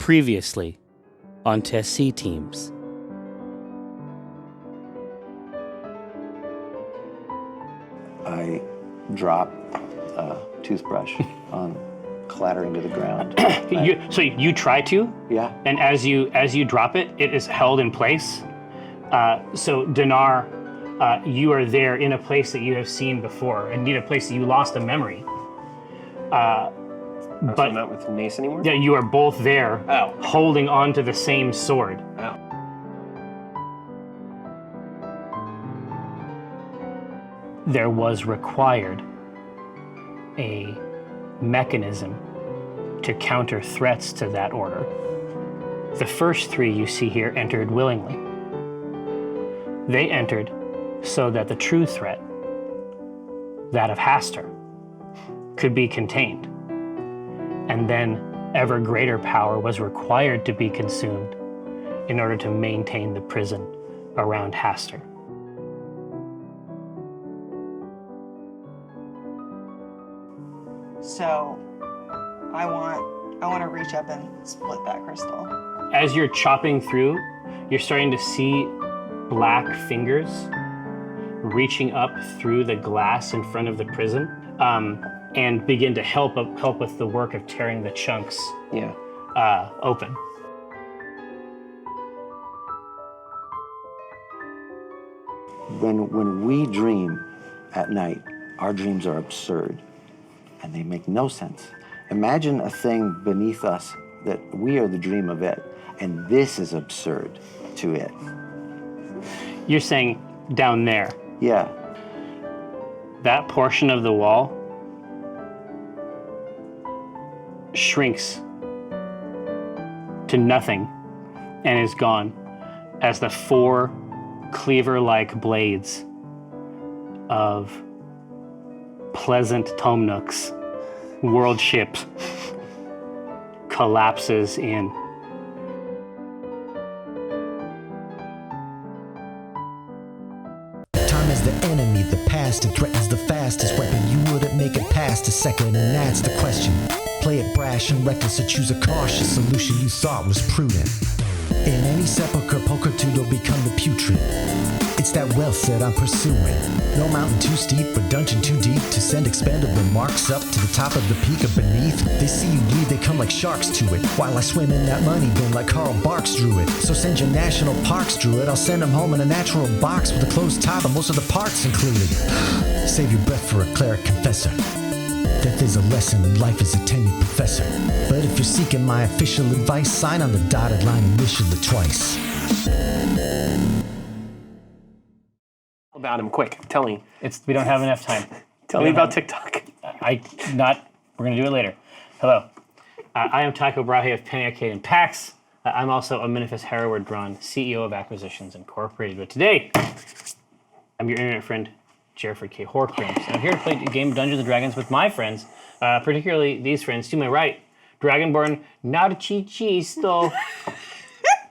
Previously on Tessie Teams. I drop a toothbrush on clattering to the ground. So you try to? Yeah. And as you drop it, it is held in place. So Dinar, you are there in a place that you have seen before, and in a place that you lost a memory. But I'm not with Nace anymore? Yeah, you are both there, holding on to the same sword. Oh. There was required a mechanism to counter threats to that order. The first three you see here entered willingly. They entered so that the true threat, that of Hastur, could be contained. And then ever greater power was required to be consumed in order to maintain the prison around Hastur. So I want to reach up and split that crystal. As you're chopping through, you're starting to see black fingers reaching up through the glass in front of the prison, and begin to help with the work of tearing the chunks open. When we dream at night, our dreams are absurd and they make no sense. Imagine a thing beneath us that we are the dream of it, and this is absurd to it. You're saying down there. Yeah. That portion of the wall shrinks to nothing and is gone as the four cleaver-like blades of Pleasant Tomnook's world ship collapses in. Time is the enemy, the past, it threatens the fastest weapon. You wouldn't make it past a second, and that's the question. Play it brash and reckless, or choose a cautious solution you thought was prudent. In any sepulcher, pulchritude will become the putrid. It's that wealth that I'm pursuing. No mountain too steep or dungeon too deep to send expendable marks up to the top of the peak of beneath. They see you bleed, they come like sharks to it, while I swim in that money bin like Carl Barks drew it. So send your national parks druid, I'll send him home in a natural box with a closed top and most of the parts included. Save your breath for a cleric confessor. Death is a lesson and life is a tenured professor. But if you're seeking my official advice, sign on the dotted line and initial it twice. About him, quick. Tell me. We don't have enough time. Tell me about TikTok. We're going to do it later. Hello. I am Tycho Brahe of Penny Arcade and PAX. I'm also a Minifus Hereward Drawn, CEO of Acquisitions Incorporated. But today, I'm your internet friend, Jerford K. Horcrux. And I'm here to play a game of Dungeons & Dragons with my friends, particularly these friends. To my right, Dragonborn Narchichisto,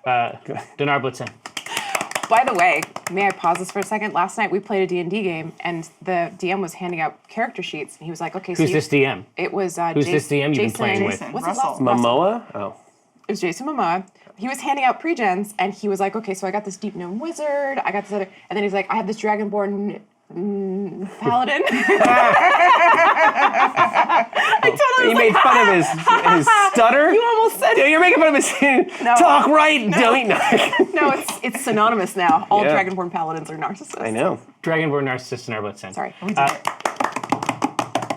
Dinar Blitzen. By the way, may I pause this for a second? Last night we played a D&D game, and the DM was handing out character sheets, and he was like, "Okay, so who's this DM? It was who's this DM you've been playing with? What's his Russell. last- Momoa? Oh. It was Jason Momoa. He was handing out pre-gens, and he was like, "Okay, so I got this deep gnome wizard, I got this other," and then he's like, "I have this dragonborn paladin." I totally You made fun of his stutter? You almost said Yeah, you're making fun of his talk right. Don't. No, it's synonymous now. All Yeah. dragonborn paladins are narcissists. I know. Dragonborn Narcissist Dinar Blitzen. Sorry.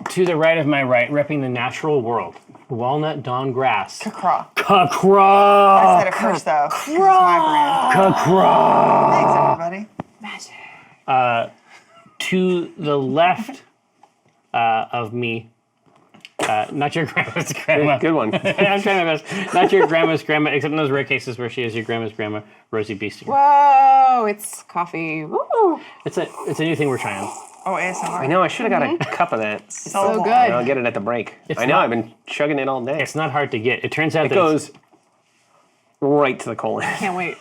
To the right of my right, repping the natural world, Walnut Dawn Grass. Kakra. Kakra! I said it first though. 'Cause it's my brand. Kakra! Thanks everybody. Magic. To the left of me, not your grandma's grandma. Good one. I'm trying my best. Not your grandma's grandma, except in those rare cases where she is your grandma's grandma, Rosie Beastie. Whoa, it's coffee. Woo! It's a new thing we're trying. Oh, ASMR. I know, I should have got a cup of that. So good. I'll get it at the break. It's I know, not- I've been chugging it all day. It's not hard to get. It turns out It that goes right to the colon. Can't wait.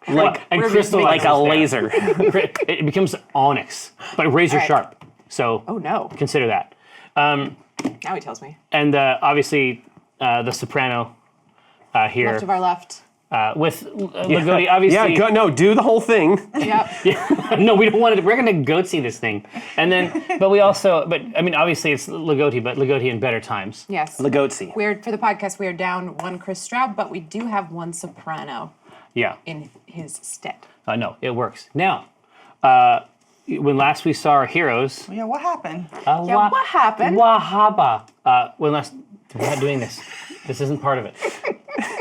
like and We're crystal Like a laser. It becomes onyx, but razor All right. sharp. So Oh no. consider that. Now he tells me. And obviously, the soprano, here. Left of our left. With Lagoti, obviously. Yeah, do the whole thing. Yep. No, we don't want to. We're going to goatsy this thing. And then, but I mean, obviously it's Lagoti, but Lagoti in better times. Yes. Lagotsi. For the podcast, we are down one Chris Straub, but we do have one soprano Yeah. in his stead. No, it works. Now, when last we saw our heroes. Yeah, what happened? Yeah, what happened? Wahaba. When last. We're not doing this. This isn't part of it.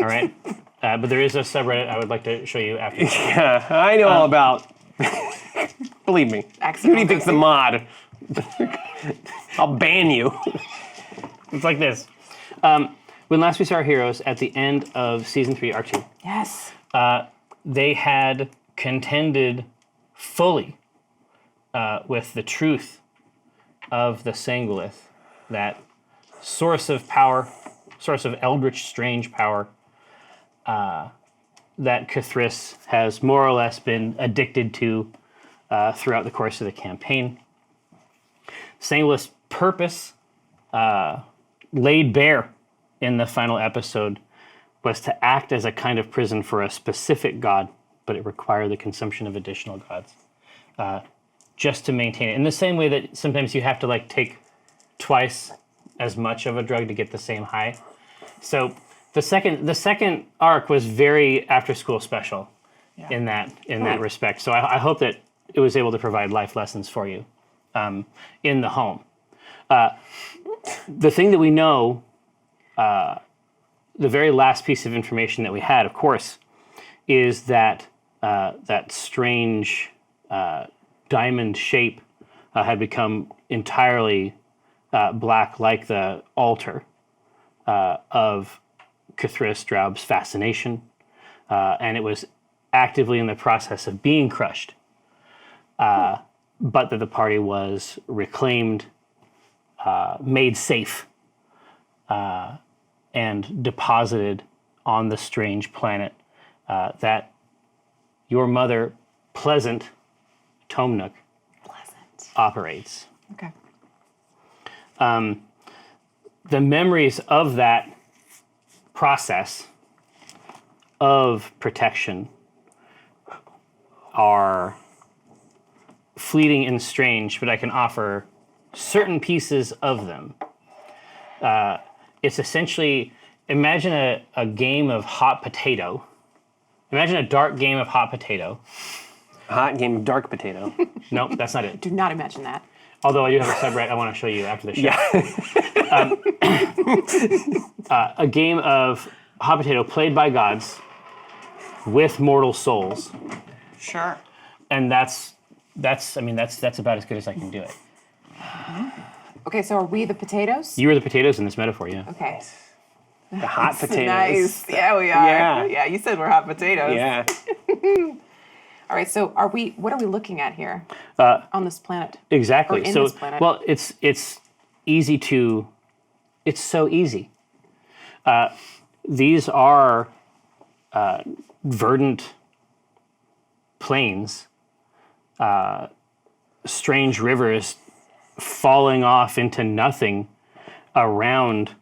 All right? But there is a subreddit I would like to show you after. Yeah, I know all about. Believe me. Accidental Beauty thinks the mod. I'll ban you. It's like this. When last we saw our heroes at the end of season 3, arc 2, Yes. they had contended fully with the truth of the Sangolith, that source of power, source of eldritch strange power that Cthulhu has more or less been addicted to throughout the course of the campaign. Sangolith's purpose, laid bare in the final episode, was to act as a kind of prison for a specific god, but it required the consumption of additional gods just to maintain it. In the same way that sometimes you have to like take twice as much of a drug to get the same high. So the second arc was very after school special in that respect. So I hope that it was able to provide life lessons for you in the home. The thing that we know, the very last piece of information that we had, of course, is that that strange diamond shape had become entirely black, like the altar of Cthulhu Straub's fascination, and it was actively in the process of being crushed, but that the party was reclaimed, made safe, and deposited on the strange planet that your mother, Pleasant Tomnook, operates. Okay. The memories of that process of protection are fleeting and strange, but I can offer certain pieces of them. It's essentially, imagine a game of hot potato. Imagine a dark game of hot potato. Hot game of dark potato. No, that's not it. Do not imagine that. Although I do have a subreddit I want to show you after the show. Yeah. A game of hot potato played by gods with mortal souls, Sure. and that's about as good as I can do it. Okay, so are we the potatoes? You were the potatoes in this metaphor, yeah. Okay. The hot potatoes. Nice. Yeah, we are. Yeah. Yeah, you said we're hot potatoes. Yeah. All right, so what are we looking at here on this planet? Exactly. Or in So, this planet. well, it's easy to. It's so easy. These are verdant plains, strange rivers falling off into nothing around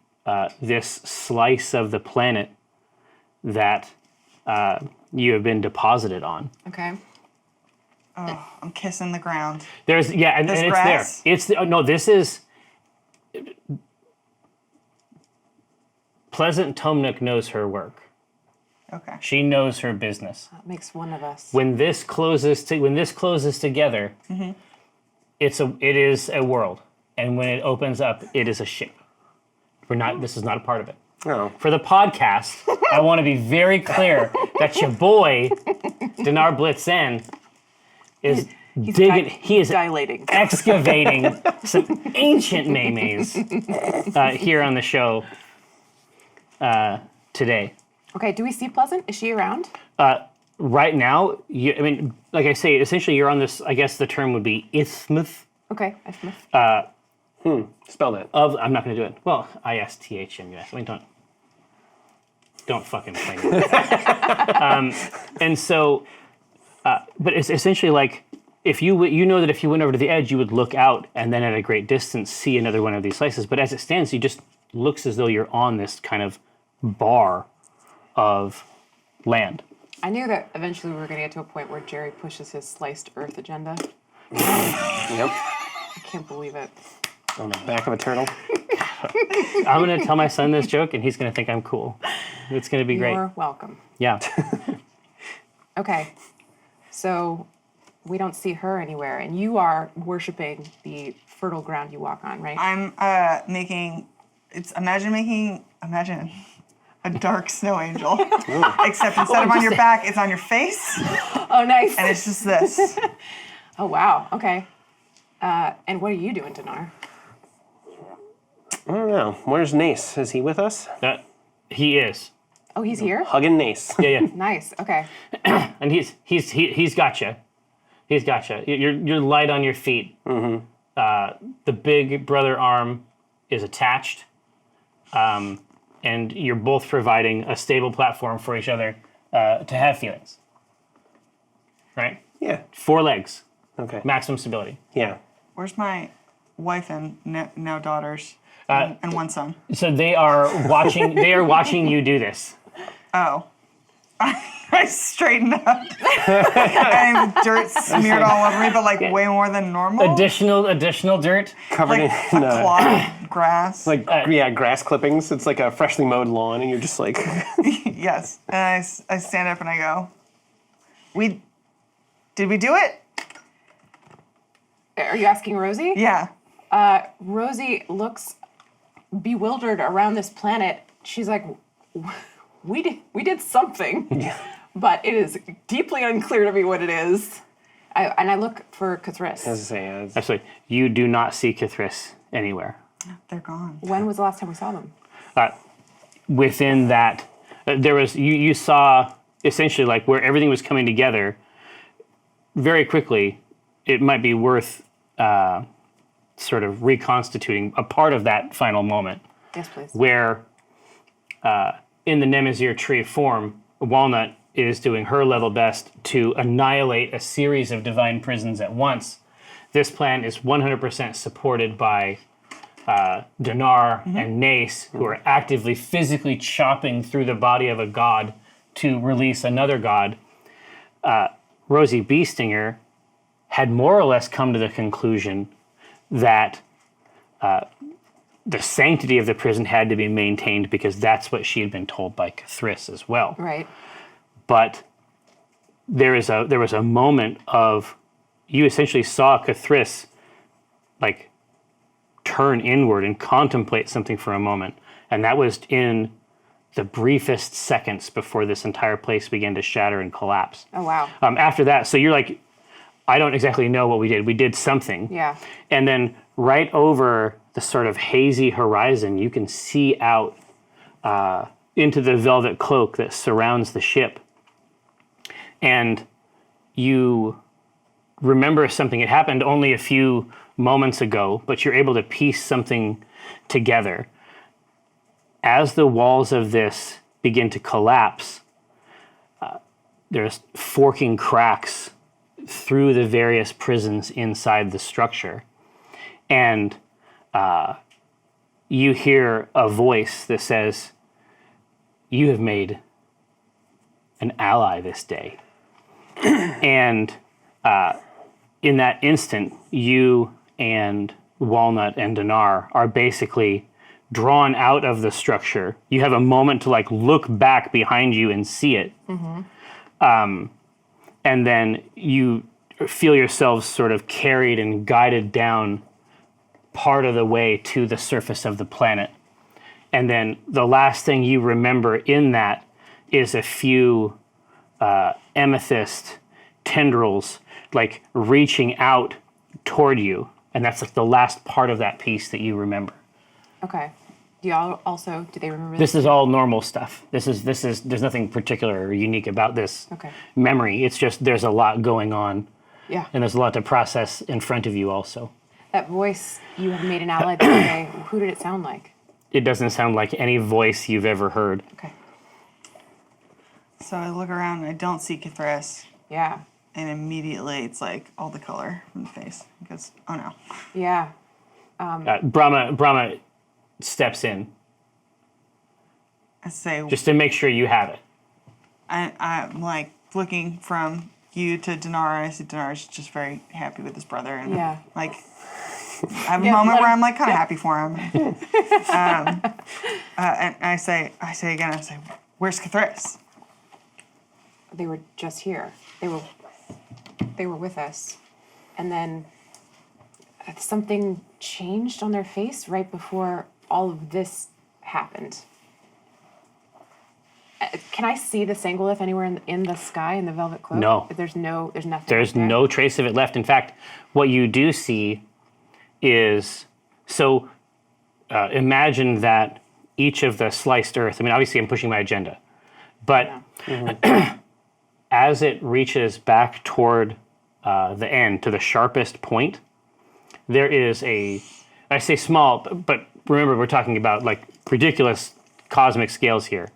this slice of the planet that you have been deposited on. Okay. Oh, I'm kissing the ground. There's and This it's grass? there. It's no. This is Pleasant Tomnook knows her work. Okay. She knows her business. That makes one of us. When this closes together, it is a world, and when it opens up, it is a ship. This is not a part of it. Oh. For the podcast, I want to be very clear that your boy Dinar Blitzen is digging. He is dilating. excavating some ancient maymays here on the show today. Okay, do we see Pleasant? Is she around? Right now, like I say, essentially you're on this. I guess the term would be isthmus. Okay. Spell that. I'm not going to do it. Well, ISTHMUS. I mean, don't fucking play me. And so, but it's essentially like if you know that if you went over to the edge, you would look out and then at a great distance see another one of these slices. But as it stands, you just looks as though you're on this kind of bar of land. I knew that eventually we were going to get to a point where Jerry pushes his sliced earth agenda. Yep. I can't believe it. On the back of a turtle. I'm going to tell my son this joke, and he's going to think I'm cool. It's going to be great. You're welcome. Yeah. Okay. So we don't see her anywhere, and you are worshiping the fertile ground you walk on, right? I'm imagine a dark snow angel. Except instead of on your back, it's on your face. Oh, nice. And it's just this. Oh, wow. Okay. And what are you doing, Dinar? I don't know. Where's Nace? Is he with us? He is. Oh, he's here? Hugging Nace. Yeah. Nice. Okay. And he's got you. He's got you. You're light on your feet. Mm-hmm. The big brother arm is attached, and you're both providing a stable platform for each other to have feelings. Right? Yeah. 4 legs, Okay. maximum stability. Yeah. Where's my wife and now daughters and one son? So they are watching. They are watching you do this. Oh. I straightened up. I have dirt smeared all over me, but like way more than normal. Additional dirt. Covered Like in a cloth, grass. like grass clippings. It's like a freshly mowed lawn, and you're just like, Yes. And I stand up and I go, did we do it? Are you asking Rosie? Yeah. Rosie looks bewildered around this planet. She's like, we did something, but it is deeply unclear to me what it is. I look for Cthulhu. as I say, Absolutely. You do not see Cthulhu anywhere. They're gone. When was the last time we saw them? Within that, there was you saw essentially like where everything was coming together. Very quickly, it might be worth sort of reconstituting a part of that final moment. Yes, please. Where in the Nemazir tree form, Walnut is doing her level best to annihilate a series of divine prisons at once. This plan is 100% supported by Dinar and Nace, who are actively physically chopping through the body of a god to release another god. Rosie Beestinger had more or less come to the conclusion that the sanctity of the prison had to be maintained because that's what she had been told by Cthulhu as well. Right. But there was a moment of, you essentially saw Cthulhu like turn inward and contemplate something for a moment, and that was in the briefest seconds before this entire place began to shatter and collapse. Oh, wow. After that, so you're like, I don't exactly know what we did. We did something. Yeah. And then right over the sort of hazy horizon, you can see out into the velvet cloak that surrounds the ship. And you remember something. It happened only a few moments ago, but you're able to piece something together. As the walls of this begin to collapse, there's forking cracks through the various prisons inside the structure. And you hear a voice that says, "You have made an ally this day." And in that instant, you and Walnut and Dinar are basically drawn out of the structure. You have a moment to like look back behind you and see it. And then you feel yourselves sort of carried and guided down part of the way to the surface of the planet. And then the last thing you remember in that is a few amethyst tendrils like reaching out toward you. And that's like the last part of that piece that you remember. Okay. Do they remember This is all normal stuff. This is there's nothing particular or unique about this Okay. memory. It's just there's a lot going on. Yeah. And there's a lot to process in front of you also. That voice, "You have made an ally this day," who did it sound like? It doesn't sound like any voice you've ever heard. Okay. So I look around and I don't see Cthulhu. Yeah. And immediately it's like all the color from the face. Because, oh no. Yeah. Brahma steps in I say, just to make sure you have it. I'm like looking from you to Dinar, and I see Dinar's just very happy with his brother, and Yeah. like I have a Yeah, moment let where him- I'm like kind of happy for him. And I say again, where's Cathris? They were just here. They were with us, and then something changed on their face right before all of this happened. Can I see the Sangolith anywhere in the sky in the velvet cloak? No. There's nothing. There's up there? no trace of it left. In fact, what you do see is, so imagine that each of the sliced earth, I mean, obviously I'm pushing my agenda, but as it reaches back toward the end, to the sharpest point, there is I say small, but remember we're talking about like ridiculous cosmic scales here.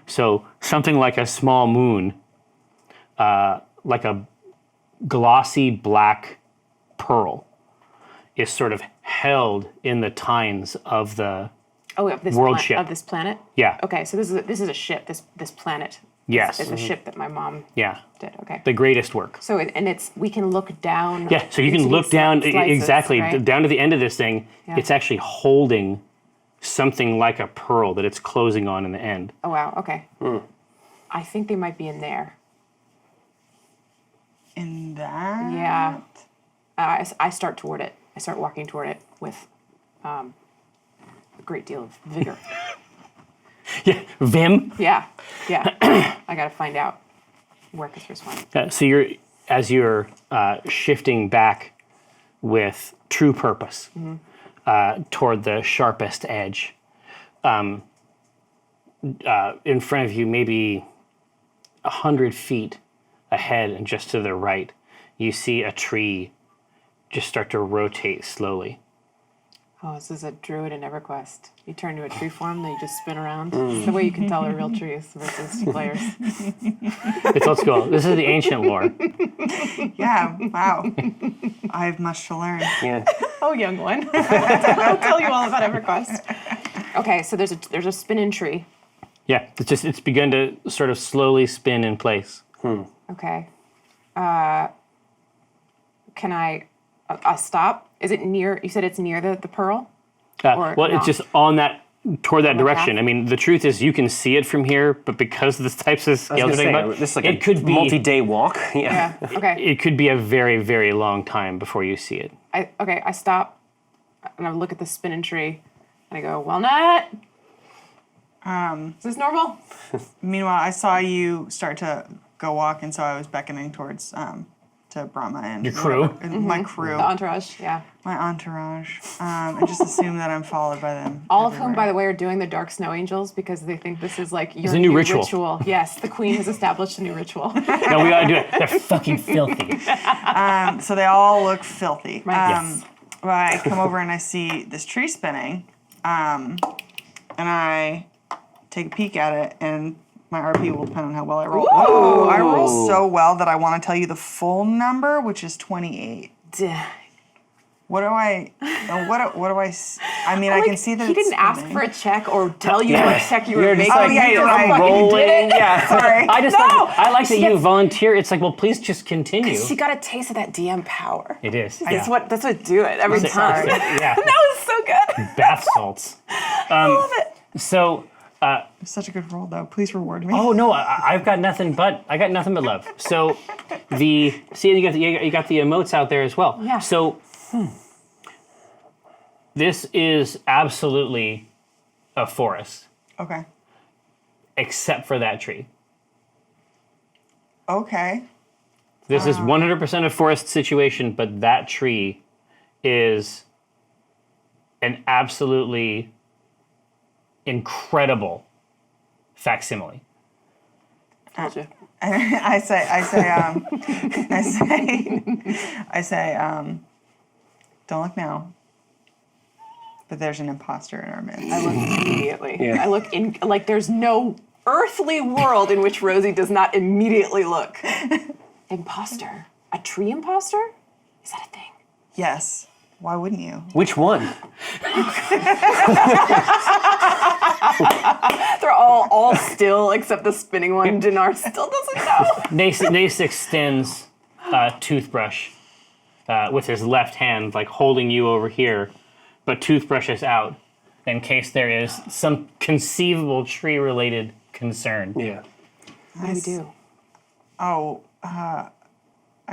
So something like a small moon, like a glossy black pearl, is sort of held in the tines of the of this world ship. of this planet. Yeah. Okay, so this is a ship. This planet. Yes. Is a ship that my mom Yeah. did. Okay. The greatest work. So we can look down. Yeah, so you can into look these down slices, exactly right? down to the end of this thing. Yeah. It's actually holding something like a pearl that it's closing on in the end. Oh wow. Okay. I think they might be in there. In that? Yeah. I start toward it. I start walking toward it with a great deal of vigor. Yeah, Vim. Yeah. I gotta find out where Cathris went. So as you're shifting back with true purpose toward the sharpest edge, in front of you, maybe 100 feet ahead and just to the right, you see a tree just start to rotate slowly. Oh, this is a druid in EverQuest. You turn to a tree form, then you just spin around. It's the way you can tell they're real trees versus players. It's old school. This is the ancient lore. Yeah, wow. I have much to learn. Yeah. Oh, young one. I'll tell you all about EverQuest. Okay, so there's a spinning tree. Yeah, it's begun to sort of slowly spin in place. Okay. Can I stop? Is it near? You said it's near the pearl? Or Well, not? it's just on that, toward that On the direction. path? I mean, the truth is you can see it from here, but because of the types of I was scales gonna we're talking say, about, this is like it a could be multi-day walk. Yeah. Okay. It could be a very, very long time before you see it. I stop and I look at the spinning tree and I go, Walnut. Is this normal? Meanwhile, I saw you start to go walk, and so I was beckoning towards to Brahma and Your crew? whoever- and my crew, The entourage. Yeah. my entourage, and just assume that I'm followed by them. All of whom, by everywhere. the way, are doing the Dark Snow Angels because they think this is like your a new ritual. Yes, the queen has established a new ritual. No, we gotta do it. They're fucking filthy. So they all look filthy. Right. Yes. But I come over and I see this tree spinning, and I take a peek at it, and my RP will depend on how well I roll. Oh, I roll so well that I want to tell you the full number, which is 28. What do I? I mean, I can see that he it's didn't ask spinning. for a check or tell you what check you were You're just making. like, yeah, you're right. fucking rolling. did it. Yeah. Sorry. I like that you volunteer. It's like, well, please just continue. She got a taste of that DM power. It is. That's what do it every time. Yeah. That was so good. Bath salts. I love it. So, It's such a good roll, though. Please reward me. oh no, I've got nothing but love. So, you got the emotes out there as well. Yeah. So, this is absolutely a forest, Okay. except for that tree. Okay. This is 100% a forest situation, but that tree is an absolutely incredible facsimile. Told you. I say, don't look now. But there's an imposter in our midst. I look immediately. Yeah. I look in like there's no earthly world in which Rosie does not immediately look. Imposter? A tree imposter? Is that a thing? Yes. Why wouldn't you? Which one? They're all still except the spinning one. Dinar still doesn't know. Nace extends a toothbrush with his left hand, like holding you over here, but toothbrush is out in case there is some conceivable tree-related concern. Yeah. What do we do? Oh, I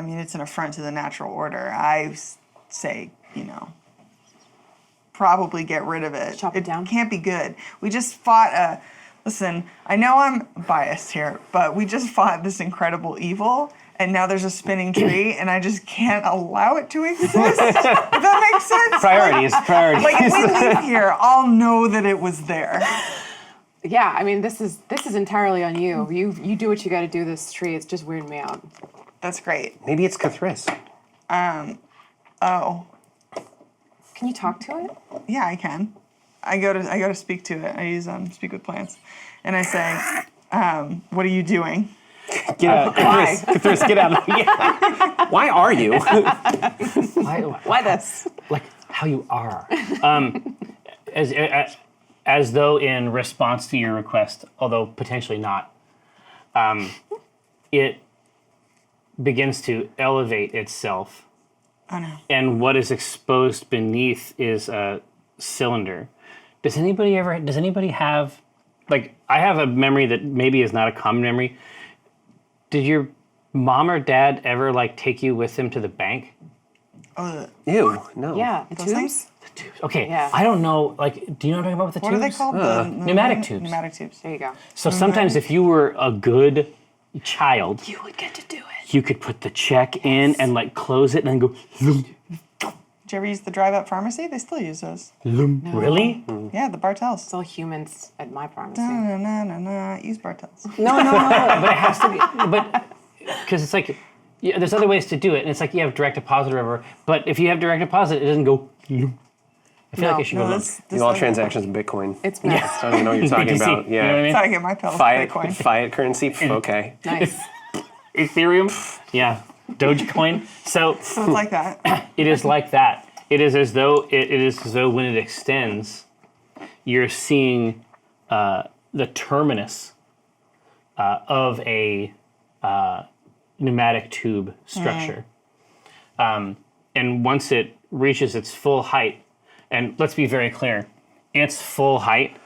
mean, it's an affront to the natural order. I say, probably get rid of it. Chop it down? Can't be good. We just fought listen, I know I'm biased here, but we just fought this incredible evil, and now there's a spinning tree, and I just can't allow it to exist. If that makes sense? Priorities. Like, if we leave here, I'll know that it was there. Yeah, I mean, this is entirely on you. You do what you got to do. This tree, it's just weirding me out. That's great. Maybe it's Cathris. Oh, Can you talk to it? yeah, I can. I go to speak to it. I use speak with plants, and I say, "What are you doing?" Get out. Cathris, get out. Yeah. Why are you? Why this? Like how you are. As though in response to your request, although potentially not, it begins to elevate itself. Oh no. And what is exposed beneath is a cylinder. Does anybody have, like, I have a memory that maybe is not a common memory. Did your mom or dad ever, like, take you with them to the bank? Oh, Ew, no. Yeah, the those tubes. things? Okay, Yeah. I don't know, like, do you know what I'm talking about with the What tubes? are they called? The Pneumatic tubes. Pneumatic tubes. There you go. So sometimes if you were a good child, You would get to do it. you could put the check in and, like, close it and then go, zoom, Did you ever use the drive-up pharmacy? They still use those. zoom. Really? Yeah, the Bartels. It's all humans at my pharmacy. No. Use Bartels. No, but it has to be, because it's like, yeah, there's other ways to do it, and it's like you have direct deposit or whatever, but if you have direct deposit, it doesn't go, zoom. I feel No. like it should No, go, this Do all is transactions in Bitcoin. It's messed. I don't even know what you're talking BTC, about. you know what I Yeah. mean? how I get my pills. Fiat, Bitcoin. fiat currency? Okay. Nice. Ethereum, yeah, Dogecoin. So So it's like that. it is like that. It is as though when it extends, you're seeing the terminus of a pneumatic tube structure. And once it reaches its full height, and let's be very clear, its full height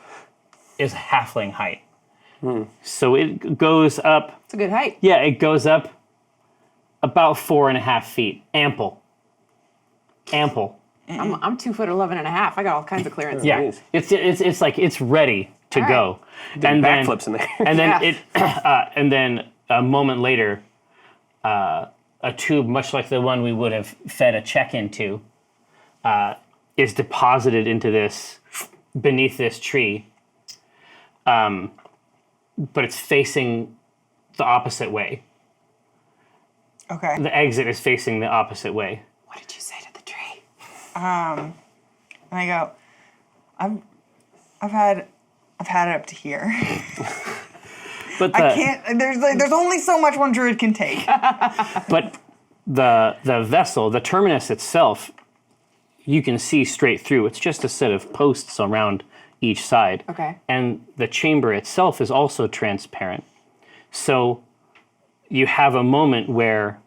is halfling height. So it goes up, It's a good height. yeah, it goes up about 4.5 feet. Ample. I'm 2'11" and a half. I got all kinds of clearance. Yeah, Nice. it's like it's ready to All go. Doing backflips in there. And then Yeah. and then a moment later, a tube much like the one we would have fed a check into, is deposited into this beneath this tree. But it's facing the opposite way. Okay. The exit is facing the opposite way. What did you say to the tree? And I go, I've had it up to here. But I can't. There's only so much one druid can take. But the vessel, the terminus itself, you can see straight through. It's just a set of posts around each side. Okay. And the chamber itself is also transparent. So you have a moment where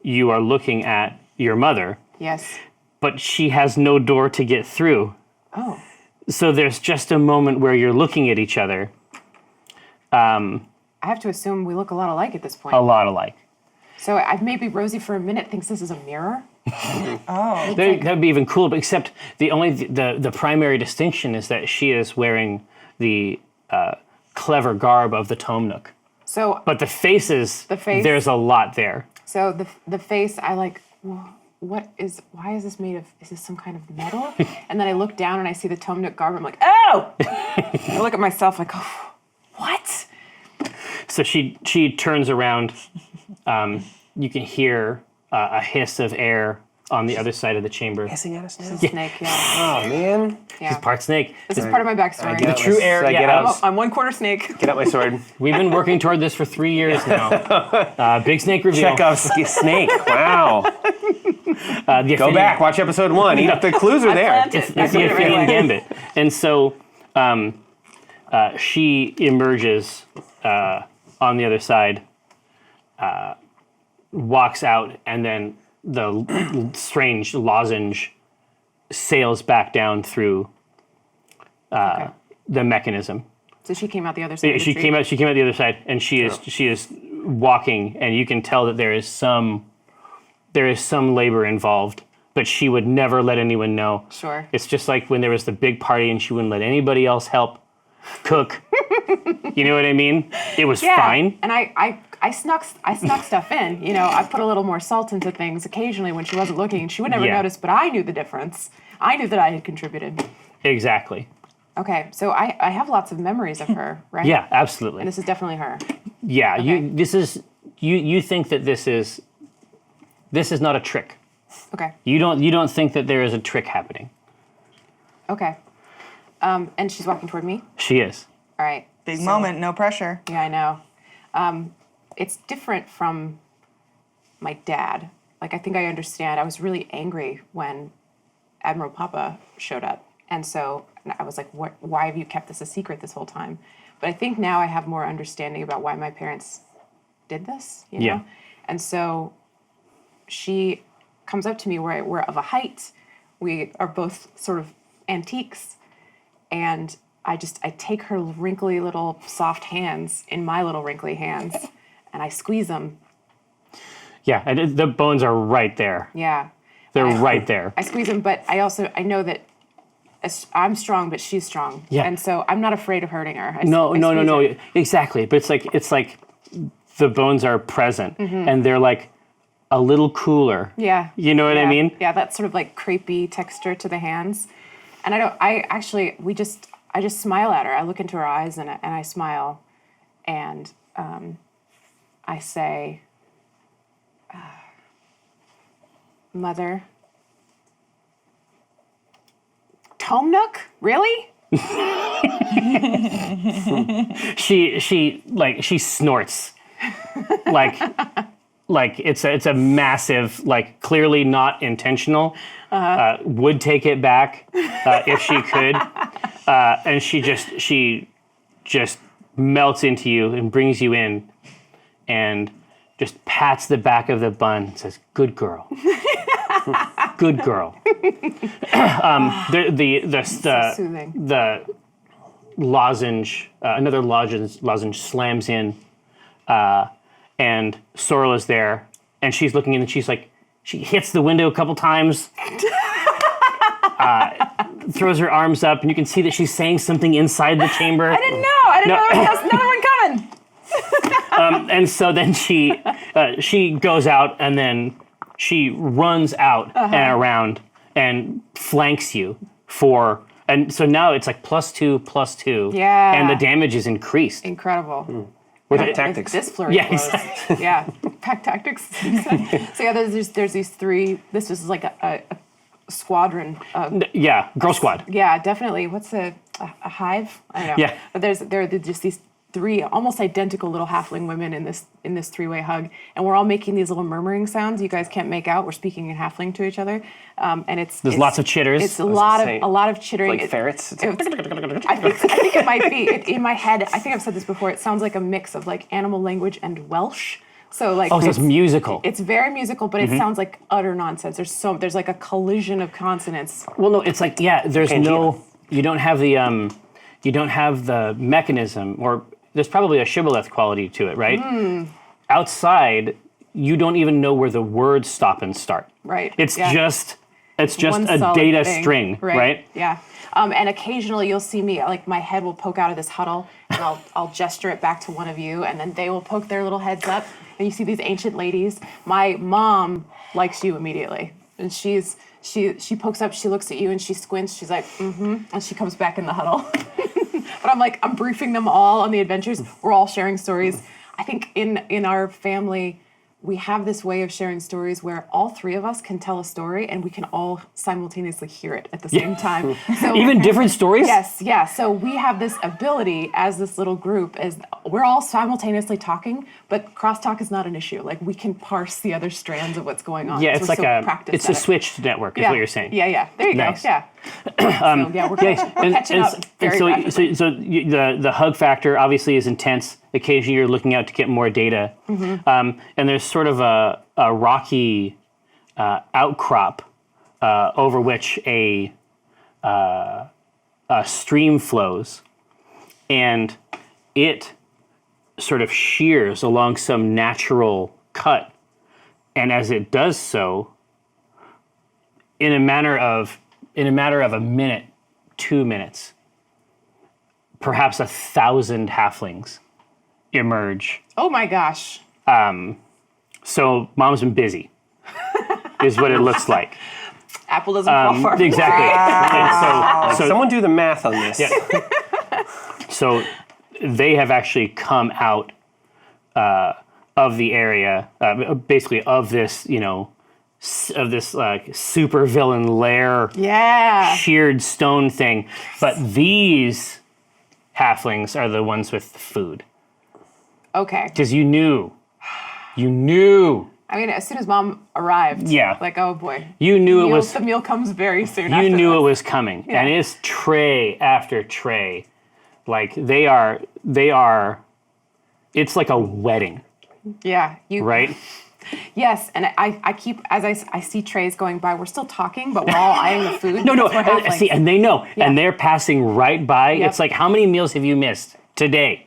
you are looking at your mother, Yes. but she has no door to get through. Oh. So there's just a moment where you're looking at each other, I have to assume we look a lot alike at this point. a lot alike. So maybe Rosie for a minute thinks this is a mirror. That'd be even cooler, but except the primary distinction is that she is wearing the clever garb of the Tome Nook. So But the face, there's a lot there. So the face, I like, well, why is this made of, is this some kind of metal? And then I look down and I see the Tome Nook garb. I'm like, oh! I look at myself like, oh, what? So she turns around. You can hear a hiss of air on the other side of the chamber. Hissing at us now? It's a snake, yeah. Oh, man. Yeah. Part snake. This is part of my backstory. get The true air. I get Yeah, out. I'm one quarter snake. Get out my sword. we've been working toward this for 3 years now. Big snake reveal. Chekhov's snake. Wow. The Go back. Watch episode 1. The clues are there. Planted. It's the Athenian Gambit. And so She emerges on the other side, walks out, and then the strange lozenge sails back down through the mechanism. So she came out the other side. Of the She tree. came out the other side, and she is walking, and you can tell that there is some labor involved, but she would never let anyone know. Sure. It's just like when there was the big party and she wouldn't let anybody else help cook. You know what I mean? It was fine. And I snuck stuff in. You know, I put a little more salt into things occasionally when she wasn't looking, and she would never notice, but I knew the difference. I knew that I had contributed. Exactly. Okay, so I have lots of memories of her, right? Yeah, absolutely. And this is definitely her. Yeah, Okay. you think that this is not a trick. Okay. You don't think that there is a trick happening. Okay. And she's walking toward me. She is. All right. Big moment, no pressure. Yeah, I know. It's different from my dad. Like, I think I understand. I was really angry when Admiral Papa showed up. And so I was like, why have you kept this a secret this whole time? But I think now I have more understanding about why my parents did this, you know? Yeah. And so she comes up to me, we're of a height. We are both sort of antiques. And I take her wrinkly little soft hands in my little wrinkly hands, and I squeeze them. Yeah, and the bones are right there. Yeah. They're right there. I squeeze them, but I know that I'm strong, but she's strong. Yeah. And so I'm not afraid of hurting her. No, I squeeze her. exactly. But it's like the bones are present, and they're like a little cooler. Yeah. You know what I mean? Yeah, that sort of like crepey texture to the hands. And I just smile at her. I look into her eyes and I smile, and I say, Mother, Tomnook? Really? She snorts like it's a massive, like, clearly not intentional. Would take it back if she could, and she just melts into you and brings you in, and just pats the back of the bun and says, "Good girl." Good girl. So soothing. The lozenge, another lozenge slams in, and Sorrel is there, and she's looking in, and she's like, she hits the window a couple times, throws her arms up, and you can see that she's saying something inside the chamber. I didn't know there was another one coming. And so then she goes out, and then she runs out and around and flanks you and so now it's like +2/+2. Yeah. And the damage is increased. Incredible. With Tactics. This flurry Yeah, blows. exactly. Yeah. Pack tactics. So yeah, there's these three. This is like a squadron. Yeah, girl squad. Yeah, definitely. What's a hive? I don't know. Yeah. But there are just these three almost identical little halfling women in this three-way hug, and we're all making these little murmuring sounds you guys can't make out. We're speaking in halfling to each other, and it's Lots of chitters. It's a was lot gonna of chittering. Like ferrets. It's I think it might be in my head. I think I've said this before. It sounds like a mix of like animal language and Welsh. So like so it's musical. It's very musical, but it sounds like utter nonsense. There's like a collision of consonants. Well, no, it's like, there's you don't have the mechanism, or there's probably a shibboleth quality to it, right? Outside, you don't even know where the words stop and start. Right. It's just a solid data thing, string, right? Yeah. And occasionally you'll see me, like my head will poke out of this huddle, and I'll gesture it back to one of you, and then they will poke their little heads up, and you see these ancient ladies. My mom likes you immediately, and she pokes up, she looks at you, and she squints. She's like, and she comes back in the huddle. But I'm briefing them all on the adventures. We're all sharing stories. I think in our family, we have this way of sharing stories where all three of us can tell a story and we can all simultaneously hear it at the same time. So, Even different stories? yes, yeah. So we have this ability as this little group is we're all simultaneously talking, but crosstalk is not an issue. Like we can parse the other strands of what's going on. Yeah, 'cause it's we're like so a practiced a at it. switched network, is Yeah. what you're saying. Yeah. There you Nice. go. Yeah. So, yeah, we're catching up very rapidly. so the hug factor obviously is intense. Occasionally you're looking out to get more data. And there's sort of a rocky outcrop over which a stream flows. And it sort of shears along some natural cut. And as it does so, in a matter of a minute, 2 minutes, perhaps 1,000 halflings emerge. Oh my gosh. So mom's been busy, is what it looks like. Apple doesn't fall far from the Exactly. tree. And so Someone do the math on this. So they have actually come out of the area, basically of this, of this like super villain lair Yeah. sheared stone thing. But these halflings are the ones with the food. Okay. Because you knew. I mean, as soon as mom arrived, Yeah. like, oh boy. You knew it was. The meal comes very soon You after knew this. it was coming, Yeah. and it's tray after tray. Like they are. It's like a wedding, Yeah. You, right? Yes, and I keep, as I see trays going by, we're still talking, but we're all eyeing the food. No, because we're and, halflings. see, and they know, Yeah. and they're passing right by. Yep. It's like, how many meals have you missed today?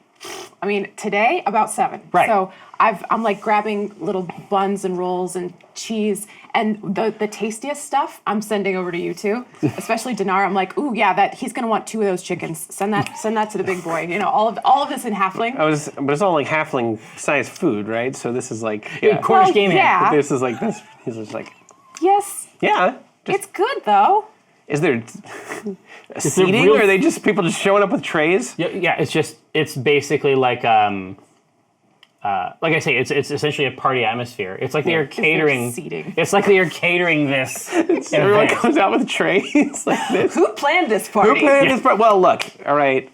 I mean, today, about 7. Right. So I'm like grabbing little buns and rolls and cheese, and the tastiest stuff I'm sending over to you too, especially Dinar. I'm like, ooh, yeah, he's gonna want 2 of those chickens. Send that to the big boy. All of this in halfling. But it's all like halfling sized food, right? So this is like Cornish Well, game hand. yeah. this is like this. He's just like Yes, yeah. it's good though. Is there seating, real- or are they just people just showing up with trays? Yeah, it's basically like I say, it's essentially a party atmosphere. It's like they are catering. seating? It's like they are catering this. Everyone event. comes out with trays like this. Who planned this party? Who planned this? Well, look, all right.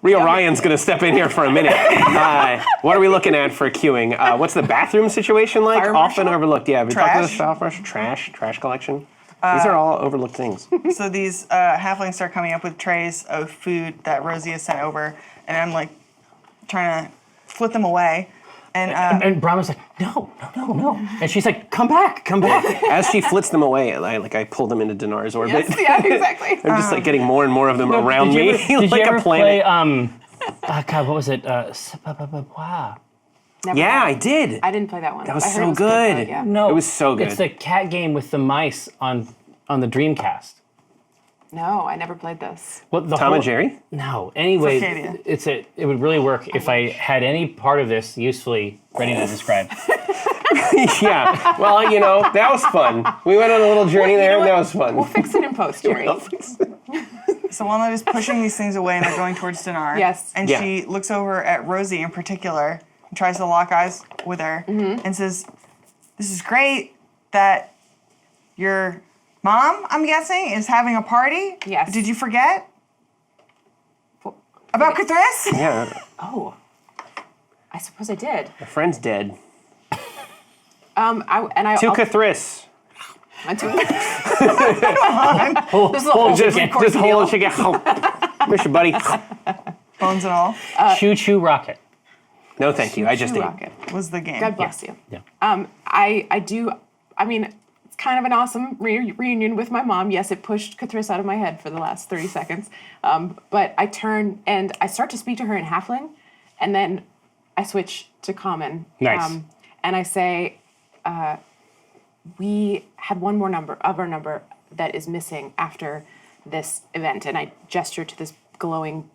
Real Ryan's going to step in here for a minute. What are we looking at for queuing? What's the bathroom situation like? Fire Often marshal? overlooked. Yeah, we talked about the Trash? fire marshal, trash collection. These are all overlooked things. So these halflings start coming up with trays of food that Rosie has sent over, and I'm like trying to flip them away. And Brahma's like, no. And she's like, come back. As she flits them away, I pull them into Dinar's orbit. Yes, yeah, exactly. I'm just like getting more and more of them around Did you me, ever, did like you ever a planet. play, God, what was it? Wow. Never Yeah, mind. I did. I didn't play that one. That was I heard so it good. yeah. No, It was so good. It's the cat game with the mice on the Dreamcast. No, I never played this. Well, the Tom whole- and Jerry? No. Anyway, Arcadia. it would really work if I had any part of this usefully ready to describe. Yeah. Well, that was fun. We went on a little journey there, and that was fun. We'll fix it in post, Jerry. So Walnut is pushing these things away, and they're going towards Dinar. Yes. And Yeah. she looks over at Rosie in particular, and tries to lock eyes with her, and says, "This is great that your mom, I'm guessing, is having a party. Yes. Did you forget about Cthulhu?" Yeah, Oh, I suppose I did. my friend's dead. To Cthulhu. This is a whole Just course meal. hold chicken. Miss you, buddy. Bones and all Choo Choo Rocket. No, thank you. I just ate. Rocket. was the game. God bless you. Yeah. I do. I mean, it's kind of an awesome reunion with my mom. Yes, it pushed Cthulhu out of my head for the last 30 seconds. But I turn and I start to speak to her in Halfling, and then I switch to Common. Nice. And I say, we had one more number that is missing after this event, and I gesture to this gleaming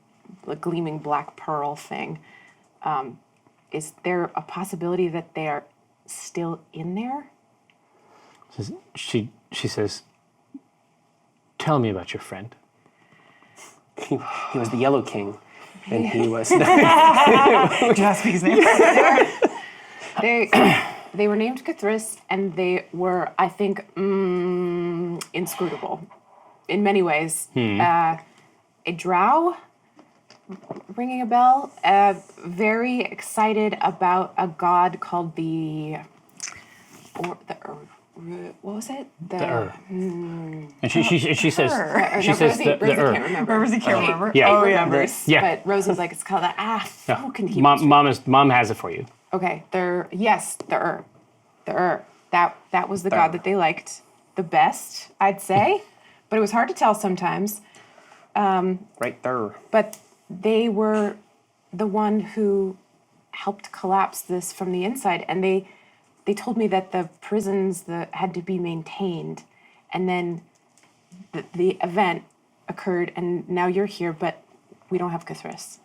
black pearl thing. Is there a possibility that they are still in there? She says, tell me about your friend. He was the Yellow King, and he was. Do you not speak his name? They were named Cthulhu, and they were, I think, inscrutable in many ways. A drow, ringing a bell, very excited about a god called what was it? And she says Rosie, the Rosie can't remember. Rosie can't remember. Yeah. Oh, yeah. Remembers, Yeah. But Rosie's like, it's called who can keep Mom has it for you. Okay, the that was the god that they liked the best, I'd say, but it was hard to tell sometimes. Right there. But they were the one who helped collapse this from the inside, and they told me that the prisons had to be maintained, and then the event occurred, and now you're here, but we don't have Cthulhu.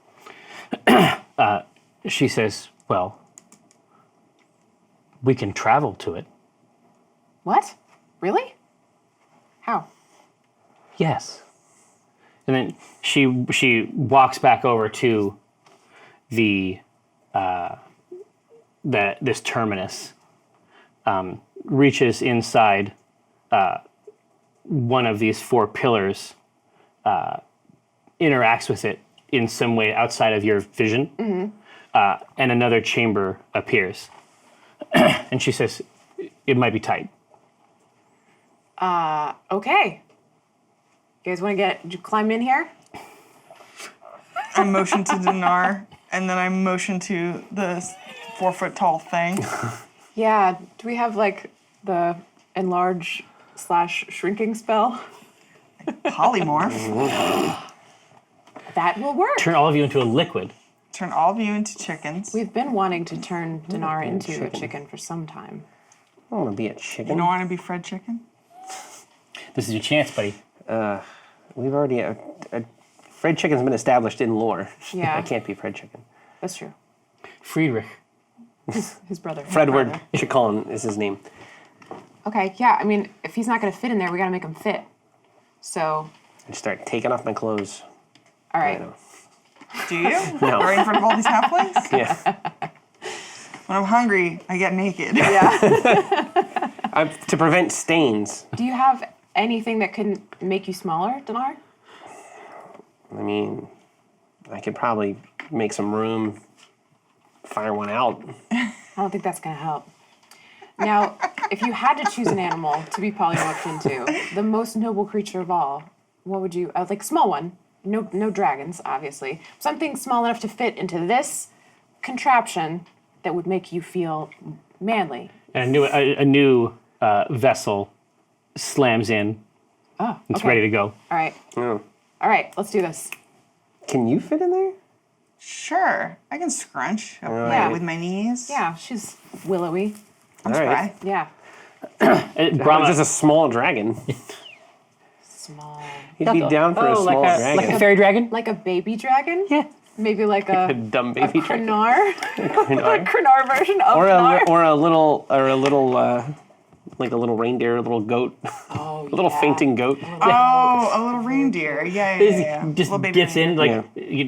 She says, well, we can travel to it. What? Really? How? Yes. And then she walks back over to this terminus, reaches inside one of these 4 pillars, interacts with it in some way outside of your vision, and another chamber appears. And she says, it might be tight. Okay. You guys want to climb in here? I motion to Dinar, and then I motion to the 4-foot-tall thing. Yeah. Do we have like the enlarge/shrinking spell? Polymorph. That will work. Turn all of you into a liquid. Turn all of you into chickens. We've been wanting to turn Dinar into a chicken for some time. I want to be a You chicken. don't want to be Fred Chicken? This is your chance, buddy. We've already... Fred Chicken's been established in lore. Yeah. I can't be Fred Chicken. That's true. Friedrich. His brother. Fredward Chicon is his name. Okay, yeah, I mean, if he's not going to fit in there, we got to make him fit. So, I just start taking off my clothes. all right. Do you? No. Right in front of all these halflings? Yeah. When I'm hungry, I get naked. Yeah. To prevent stains. Do you have anything that can make you smaller, Dinar? I mean, I could probably make some room, fire one out. I don't think that's going to help. Now, if you had to choose an animal to be polymorphed into, the most noble creature of all, what would you, like a small one, no dragons, obviously, something small enough to fit into this contraption that would make you feel manly. And a new vessel slams in. Oh, It's okay. ready to go. All right. Oh. All right, let's do this. Can you fit in there? Sure. I can scrunch up Yeah. with my knees. Yeah, she's willowy. I'll All try. right. Yeah. Brahma, Just a small dragon. Small. He'd be down for a small dragon. like a fairy dragon? Like a baby dragon? Yeah. Maybe like A a dumb baby dragon. Krenar? a Krenar version of Or Krenar? a little like a little reindeer, a little goat, Oh, a little yeah. fainting goat. Oh, a little reindeer. Yeah. Just Little baby gets in, reindeer.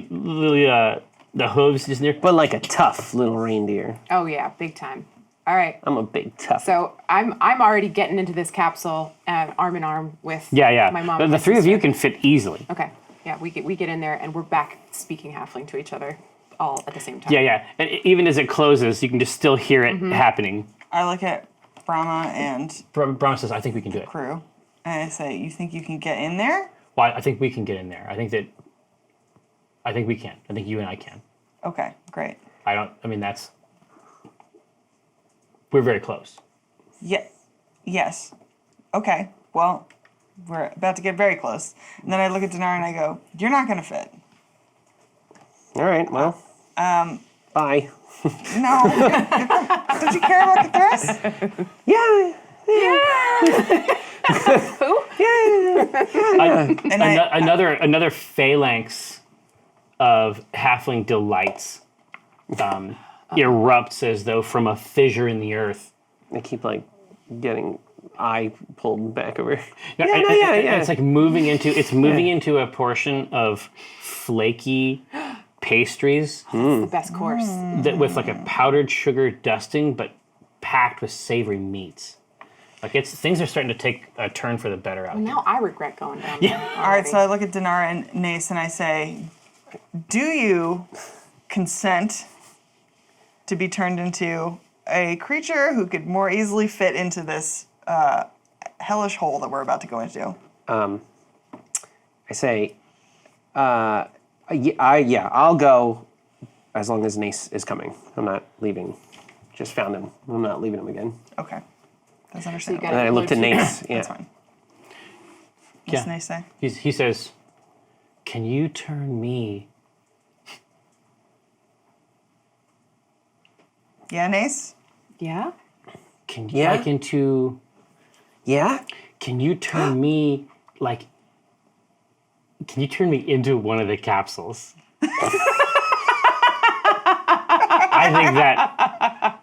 like, the hooves just near. But like a tough little reindeer. Oh, yeah, big time. All right. I'm a big tough. So I'm already getting into this capsule arm in arm with Yeah. my mom. The and my 3 of sister. you can fit easily. Okay. Yeah, we get in there and we're back speaking halfling to each other all at the same time. Yeah. And even as it closes, you can just still hear it happening. I look at Brahma and Brahma says, I think we can do it. crew, and I say, "You think you can get in there?" Well, I think we can get in there. I think we can. I think you and I can. Okay, great. We're very close. Yes. Okay. Well, we're about to get very close. And then I look at Dinar and I go, "You're not gonna fit." All right, well. Bye. No. Don't you care about Cthulhu? Yeah. And Another phalanx of halfling delights erupts as though from a fissure in the earth. I keep like getting eye pulled back over. Yeah. It's like moving into a portion of flaky pastries The best course. that with like a powdered sugar dusting, but packed with savory meats. Like things are starting to take a turn for the better out. Now I regret going down there. All right, so I look at Dinar and Nace and I say, do you consent to be turned into a creature who could more easily fit into this hellish hole that we're about to go into? I say, yeah, I'll go as long as Nace is coming. I'm not leaving. Just found him. I'm not leaving him again. Okay. That's understandable. And then I looked at Nace. Yeah. That's fine. What's Yeah. Nace say? He says, "Can you turn me?" Yeah, Nace? Yeah? Can you Yeah? like into? Yeah? Can you turn me like? Can you turn me into one of the capsules?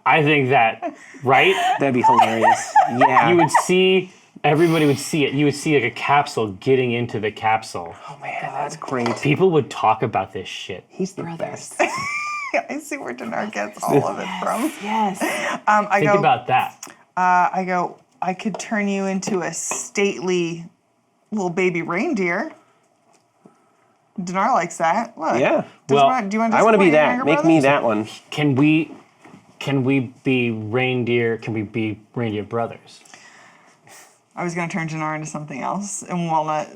I think that, right? That'd be hilarious. Yeah. You would see, everybody would see it. You would see like a capsule getting into the capsule. Oh man, that's great. People would talk about this shit. He's the Brothers. best. I see where Dinar gets all of it from. Yes. I Think go, about that. I could turn you into a stately little baby reindeer. Dinar likes that. Look. Yeah. Well, do you want to I want to be disappoint your that. younger Make me brothers? that one. Can we be reindeer? Can we be reindeer brothers? I was going to turn Dinar into something else, and Walnut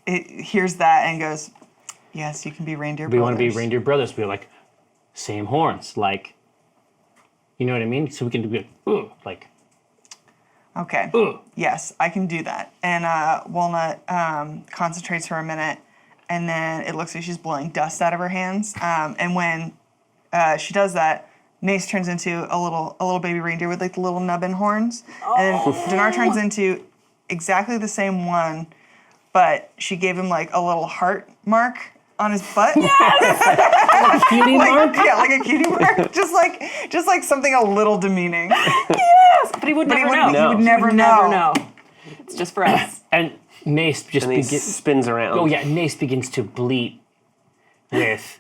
hears that and goes, yes, you can be reindeer We brothers. want to be reindeer brothers. We're like same horns, like you know what I mean. So we can do like Okay. Yes, I can do that. And Walnut concentrates for a minute, and then it looks like she's blowing dust out of her hands. And when she does that, Nace turns into a little baby reindeer with like the little nubbin horns, and Dinar turns into exactly the same one, but she gave him like a little heart mark on his butt. cutie mark. Yeah, like a cutie mark. just like something a little demeaning. But he would never know. He would never Never know. know. It's just for us. And Nace just And he begins. spins around. Oh yeah, Nace begins to bleat with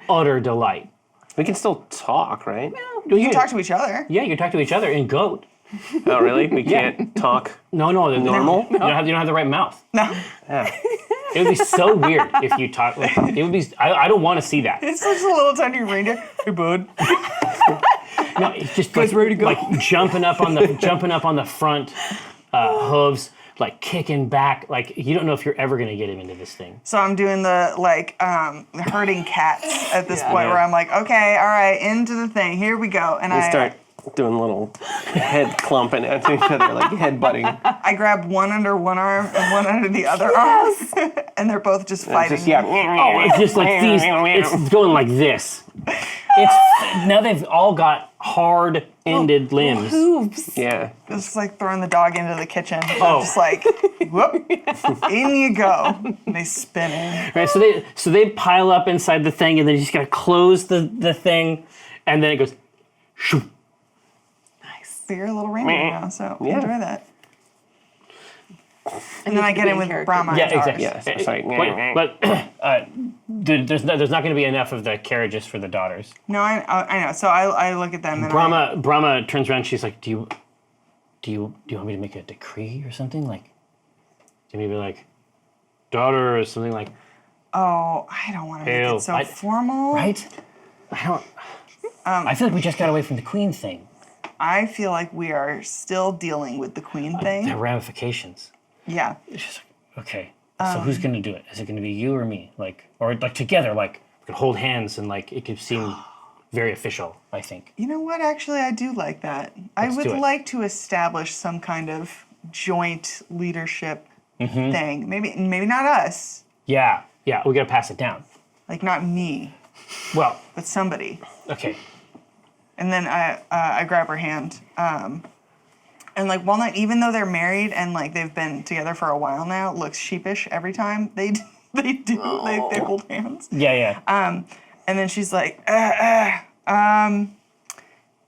utter delight. We can still talk, right? You can talk to each other. Yeah, you talk to each other in goat. Oh, really? We can't talk. No, Normal? You don't have the right mouth. No, Yeah. It would be so weird if you talk. Like, it would be. I don't want to see that. it's just a little tiny reindeer. Hey, bud. No, it's just like jumping up on the front hooves, like kicking back. Like you don't know if you're ever gonna get him into this thing. So I'm doing the herding cats at this point Yeah. where I'm like, okay, all right, into the thing. Here we go. And We I start doing little head clumping at each other, like head butting. I grab one under one arm and one under the other arm, and they're both just fighting. Just, yeah. Oh, it's just like these. It's going like this. It's now they've all got hard-ended limbs. Hooves. Yeah. It's like throwing the dog into the kitchen. Oh. Just like, whoop, in you go. And they spin in. Right, so they pile up inside the thing, and then you just gotta close the thing, and then it goes. Shoo. But you're a little reindeer now, so Yeah. enjoy that. And then I get in with Brahma. Yeah, and Tars. exactly. Yeah, so sorry. Wait, but there's not going to be enough of the carriages for the daughters. No, I know. So I look at them and Brahma turns around. She's like, do you want me to make a decree or something? Like, do you want me to be like, daughter or something like, I don't want to make Ew, it so formal. right? I don't. I feel like we just got away from the queen thing. I feel like we are still dealing with the queen thing. The ramifications. Yeah. It's just like, okay. So who's going to do it? Is it going to be you or me? Like, or like together? Like, we could hold hands and like it could seem very official. I think. You know what? Actually, I do like that. I would do it. like to establish some kind of joint leadership thing. Maybe not us. Yeah. We got to pass it down. Like not me, Well, but somebody. okay. And then I grab her hand. And like Walnut, even though they're married and like they've been together for a while now, looks sheepish every time they hold hands. Yeah. And then she's like,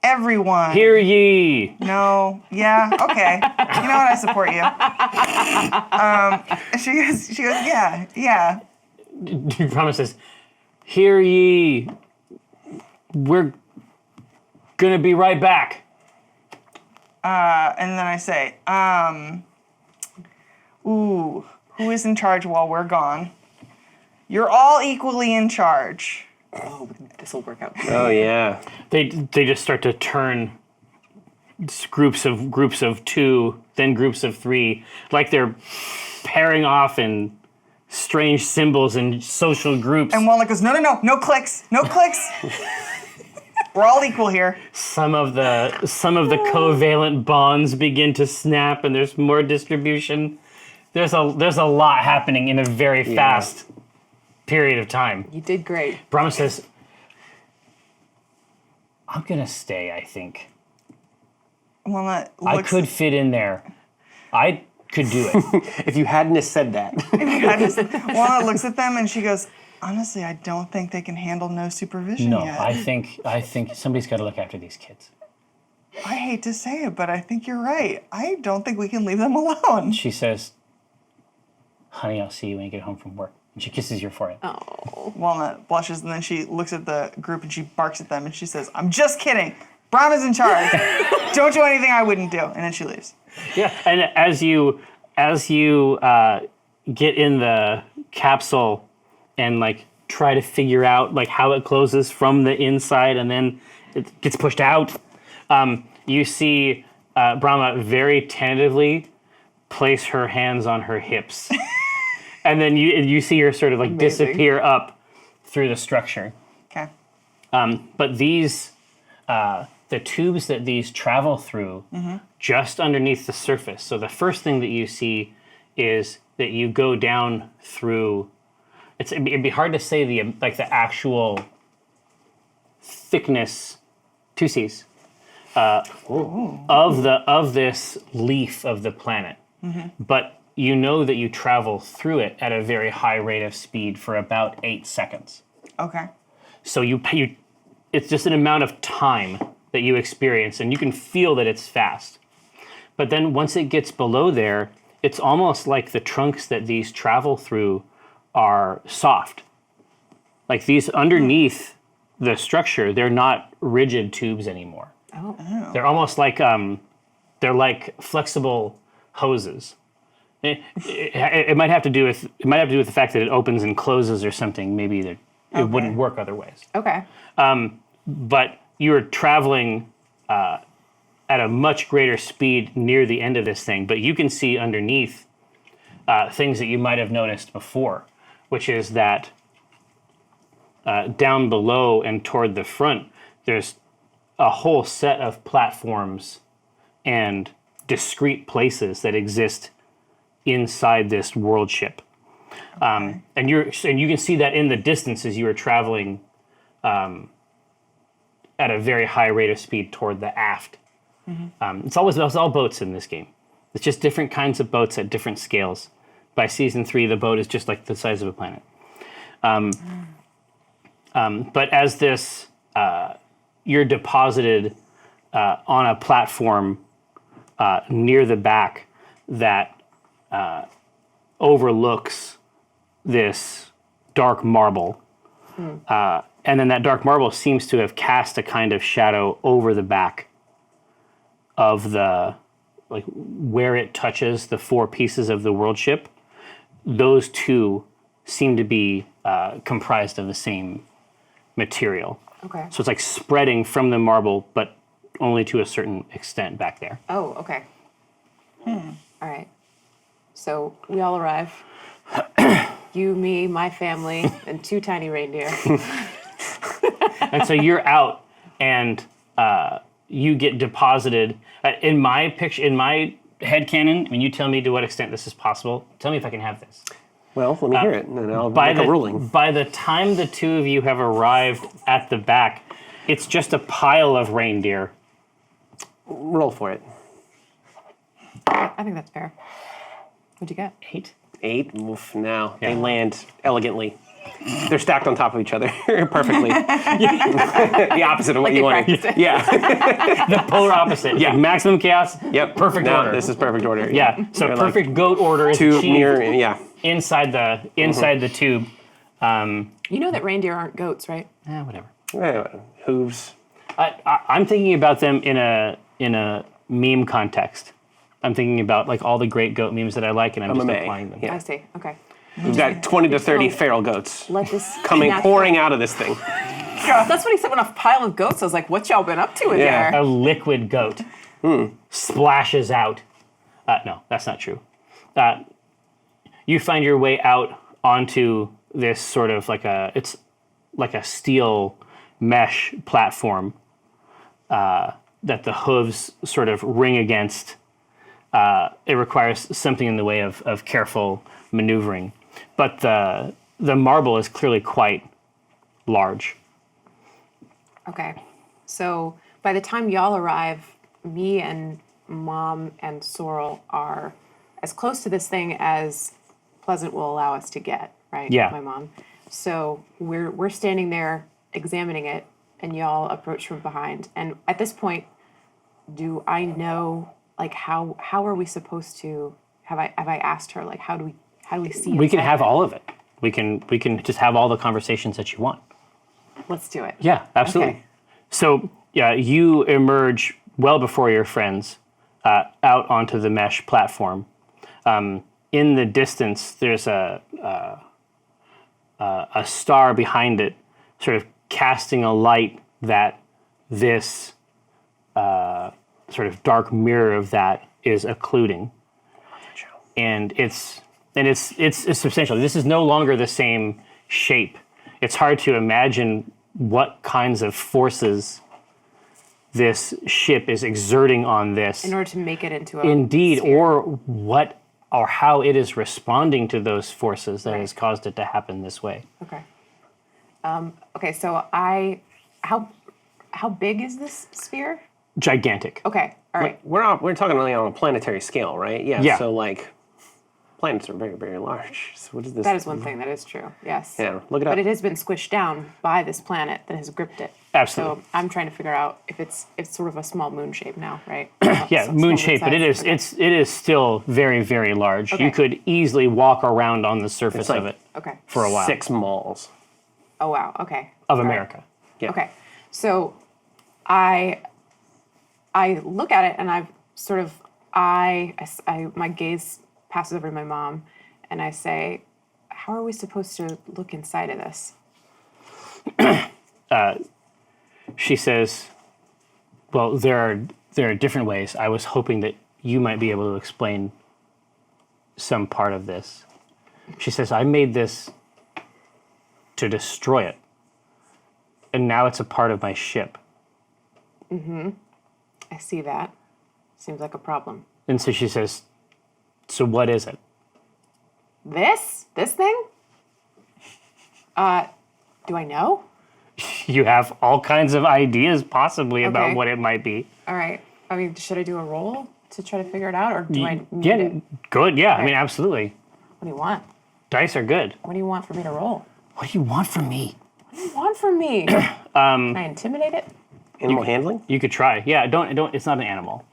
everyone. Hear ye. No, yeah, okay. You know what? I support you. She goes, yeah. Brahma says, Hear ye. We're gonna be right back. And then I say, who is in charge while we're gone? You're all equally in charge. Oh, this will work out. Oh yeah. They just start to turn groups of 2, then groups of 3, like they're pairing off in strange symbols and social groups. And Walnut goes, no clicks. We're all equal here. Some of the covalent bonds begin to snap, and there's more distribution. There's a lot happening in a very fast period of time. You did great. Brahma says, "I'm gonna stay. I think Walnut I looks. could fit in there. I could do it." If you hadn't have said that. Walnut looks at them and she goes, honestly, I don't think they can handle no supervision No, yet. I think somebody's got to look after these kids. I hate to say it, but I think you're right. I don't think we can leave them alone. She says, "Honey, I'll see you when you get home from work." And she kisses your forehead. Oh. Walnut blushes and then she looks at the group and she barks at them and she says, I'm just kidding. Brahma's in charge. Don't do anything I wouldn't do. And then she leaves. Yeah, and as you get in the capsule and like try to figure out like how it closes from the inside and then it gets pushed out, you see Brahma very tentatively place her hands on her hips, and then you see her sort of like disappear up through the structure. Okay. But these, the tubes that these travel through, just underneath the surface. So the first thing that you see is that you go down through. It'd be hard to say the actual thickness, 2 Cs, of this leaf of the planet, but you know that you travel through it at a very high rate of speed for about 8 seconds. Okay. So it's just an amount of time that you experience, and you can feel that it's fast. But then once it gets below there, it's almost like the trunks that these travel through are soft. Like these underneath the structure, they're not rigid tubes anymore. Oh. They're almost like they're like flexible hoses. It might have to do with the fact that it opens and closes or something. Maybe that it wouldn't work other ways. Okay. But you're traveling at a much greater speed near the end of this thing. But you can see underneath things that you might have noticed before, which is that down below and toward the front, there's a whole set of platforms and discrete places that exist inside this world ship. And you can see that in the distance as you are traveling at a very high rate of speed toward the aft. It's all boats in this game. It's just different kinds of boats at different scales. By season 3, the boat is just like the size of a planet. But as this, you're deposited on a platform near the back that overlooks this dark marble. And then that dark marble seems to have cast a kind of shadow over the back of the, like where it touches the 4 pieces of the world ship. Those 2 seem to be comprised of the same material. Okay. So it's like spreading from the marble, but only to a certain extent back there. Oh, okay. All right. So we all arrive. You, me, my family, and 2 tiny reindeer. And so you're out, and you get deposited. In my picture, in my headcanon, when you tell me to what extent this is possible, tell me if I can have this. Well, let me hear it, and then I'll make a ruling. By the time the 2 of you have arrived at the back, it's just a pile of reindeer. Roll for it. I think that's fair. What'd you get? 8. 8. Oof, now Yeah. they land elegantly. They're stacked on top of each other perfectly. The opposite of what Like you they wanted. practiced it. Yeah. The polar opposite. Yeah. Maximum chaos. Yep. Perfect now, order. This is perfect order. Yeah. So They're perfect goat order is 2 achieved near. Yeah. inside the tube. You know that reindeer aren't goats, right? Whatever. Hooves. I'm thinking about them in a meme context. I'm thinking about like all the great goat memes that I like, and I'm just MMA. applying them. Yeah. I see. Okay. We've got 20 to 30 So, feral goats Let this pouring out of this thing. That's what he said when a pile of goats. I was like, "What y'all been up to in Yeah. there?" A liquid goat splashes out. No, that's not true. You find your way out onto this sort of it's like a steel mesh platform that the hooves sort of ring against. It requires something in the way of careful maneuvering, but the marble is clearly quite large. Okay. So by the time y'all arrive, me and Mom and Sorrel are as close to this thing as Pleasant will allow us to get, right? Yeah. My mom. So we're standing there examining it, and y'all approach from behind. And at this point, do I know like how are we supposed to have I asked her like how do we see We can inside have of it? all of it. We can just have all the conversations that you want. Let's do it. Yeah, absolutely. Okay. So yeah, you emerge well before your friends out onto the mesh platform. In the distance, there's a star behind it, sort of casting a light that this sort of dark mirror of that is occluding, and it's substantial. This is no longer the same shape. It's hard to imagine what kinds of forces this ship is exerting on this. In order to make it into a Indeed, sphere. or how it is responding to those forces that Right. has caused it to happen this way. Okay. Okay, so how big is this sphere? Gigantic. Okay, all right. We're talking only on a planetary scale, right? Yeah. Yeah. So like, planets are very, very large. So what is this? That is one thing that is true, yes. Yeah, look it up. But it has been squished down by this planet that has gripped it. Absolutely. So I'm trying to figure out if it's sort of a small moon shape now, right? Yeah, moon shape, but it is still very, very large. Okay. You could easily walk around on the surface like of it Okay. for a while. 6 malls. Oh wow. Okay. Of All right. America. Yeah. Okay. So I look at it and I've sort of my gaze passes over to my mom and I say, how are we supposed to look inside of this? She says, well, there are different ways. I was hoping that you might be able to explain some part of this. She says, I made this to destroy it. And now it's a part of my ship. I see that. Seems like a problem. And so she says, so what is it? This thing? Do I know? You have all kinds of ideas possibly about Okay. what it might be. All right. I mean, should I do a roll to try to figure it out, or do I need Yeah, it? good. Yeah, I Okay. mean, absolutely. What do you want? Dice are good. What do you want for me to roll? What do you want from me? What do you want from me? Can I intimidate it? Animal handling? You could try. Yeah, don't. It's not an animal.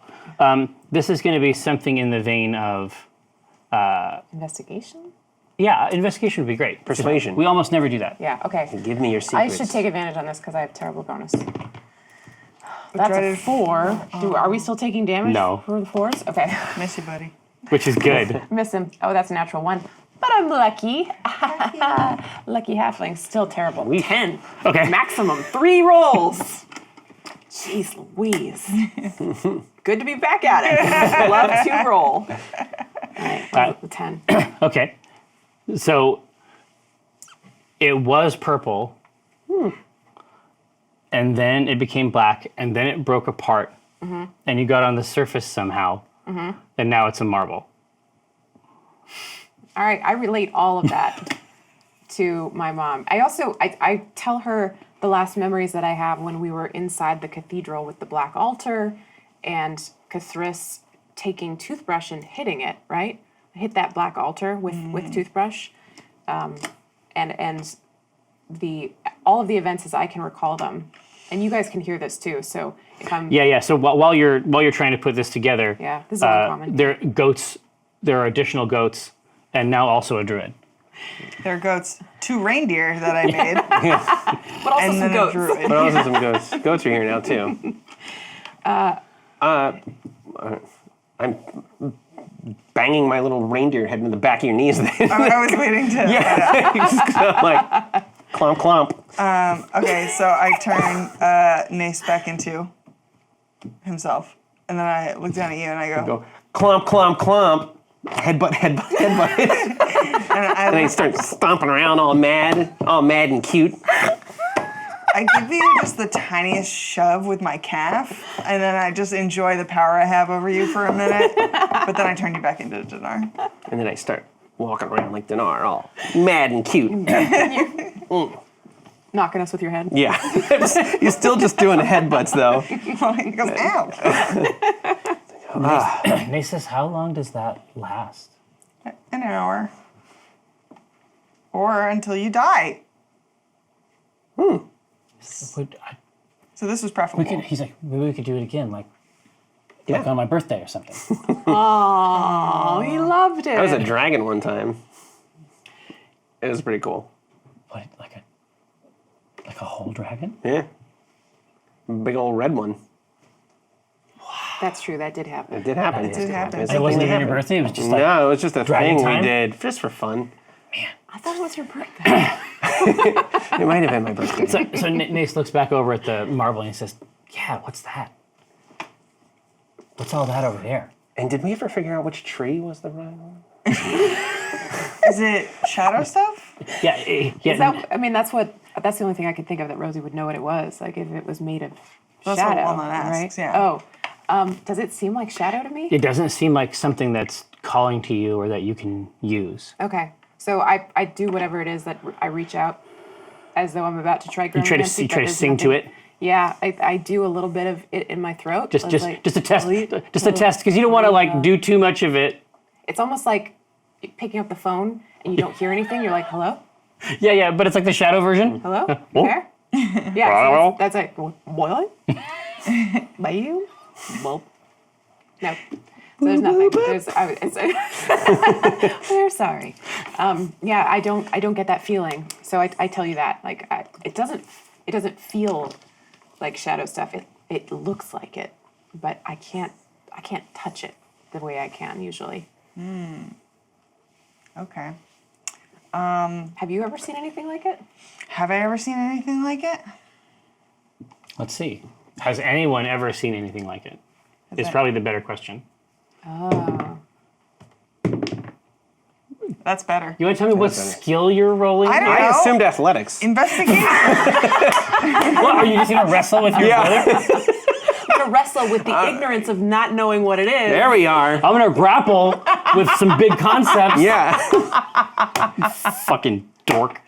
This is going to be something in the vein of, Investigation? yeah, investigation would be great. Persuasion. We almost never do that. Yeah. Okay. Give me your I secrets. should take advantage on this because I have terrible bonus. That's a 4. Are we still taking damage No. for the 4s? Okay. Miss you, buddy. Which is good. Miss him. Oh, that's a natural 1. But I'm lucky. Lucky halfling. Still terrible. 10. Okay. Maximum 3 rolls. Jeez Louise. Good to be back at it. Love to roll. All right, roll the 10. Okay. So it was purple, and then it became black, and then it broke apart, and you got on the surface somehow, and now it's a marble. All right, I relate all of that to my mom. I also, I tell her the last memories that I have when we were inside the cathedral with the black altar and Cathris taking toothbrush and hitting it, right? Hit that black altar with toothbrush. And all of the events as I can recall them. And you guys can hear this too, so if I'm... Yeah. So while you're trying to put this together, Yeah, this is uncommon. there are additional goats, and now also a druid. They're goats. 2 reindeer that I made. But also And some then a goats. druid. But also some goats. Goats are here now too. I'm banging my little reindeer head into the back of your knees. Then. I was waiting to. Yeah, just like clomp clomp. Okay, so I turn Nace back into himself. And then I look down at you and I go, Go clomp clomp clomp. Headbutt, headbutt, headbutt. and And I start stomping around all mad and cute. I give you just the tiniest shove with my calf, and then I just enjoy the power I have over you for a minute. But then I turn you back into Dinar. And then I start walking around like Dinar, all mad and cute. Knocking us with your head. Yeah. You're still just doing headbutts though. He goes, ow. Nace says, how long does that last? An hour. Or until you die. Would I- So this was preferable. He's like, maybe we could do it again, like Yeah. on my birthday or something. Oh, he loved it. I was a dragon one time. It was pretty cool. What, like a whole dragon? Yeah. Big old red one. That's true. That did happen. It did happen. It did happen. It's It a wasn't thing that even your happened. birthday. It was just like No, it was just a dragon thing time? we did just for fun. I thought it was your birthday. It might have been my birthday. So Nace looks back over at the marble and he says, "Yeah, what's that? What's all that over there?" And did we ever figure out which tree was the wrong one? Is it shadow stuff? Yeah, yeah. Is that, I mean, that's the only thing I could think of that Rosie would know what it was. Like if it was made of That's what shadow, Walnut asks, right? yeah. Oh, does it seem like shadow to me? It doesn't seem like something that's calling to you or that you can use. Okay, so I do whatever it is that I reach out as though I'm about to try. You try to sing to it. Yeah, I do a little bit of it in my throat. Just like, a test, bleep, just a test, because you don't want to like do too much of it. It's almost like picking up the phone and you don't hear anything. You're like, hello, Yeah, but it's like the shadow version. hello, Oh. you there? Yeah, so that's like what? By you? Well, no. So there's nothing. We're sorry. Yeah, I don't get that feeling. So I tell you that it doesn't feel like shadow stuff. It looks like it, but I can't touch it the way I can usually. Okay. Have you ever seen anything like it? Have I ever seen anything like it? Let's see. Has anyone ever seen anything like it? It's probably the better question. Oh. That's better. You want to tell me what skill you're rolling? I don't I know. assumed athletics. Investigation. What, are you just gonna wrestle with your brother? I'm gonna wrestle with the ignorance of not knowing what it is. There we are. I'm gonna grapple with some big concepts. Yeah. Fucking dork.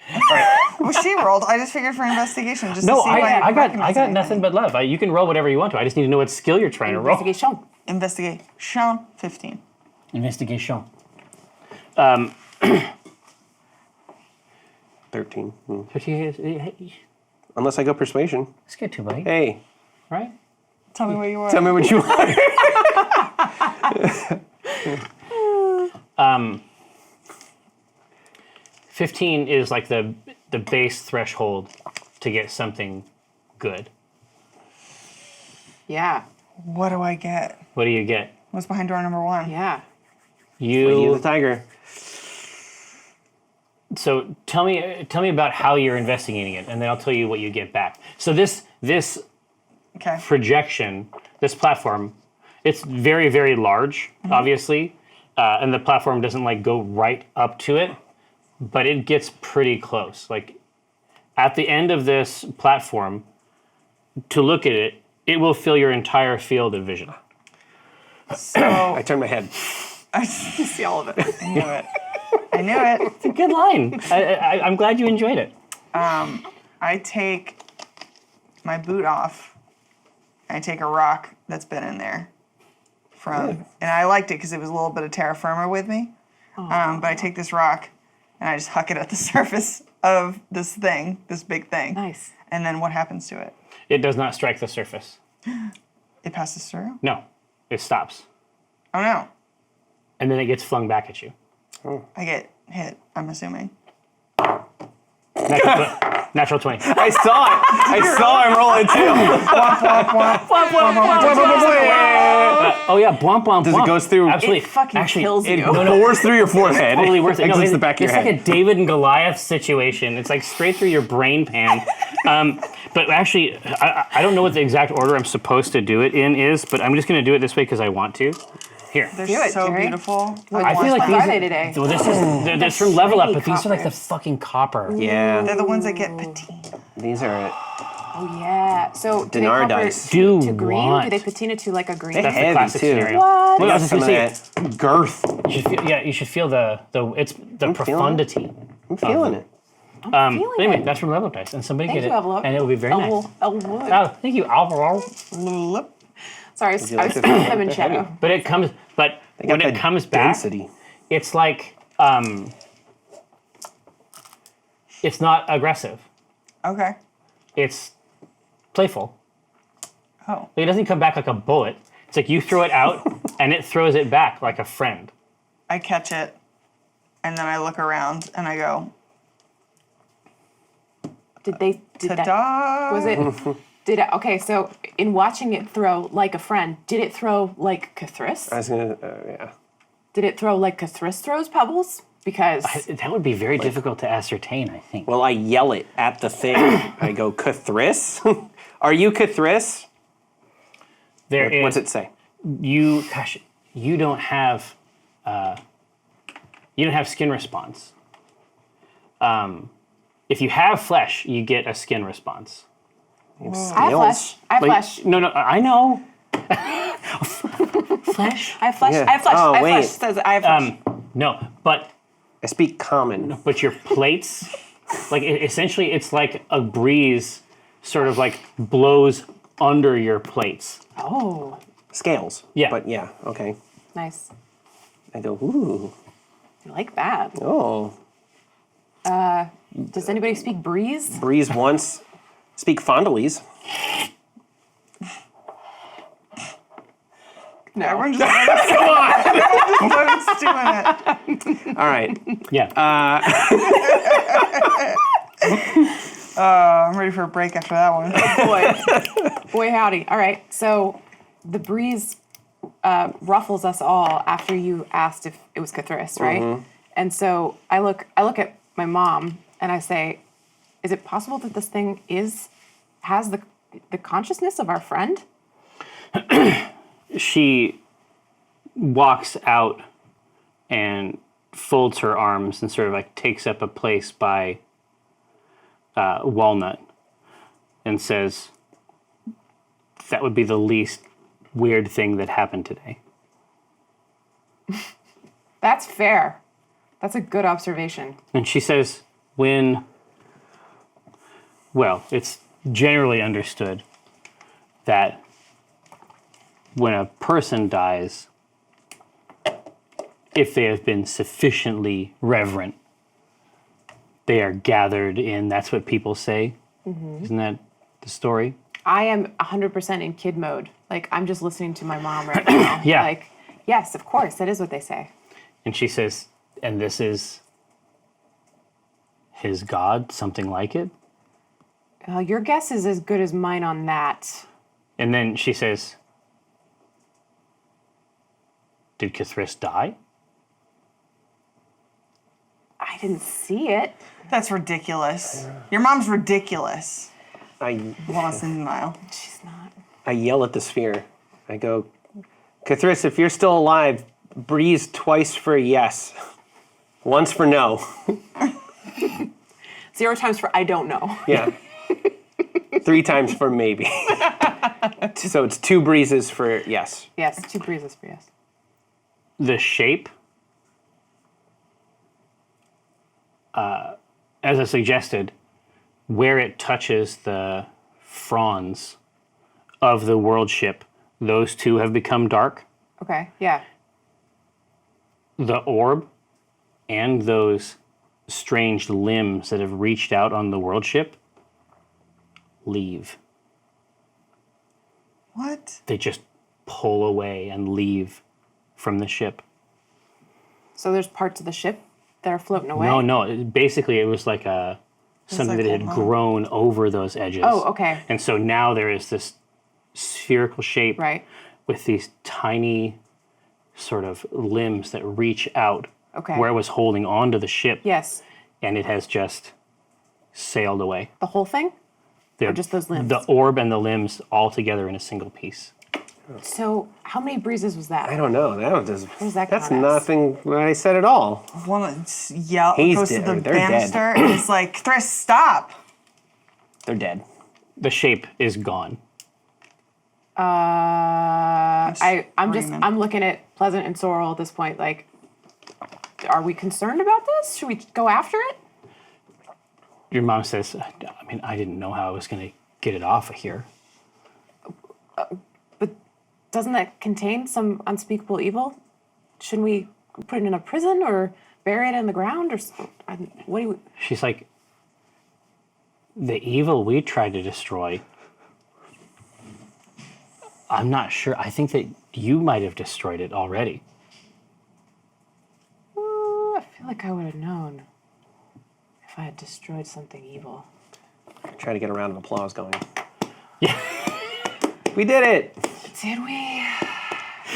Well, she rolled. I just figured for investigation, just No, to see if I got recognize nothing anything. but love. You can roll whatever you want to. I just need to know what skill you're trying to roll. Investigation. Investigation 15. Investigation. 13. Let's Unless I go persuasion. get to, buddy. Hey, Right? Tell me what you are. tell me what you want. 15 is like the base threshold to get something good. Yeah. What do I get? What do you get? What's behind door number 1? Yeah. You the tiger. So tell me about how you're investigating it, and then I'll tell you what you get back. So this Okay. projection, this platform, it's very, very large, obviously, and the platform doesn't like go right up to it, but it gets pretty close. Like at the end of this platform, to look at it, it will fill your entire field of vision. So I turned my head. I See all of it. knew it. I knew it. It's a good line. I'm glad you enjoyed it. I take my boot off. And I take a rock that's been in there and I liked it because it was a little bit of terra firma with me. But I take this rock and I just huck it at the surface of this big thing. Nice. And then what happens to it? It does not strike the surface. It passes through? No, it stops. Oh no. And then it gets flung back at you. I get hit, I'm assuming. Natural 20. I saw it. I saw him roll it too. Oh yeah, bwomp bwomp. Does it bwomp. goes through? Absolutely. It fucking kills you. It bores through your forehead. Totally worth it. No, Exits the back of your it's head. like a David and Goliath situation. It's like straight through your brain pan. But actually, I don't know what the exact order I'm supposed to do it in is, but I'm just going to do it this way because I want to. Here. They're Do it, so Jerry. beautiful. I feel like these Friday are, today. well, this is they're from Level Up, shiny but these are like the coppers. fucking copper. Yeah, They're the ones that get patina. these are Oh yeah. So do they Dinar copper dice. Do to green? want. Do they patina to like a green? They're That's the heavy, classic too. scenario. What? Well, I got was some gonna of say, that girth. you should feel the it's the feeling it. profundity. I'm feeling it. Feeling Anyway, it. that's from Level Up Dice, and somebody Thank get you, it, Envelope. and it will be very nice. Elwood. Oh, thank you, Alvaro. Sorry, you I like was it? them in shadow. But it comes, but They got when it that comes back, density. it's like it's not aggressive. Okay. It's playful. Oh. It doesn't come back like a bullet. It's like you throw it out, and it throws it back like a friend. I catch it, and then I look around and I go, Did that? ta-da! Was it? Okay, so in watching it throw like a friend, did it throw like Cthulhu? I was gonna, yeah. Did it throw like Cthulhu throws pebbles? Because That would be very difficult to ascertain, I think. Well, I yell it at the thing. I go, Cthulhu? Are you Cthulhu? There is What's it say? you don't have skin response. If you have flesh, you get a skin response. I have Scales? flesh. I have flesh. No, I know. Flesh? I have flesh. Yeah. I have flesh. Oh, I have wait. flesh. Says I have flesh. No, but I speak common. your plates, like essentially, it's like a breeze, sort of like blows under your plates. Oh, Scales. Yeah. But yeah, okay. nice. I go, ooh, I like that. oh. Does anybody speak breeze? Breeze once. Speak fondlies. No. Everyone just everyone just starts doing it. All right. Yeah. I'm ready for a break after that one. Boy, howdy. All right, so the breeze ruffles us all after you asked if it was Cthulhu, right? And so I look at my mom and I say, "Is it possible that this thing has the consciousness of our friend?" She walks out and folds her arms and sort of like takes up a place by Walnut and says, "That would be the least weird thing that happened today." That's fair. That's a good observation. And she says, it's generally understood that when a person dies, if they have been sufficiently reverent, they are gathered in, that's what people say. Isn't that the story? I am 100% in kid mode. Like, I'm just listening to my mom right now. Yeah. Like, yes, of course, that is what they say. And she says, and this is his god, something like it? Your guess is as good as mine on that. And then she says, did Cthulhu die? I didn't see it. That's ridiculous. Your mom's ridiculous. I Lost in denial. She's not. I yell at the sphere. I go, Cthulhu, if you're still alive, breeze twice for yes. Once for no. 0 times for I don't know. Yeah. 3 times for maybe. So it's 2 breezes for yes. Yes, 2 breezes for yes. The shape, as I suggested, where it touches the fronds of the world ship, those two have become dark. Okay, yeah. The orb and those strange limbs that have reached out on the world ship leave. What? They just pull away and leave from the ship. So there's parts of the ship that are floating away. No, basically it was like a something like that had hold on. grown over those edges. Oh, okay. And so now there is this spherical shape Right. with these tiny sort of limbs that reach out Okay. where it was holding onto the ship, Yes. and it has just sailed away. The whole thing? Or just those limbs? The orb and the limbs all together in a single piece. So, how many breezes was that? I don't know. does that That's count as? nothing I said at all. One yell He's goes to dead. the They're dead. banister and is like, Thriss, stop. They're dead. The shape is gone. I'm screaming. I'm looking at Pleasant and Sorrel at this point. Like, are we concerned about this? Should we go after it? Your mom says, I mean, I didn't know how I was going to get it off of here. But doesn't that contain some unspeakable evil? Shouldn't we put it in a prison or bury it in the ground or what do you? She's like, the evil we tried to destroy, I'm not sure. I think that you might have destroyed it already. I feel like I would have known if I had destroyed something evil. Try to get a round of applause going. Yeah. We did it. Did we?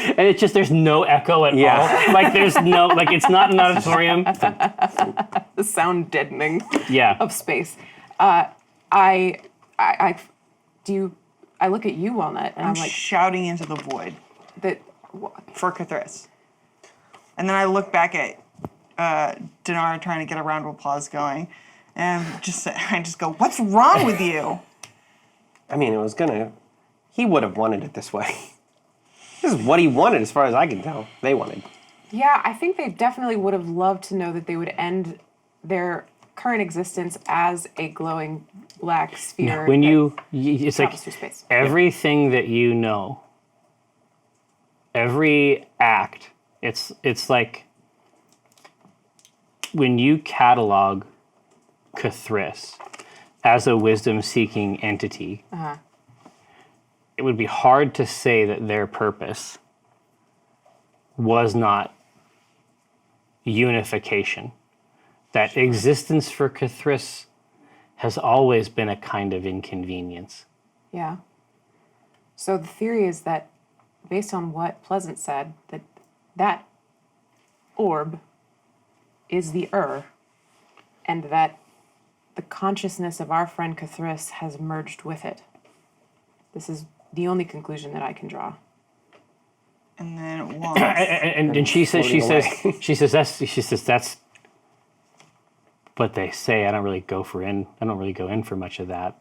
And it's just, there's no echo at all. Like, there's no, like, it's not an auditorium. The sound deadening Yeah. of space. I look at you, Walnut, and I'm like, Shouting into the void that. for Cthulhu. And then I look back at Dinar trying to get a round of applause going, and I just go, "What's wrong with you?" I mean, he would have wanted it this way. This is what he wanted, as far as I can tell. They wanted. Yeah, I think they definitely would have loved to know that they would end their current existence as a glowing black sphere. When that it's like travels through space. everything that you know, every act, it's like when you catalog Cthulhu as a wisdom-seeking entity, it would be hard to say that their purpose was not unification. That existence for Cthulhu has always been a kind of inconvenience. Yeah. So the theory is that, based on what Pleasant said, that orb is the and that the consciousness of our friend Cthulhu has merged with it. This is the only conclusion that I can draw. And then once, And she says that's what they say. I don't really go in for much of that.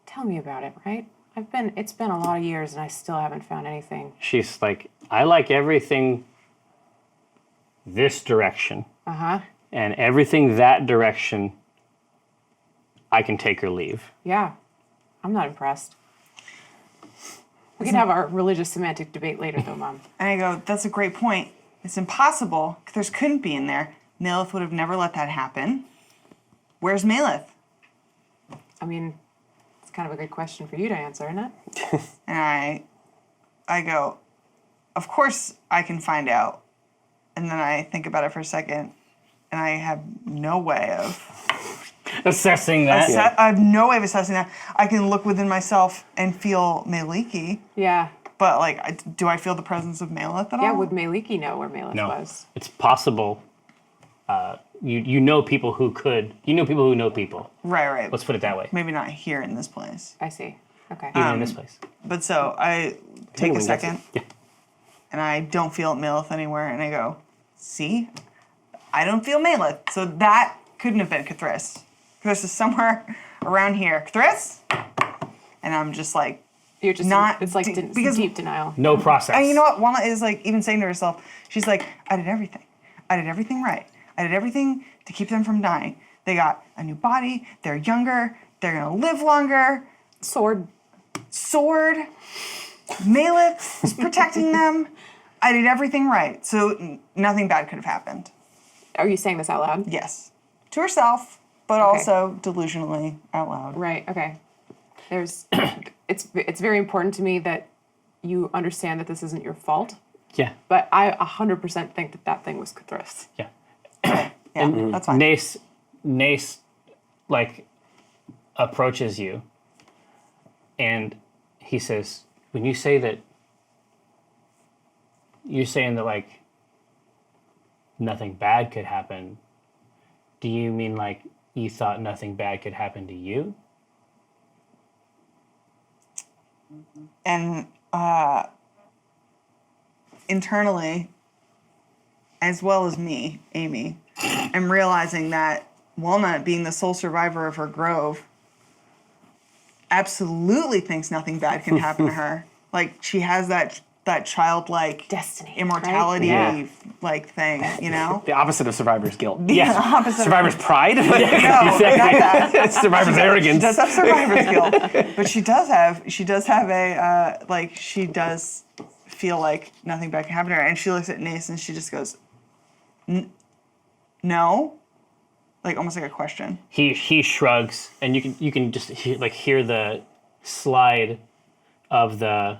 Tell me about it, right? It's been a lot of years and I still haven't found anything. She's like, I like everything this direction. And everything that direction, I can take or leave. Yeah. I'm not impressed. We can have our religious semantic debate later, though, Mom. and I go, "That's a great point. It's impossible. Cthulhu couldn't be in there. Malith would have never let that happen. Where's Malith?" I mean, it's kind of a good question for you to answer, isn't it? And I go, "Of course I can find out." And then I think about it for a second, and I have no way of Assessing that. I have no way of assessing that. I can look within myself and feel Maliki, Yeah. but do I feel the presence of Malith at all? Yeah, would Maliki know where Malith No, was? it's possible. You know people who could. You know people who know people. Right. Let's put it that way. Maybe not here in this place. I see. Okay. Even in this place. But so I take a Anyone gets second, Yeah. and I don't feel Malith anywhere, and I go, "See, I don't feel Malith, so that couldn't have been Cthulhu. Cthulhu is somewhere around here. Cthulhu?" And I'm just like, You're just not it's like because- deep denial. No process. and you know what? Walnut is like even saying to herself, she's like, "I did everything. I did everything right. I did everything to keep them from dying. They got a new body. They're younger. They're gonna live longer. Sword. Malith is protecting them. I did everything right. So nothing bad could have happened." Are you saying this out loud? Yes. To herself, but also delusionally out loud. Right. Okay. It's very important to me that you understand that this isn't your fault, Yeah. but I 100% think that thing was Cthulhu. Yeah. Yeah, that's fine. Nace, like, approaches you, and he says, when you say that, you're saying that, like, nothing bad could happen, do you mean, like, you thought nothing bad could happen to you? And internally, as well as me, Amy, am realizing that Walnut, being the sole survivor of her grove, absolutely thinks nothing bad can happen to her. Like, she has that childlike Destiny, immortality right? Yeah. like thing, you know? The opposite of survivor's guilt. Yeah, opposite. Survivor's pride. No, not that. Survivor's arrogance. She does have survivor's guilt, but she does have a she does feel like nothing bad can happen to her, and she looks at Nace and she just goes, "No," like almost like a question. He shrugs, and you can just hear the slide of the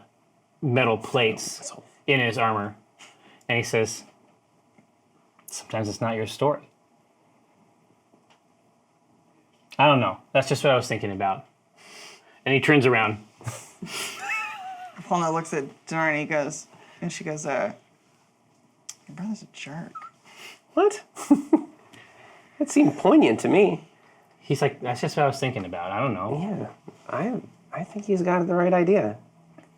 metal plates in his armor, and he says, "Sometimes it's not your story." I don't know. That's just what I was thinking about. And he turns around. Walnut looks at Dinar and she goes, "Your brother's a jerk." What? That seemed poignant to me. He's like, that's just what I was thinking about. I don't know. Yeah, I think he's got the right idea.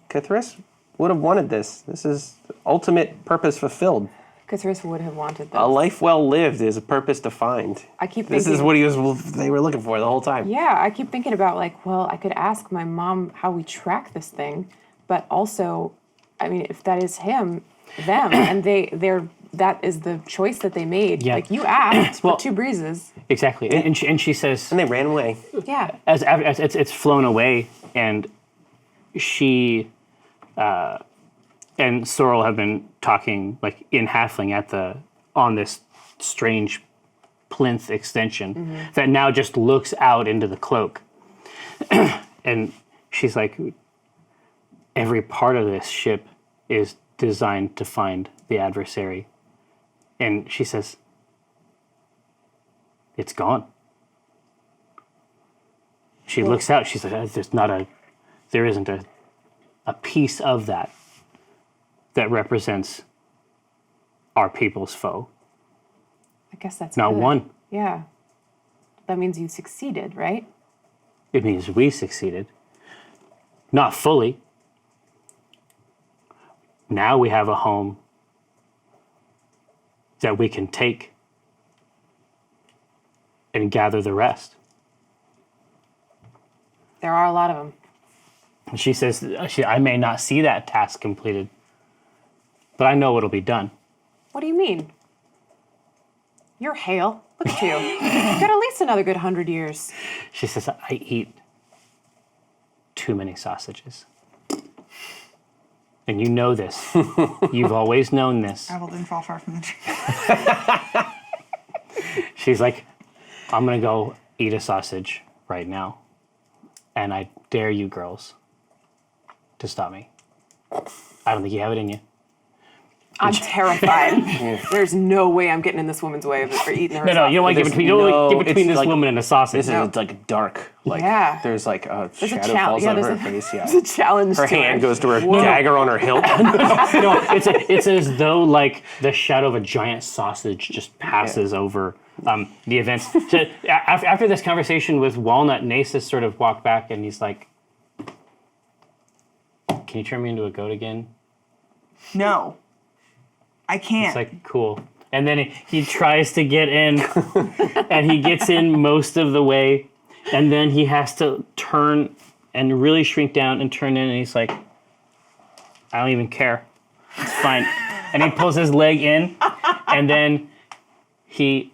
Cthulhu would have wanted this. This is ultimate purpose fulfilled. Cthulhu would have wanted this. A life well lived is a purpose defined. I keep This is thinking- what they were looking for the whole time. Yeah, I keep thinking about, like, well, I could ask my mom how we track this thing, but also, I mean, if that is them, and that is the choice that they made. Yeah. Like, you asked Well- for two breezes. Exactly. And she says, And they ran away. Yeah. as it's flown away, and she and Sorrel have been talking, like, in halfling on this strange plinth extension that now just looks out into the cloak. And she's like, every part of this ship is designed to find the adversary. And she says, it's gone. She looks out, she's like, there isn't a piece of that represents our people's foe. I guess that's Not good. one. Yeah. That means you succeeded, right? It means we succeeded. Not fully. Now we have a home that we can take and gather the rest. There are a lot of them. And she says, I may not see that task completed, but I know it'll be done. What do you mean? You're hale. Look at you. You've got at least another good 100 years. She says, I eat too many sausages. And you know this. You've always known this. Apple didn't fall far from the tree. She's like, I'm going to go eat a sausage right now. And I dare you girls to stop me. I don't think you have it in you. I'm terrified. There's no way I'm getting in this woman's way for eating her. No, you don't want to get between this like- woman and a sausage. This is like dark. Like, Yeah. there's like a There's a shadow challenge. falls Yeah, on there's her a- face. Yeah. It's a challenge. Her to hand it. goes to her dagger on her hilt. No, it's as though like the shadow of a giant sausage just passes over the events. So, after this conversation with Walnut, Nasus sort of walked back and he's like, "Can you turn me into a goat again?" No, I can't. It's like, cool. And then he tries to get in, and he gets in most of the way, and then he has to turn and really shrink down and turn in, and he's like, I don't even care. It's fine. And he pulls his leg in, and then he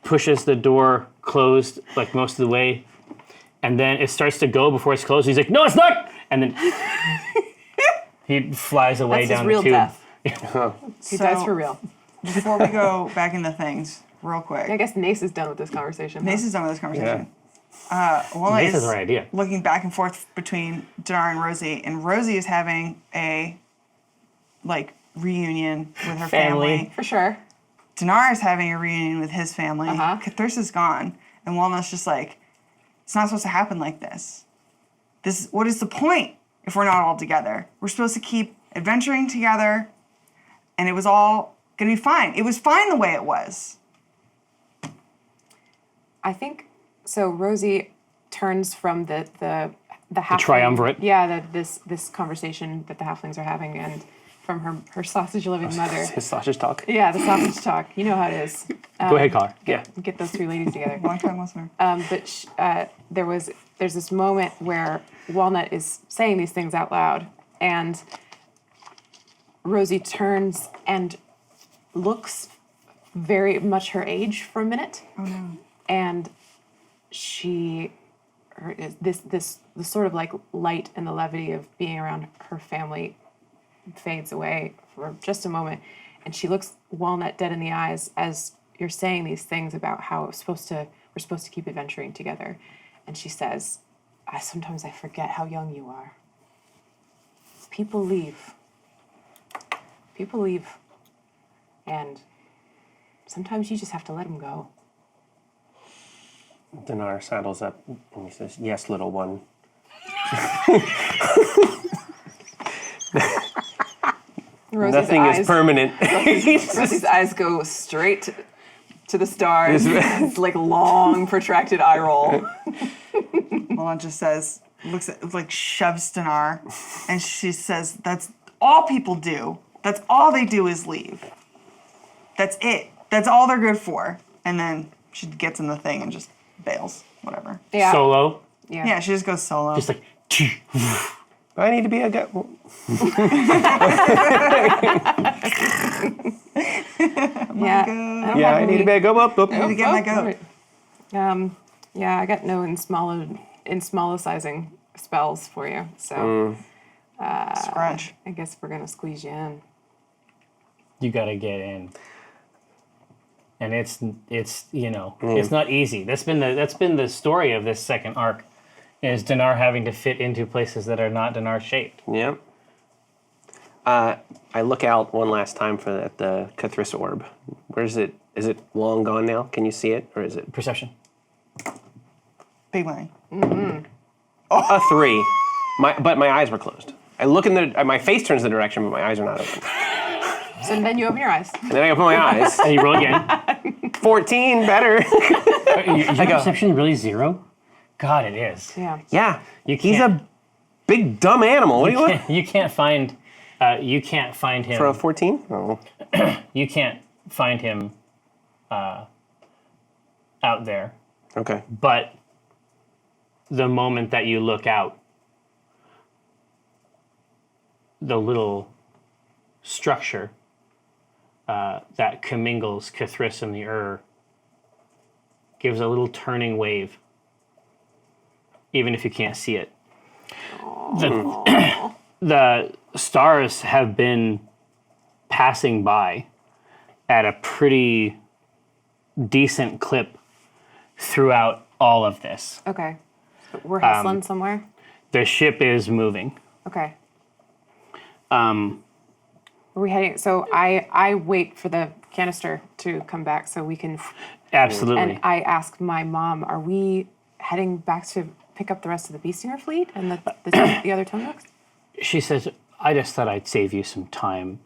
pushes the door closed, like, most of the way, and then it starts to go before it's closed. He's like, no, it's not! And then he flies away That's his down real the tube. death. He dies for real. Before we go back into things, real quick. I guess Nace is done with this conversation. Nace is done with this conversation. Walnut Nace has is the right idea. looking back and forth between Dinar and Rosie is having a reunion with her family. For sure. Dinar is having a reunion with his family. Uh-huh. Cthulhu's gone, and Walnut's just like, It's not supposed to happen like this. What is the point if we're not all together? We're supposed to keep adventuring together, and it was all gonna be fine. It was fine the way it was. I think so. Rosie turns from the halfling, triumvirate. Yeah, this conversation that the halflings are having, and from her sausage living mother. His sausage talk. Yeah, the sausage talk. You know how it is. Go ahead, caller. Get those three ladies together. Long time listener. But there's this moment where Walnut is saying these things out loud, and Rosie turns and looks very much her age for a minute. Oh no. And this sort of like light and the levity of being around her family fades away for just a moment, and she looks Walnut dead in the eyes as you're saying these things about how we're supposed to keep adventuring together, and she says, sometimes I forget how young you are. People leave, and sometimes you just have to let them go. Dinar saddles up and he says, "Yes, little one." Nothing is permanent. Rosie's eyes go straight to the stars. It's like long, protracted eye roll. Malon just says, shoves Dinar, and she says, that's all people do. That's all they do is leave. That's it. That's all they're good for. And then she gets in the thing and just bails. Whatever. Yeah. Solo. Yeah, she just goes solo. Just like, I need to be a guy. Yeah. I need to be a go up. I need to get my goat. Yeah, I got no insmallicizing spells for you, so Scrunch. I guess we're gonna squeeze you in. you gotta get in. And it's it's not easy. That's been the story of this second arc, is Dinar having to fit into places that are not Dinar shaped. Yep. I look out one last time for the Cathris orb. Where is it? Is it long gone now? Can you see it, or is it Perception. Big money. a 3? But my eyes were closed. I look in my face turns the direction, but my eyes are not open. So then you open your eyes. And then I open my eyes. And you roll again. 14, better. Is your perception really 0? God, it is. Yeah. Yeah, You he's can't- a big dumb animal. What do you want? You can't find him. For a 14? Oh. You can't find him out there. Okay. But the moment that you look out, the little structure that commingles Cathris and the gives a little turning wave, even if you can't see it. The stars have been passing by at a pretty decent clip throughout all of this. Okay. So we're hustling somewhere. The ship is moving. Okay. Are we heading? So I wait for the canister to come back so we can. Absolutely. And I ask my mom, "Are we heading back to pick up the rest of the Beastinger fleet and the other tone books?" She says, "I just thought I'd save you some time."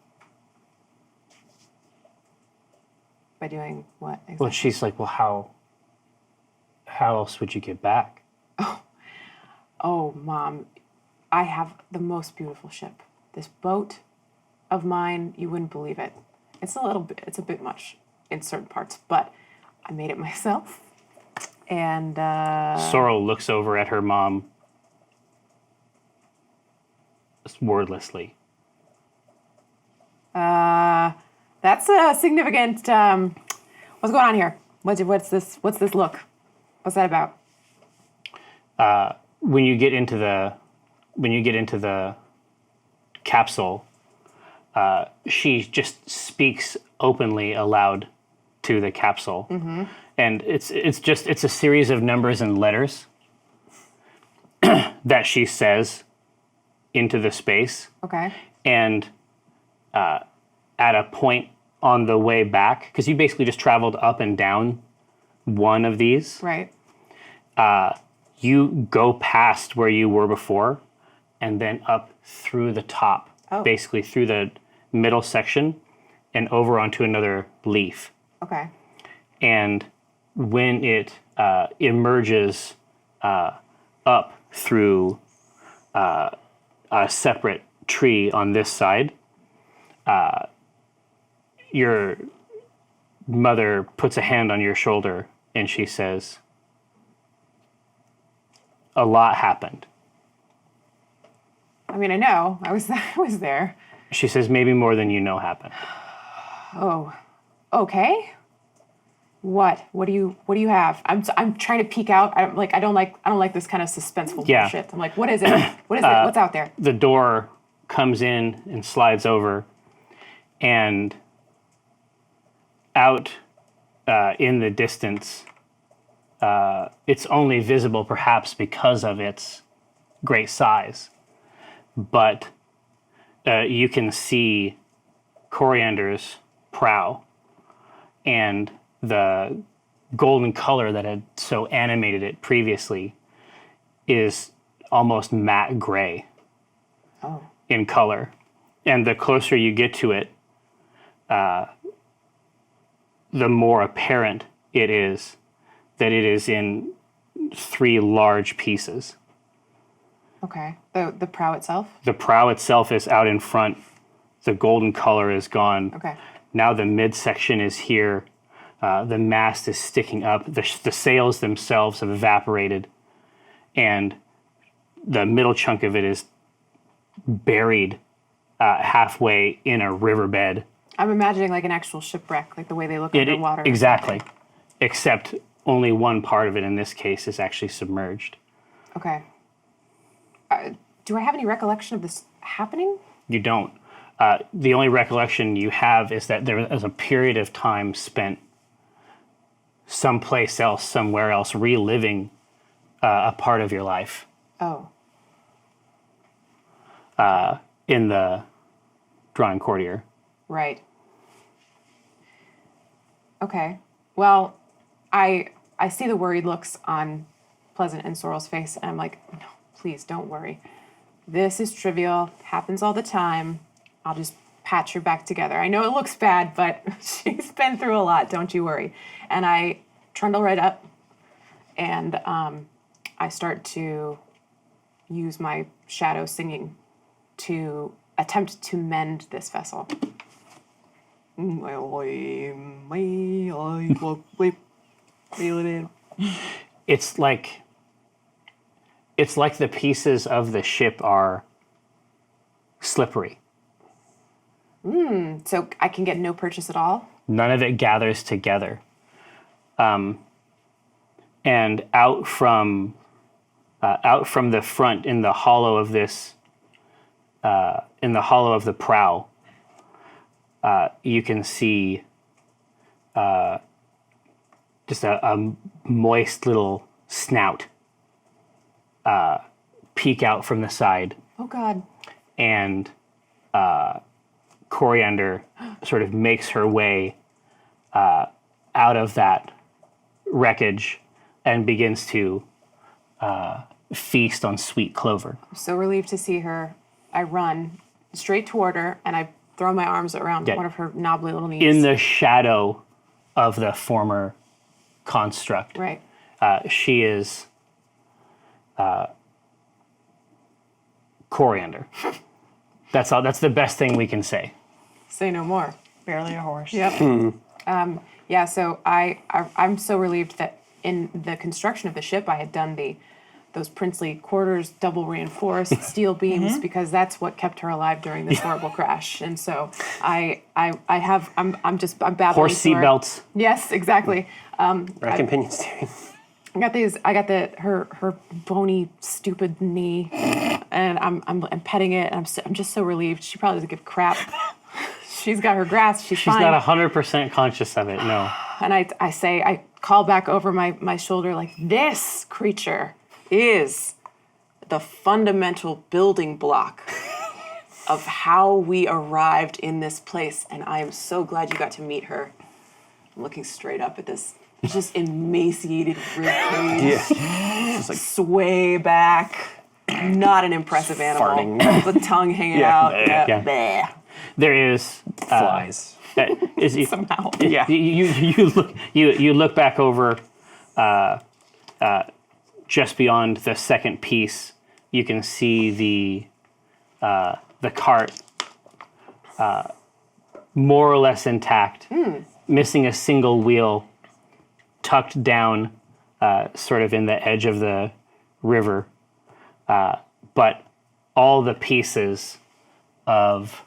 By doing what exactly? Well, she's like, "Well, how else would you get back?" Oh, Mom, I have the most beautiful ship. This boat of mine, you wouldn't believe it. It's a bit much in certain parts, but I made it myself. And Sorrel looks over at her mom just wordlessly. that's a significant. What's going on here? What's this look? What's that about? When you get into the capsule, she just speaks openly aloud to the capsule, and it's a series of numbers and letters that she says into the space. Okay. And at a point on the way back, because you basically just traveled up and down one of these, Right. you go past where you were before and then up through the top, basically through the middle section and over onto another leaf. Okay. And when it emerges up through a separate tree on this side, your mother puts a hand on your shoulder and she says, a lot happened. I mean, I know. I was there. She says, maybe more than you know happened. Oh, okay. What? What do you have? I'm trying to peek out. I don't like this kind of suspenseful bullshit. I'm like, what is it? What is it? What's out there? The door comes in and slides over, and out in the distance, it's only visible perhaps because of its great size, but you can see Coriander's prow, and the golden color that had so animated it previously is almost matte gray in color. And the closer you get to it, the more apparent it is that it is in 3 large pieces. Okay. The prow itself? The prow itself is out in front. The golden color is gone. Okay. Now the midsection is here. The mast is sticking up. The sails themselves have evaporated. And the middle chunk of it is buried halfway in a riverbed. I'm imagining like an actual shipwreck, like the way they look underwater. Exactly. Except only one part of it in this case is actually submerged. Okay. Do I have any recollection of this happening? You don't. The only recollection you have is that there was a period of time spent someplace else, somewhere else, reliving a part of your life. Oh. In the drawing courtier. Right. Okay. Well, I see the worried looks on Pleasant and Sorrel's face, and I'm like, no, please don't worry. This is trivial, happens all the time. I'll just patch her back together. I know it looks bad, but she's been through a lot, don't you worry. And I trundle right up, and I start to use my shadow singing to attempt to mend this vessel. It's like the pieces of the ship are slippery. So I can get no purchase at all? None of it gathers together. And out from the front, in the hollow of this, in the hollow of the prow, you can see just a moist little snout peek out from the side. Oh, God. And Coriander sort of makes her way out of that wreckage and begins to feast on sweet clover. I'm so relieved to see her. I run straight toward her, and I throw my arms around one of her knobbly little knees. In the shadow of the former construct. Right. She is Coriander. That's all. That's the best thing we can say. Say no more. Barely a horse. Yep. Yeah, so I'm so relieved that in the construction of the ship I had done those princely quarters, double reinforced steel beams, because that's what kept her alive during this horrible crash. And so I'm babbling. Horse seat belts. Yes, exactly. Rack and pinion steering. I got her bony, stupid knee, and I'm petting it, and I'm just so relieved. She probably doesn't give a crap. She's got her grasp. She's fine. She's not 100% conscious of it. No. And I call back over my shoulder like, this creature is the fundamental building block of how we arrived in this place, and I am so glad you got to meet her. I'm looking straight up at this just emaciated ribcage, Yeah. Just like sway back. Not an impressive animal. Farting. The tongue hanging Yeah. out. Yeah. Bleh. There is flies. Somehow. Yeah. You look back over just beyond the second piece. You can see the cart more or less intact, missing a single wheel, tucked down sort of in the edge of the river. But all the pieces of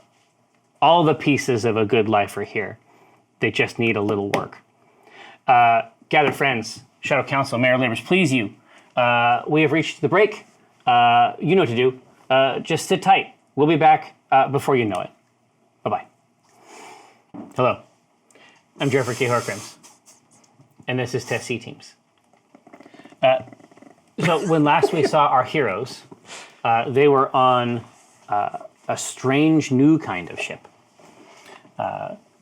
a good life are here. They just need a little work. Gather friends, Shadow Council, Mayor Labors, please you. We have reached the break. You know what to do. Just sit tight. We'll be back before you know it. Bye-bye. Hello. I'm Jeffrey K. Horcrims, and this is Test C Teams. So when last we saw our heroes, they were on a strange new kind of ship,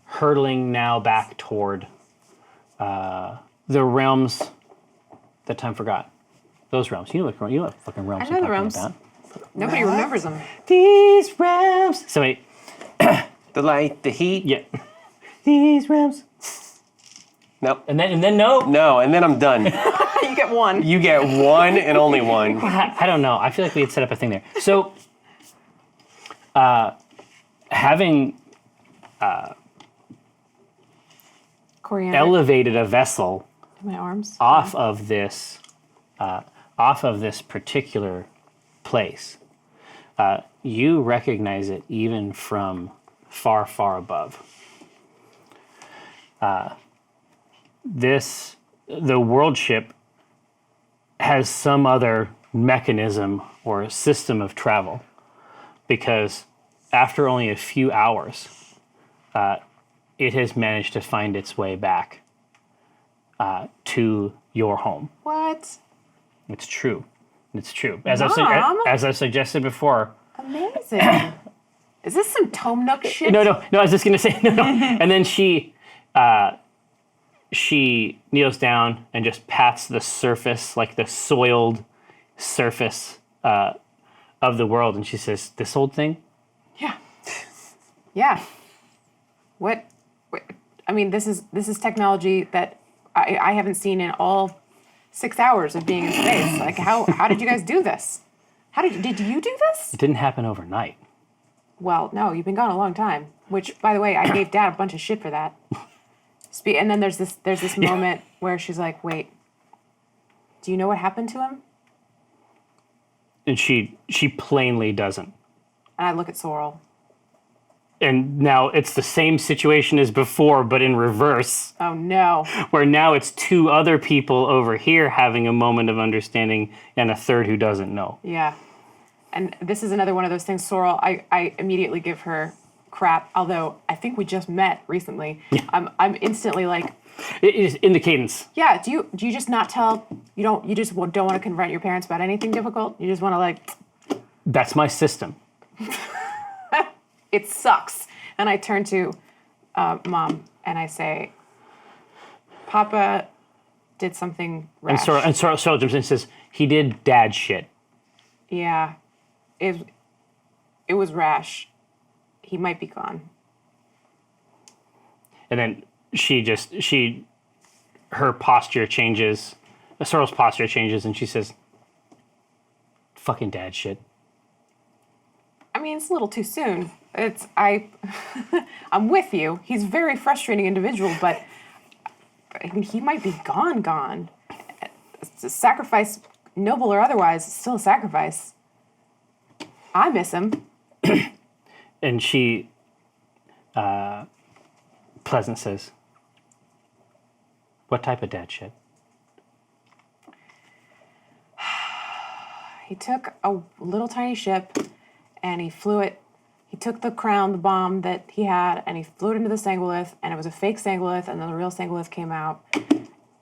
hurtling now back toward the realms that time forgot. Those realms. You know what fucking realms I know I'm the talking realms. about. Nobody remembers them. These realms. So wait, The light, the heat. yeah. These realms. Nope. And then no. No, and then I'm done. You get one. You get one and only one. I don't know. I feel like we had set up a thing there. So, having Coriander. elevated a vessel My arms. off of this particular place, you recognize it even from far, far above. The world ship has some other mechanism or system of travel, because after only a few hours, it has managed to find its way back to your home. What? It's true. It's true. Mom? As I've suggested before. Amazing. Is this some Tome Nook shit? No. I was just gonna say no. And then she kneels down and just pats the surface, like the soiled surface of the world, and she says, "This old thing." Yeah. Yeah. What? I mean, this is technology that I haven't seen in all 6 hours of being in space. Like, how did you guys do this? Did you do this? It didn't happen overnight. Well, no, you've been gone a long time. Which, by the way, I gave Dad a bunch of shit for that. And then there's this moment where she's like, "Wait, do you know what happened to him?" And she plainly doesn't. And I look at Sorrel. And now it's the same situation as before, but in reverse, Oh no. where now it's two other people over here having a moment of understanding and a third who doesn't know. Yeah. And this is another one of those things, Sorrel, I immediately give her crap, although I think we just met recently. I'm instantly like, It is in the cadence. yeah, do you just not tell, you just don't want to confront your parents about anything difficult? You just want to like, That's my system. it sucks. And I turn to Mom and I say, Papa did something rash. And Sorrel jumps in and says, he did dad shit. Yeah, it was rash. He might be gone. And then her posture changes, Sorrel's posture changes, and she says, fucking dad shit. I mean, it's a little too soon. I'm with you. He's a very frustrating individual, but I mean, he might be gone. It's a sacrifice, noble or otherwise, it's still a sacrifice. I miss him. And she, Pleasant says, what type of dad shit? He took a little tiny ship and he flew it. He took the crown, the bomb that he had, and he flew it into the Sangolith, and it was a fake Sangolith, and then the real Sangolith came out.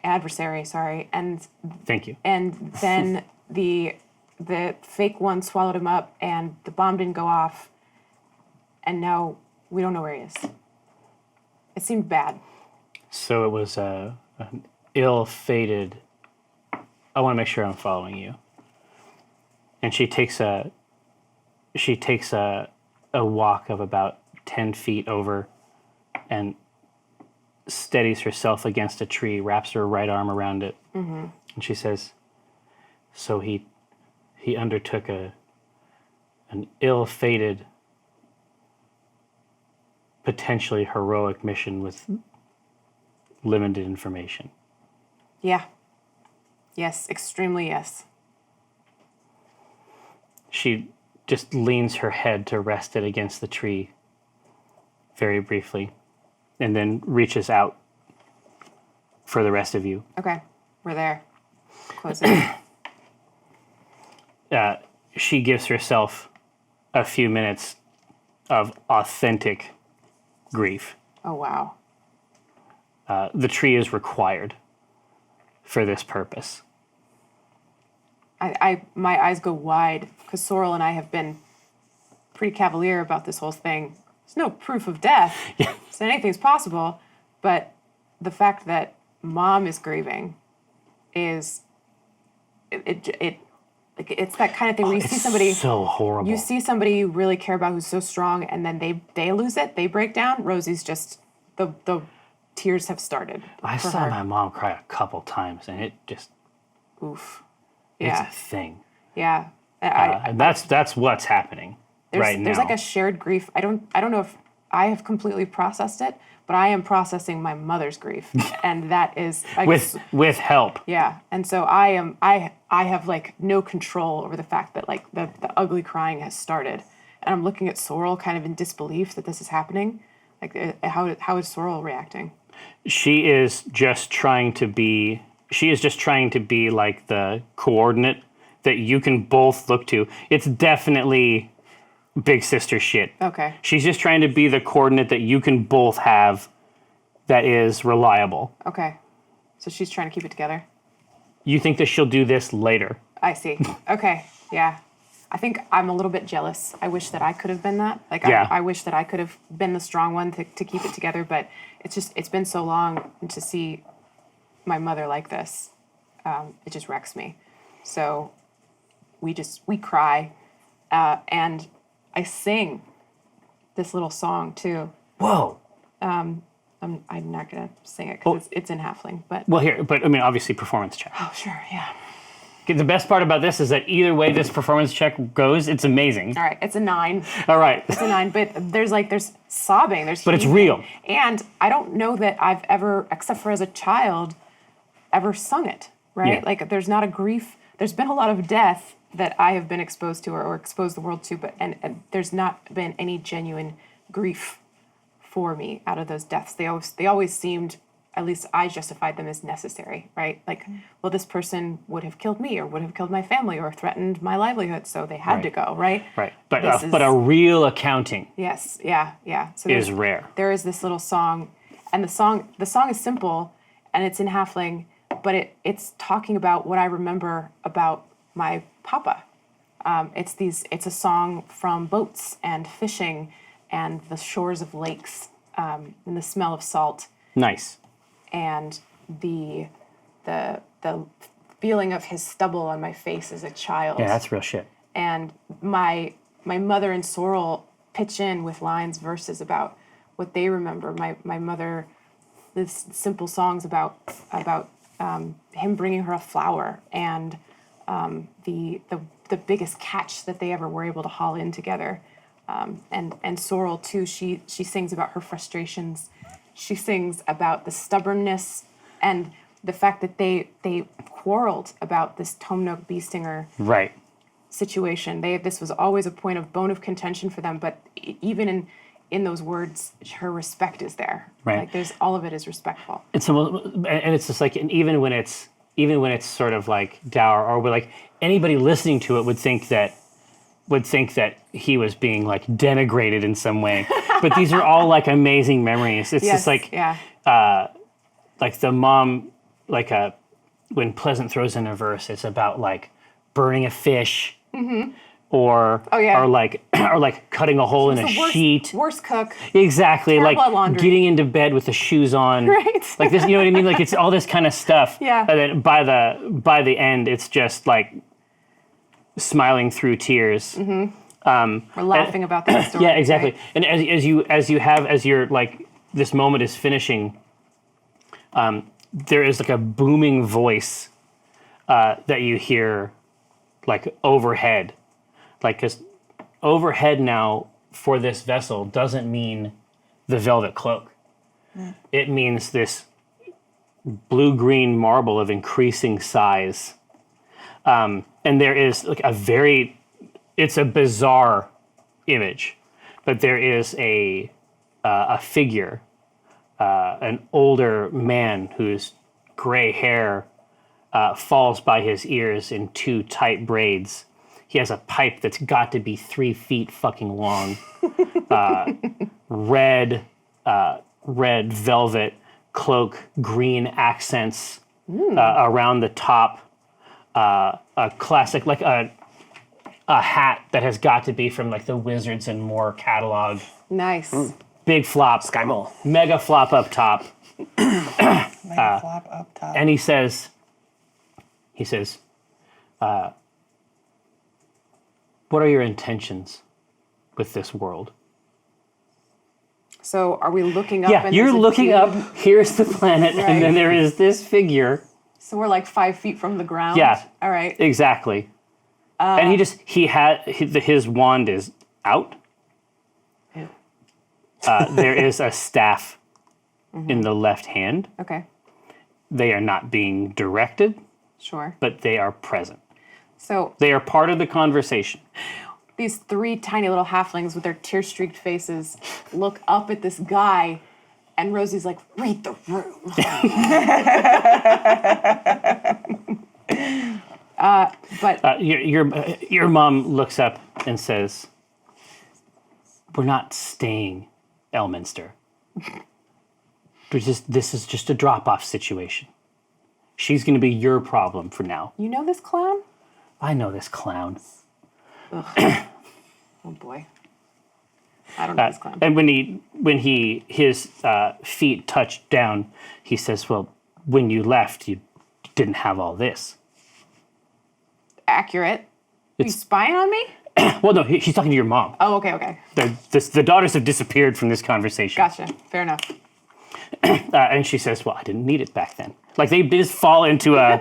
Adversary, sorry. And Thank you. And then the fake one swallowed him up, and the bomb didn't go off. And now we don't know where he is. It seemed bad. So it was ill-fated. I want to make sure I'm following you. And she takes a walk of about 10 feet over and steadies herself against a tree, wraps her right arm around it, and she says, so he undertook an ill-fated, potentially heroic mission with limited information. Yeah. Yes, extremely yes. She just leans her head to rest it against the tree very briefly, and then reaches out for the rest of you. Okay, we're there. Close it. She gives herself a few minutes of authentic grief. Oh, wow. The tree is required for this purpose. My eyes go wide because Sorrel and I have been pretty cavalier about this whole thing. There's no proof of death, so anything's possible. But the fact that Mom is grieving is it's that kind of thing where you see somebody so horrible. You see somebody you really care about who's so strong, and then they lose it, they break down. Rosie's just the tears have started. I for saw her. my mom cry a couple times, and it just Oof. it's Yeah. a thing. Yeah. And that's what's happening right now. There's like a shared grief. I don't know if I have completely processed it, but I am processing my mother's grief, and that is with help. yeah. And so I have like no control over the fact that like the ugly crying has started, and I'm looking at Sorrel kind of in disbelief that this is happening. Like how is Sorrel reacting? She is just trying to be like the coordinate that you can both look to. It's definitely big sister shit. Okay. She's just trying to be the coordinate that you can both have that is reliable. Okay. So she's trying to keep it together. You think that she'll do this later. I see. Okay. Yeah. I think I'm a little bit jealous. I wish that I could have been that. Like, Yeah. I wish that I could have been the strong one to keep it together, but it's been so long to see my mother like this. It just wrecks me. So we cry, and I sing this little song too. Whoa. I'm not gonna sing it because it's in halfling, but Well, I mean, obviously performance check. oh sure, yeah. Okay, the best part about this is that either way this performance check goes, it's amazing. All right, it's a 9. All right. It's a 9, but there's sobbing, But it's heaving. real. And I don't know that I've ever, except for as a child, ever sung it, right? Yeah. Like there's not a grief. There's been a lot of death that I have been exposed to or exposed the world to, but and there's not been any genuine grief for me out of those deaths. They always seemed, at least I justified them as necessary, right? Like, well, this person would have killed me or would have killed my family or threatened my livelihood, so they had to go, right? Right. This But a real accounting Yes, yeah. So is rare. there is this little song, and the song is simple, and it's in halfling, but it's talking about what I remember about my papa. It's a song from boats and fishing, and the shores of lakes, and the smell of salt, Nice. and the feeling of his stubble on my face as a child. Yeah, that's real shit. And my mother and Sorrel pitch in with lines, verses about what they remember. My mother, this simple songs about him bringing her a flower, and the biggest catch that they ever were able to haul in together. And Sorrel too. She sings about her frustrations. She sings about the stubbornness and the fact that they quarreled about this Tomnook Beestinger Right. situation. This was always a point of bone of contention for them, but even in those words, her respect is there. Right. Like there's all of it is respectful. And it's just like, and even when it's sort of like dour, or like anybody listening to it would think that he was being like denigrated in some way. But these are all like amazing memories. It's just like like the mom, like when Pleasant throws in a verse, it's about like burning a fish, or Oh, yeah. or like or like cutting a hole in a The sheet. worst cook. Exactly, Terrible like at laundry. getting into bed with the shoes on. Right. Like this, you know what I mean? Like it's all this kind of stuff. Yeah. And then by the end, it's just like smiling through tears. We're laughing about that story. Yeah, exactly. right? And as you're like this moment is finishing, there is like a booming voice that you hear like overhead, like because overhead now for this vessel doesn't mean the velvet cloak. It means this blue-green marble of increasing size, and there is like it's a bizarre image, but there is a figure, an older man whose gray hair falls by his ears in two tight braids. He has a pipe that's got to be 3 feet fucking long. Red velvet cloak, green accents around the top. A classic, like a hat that has got to be from like the Wizards and More catalog. Nice. Big flop, Sky Mole. mega flop up top. Mega flop up top. And he says, what are your intentions with this world? So are we looking up? Yeah, and you're there's a looking cube? up, here's the planet, Right. and then there is this figure. So we're like 5 feet from the ground. Yeah. All right. Exactly. And his wand is out. Ew. There is a staff in the left hand. Okay. They are not being directed, Sure. but they are present. So They are part of the conversation. these 3 tiny little halflings with their tear-streaked faces look up at this guy, and Rosie's like, "Read the room." But Your mom looks up and says, "We're not staying, Elminster. This is just a drop-off situation. She's going to be your problem for now." you know this clown? I know this clown. Oh boy. I don't know this clown. And when his feet touch down, he says, "Well, when you left, you didn't have all this." Accurate. You spying on me? Well, no, she's talking to your mom. Oh, okay. The daughters have disappeared from this conversation. Gotcha. Fair enough. And she says, "Well, I didn't need it back then." Like they just fall into a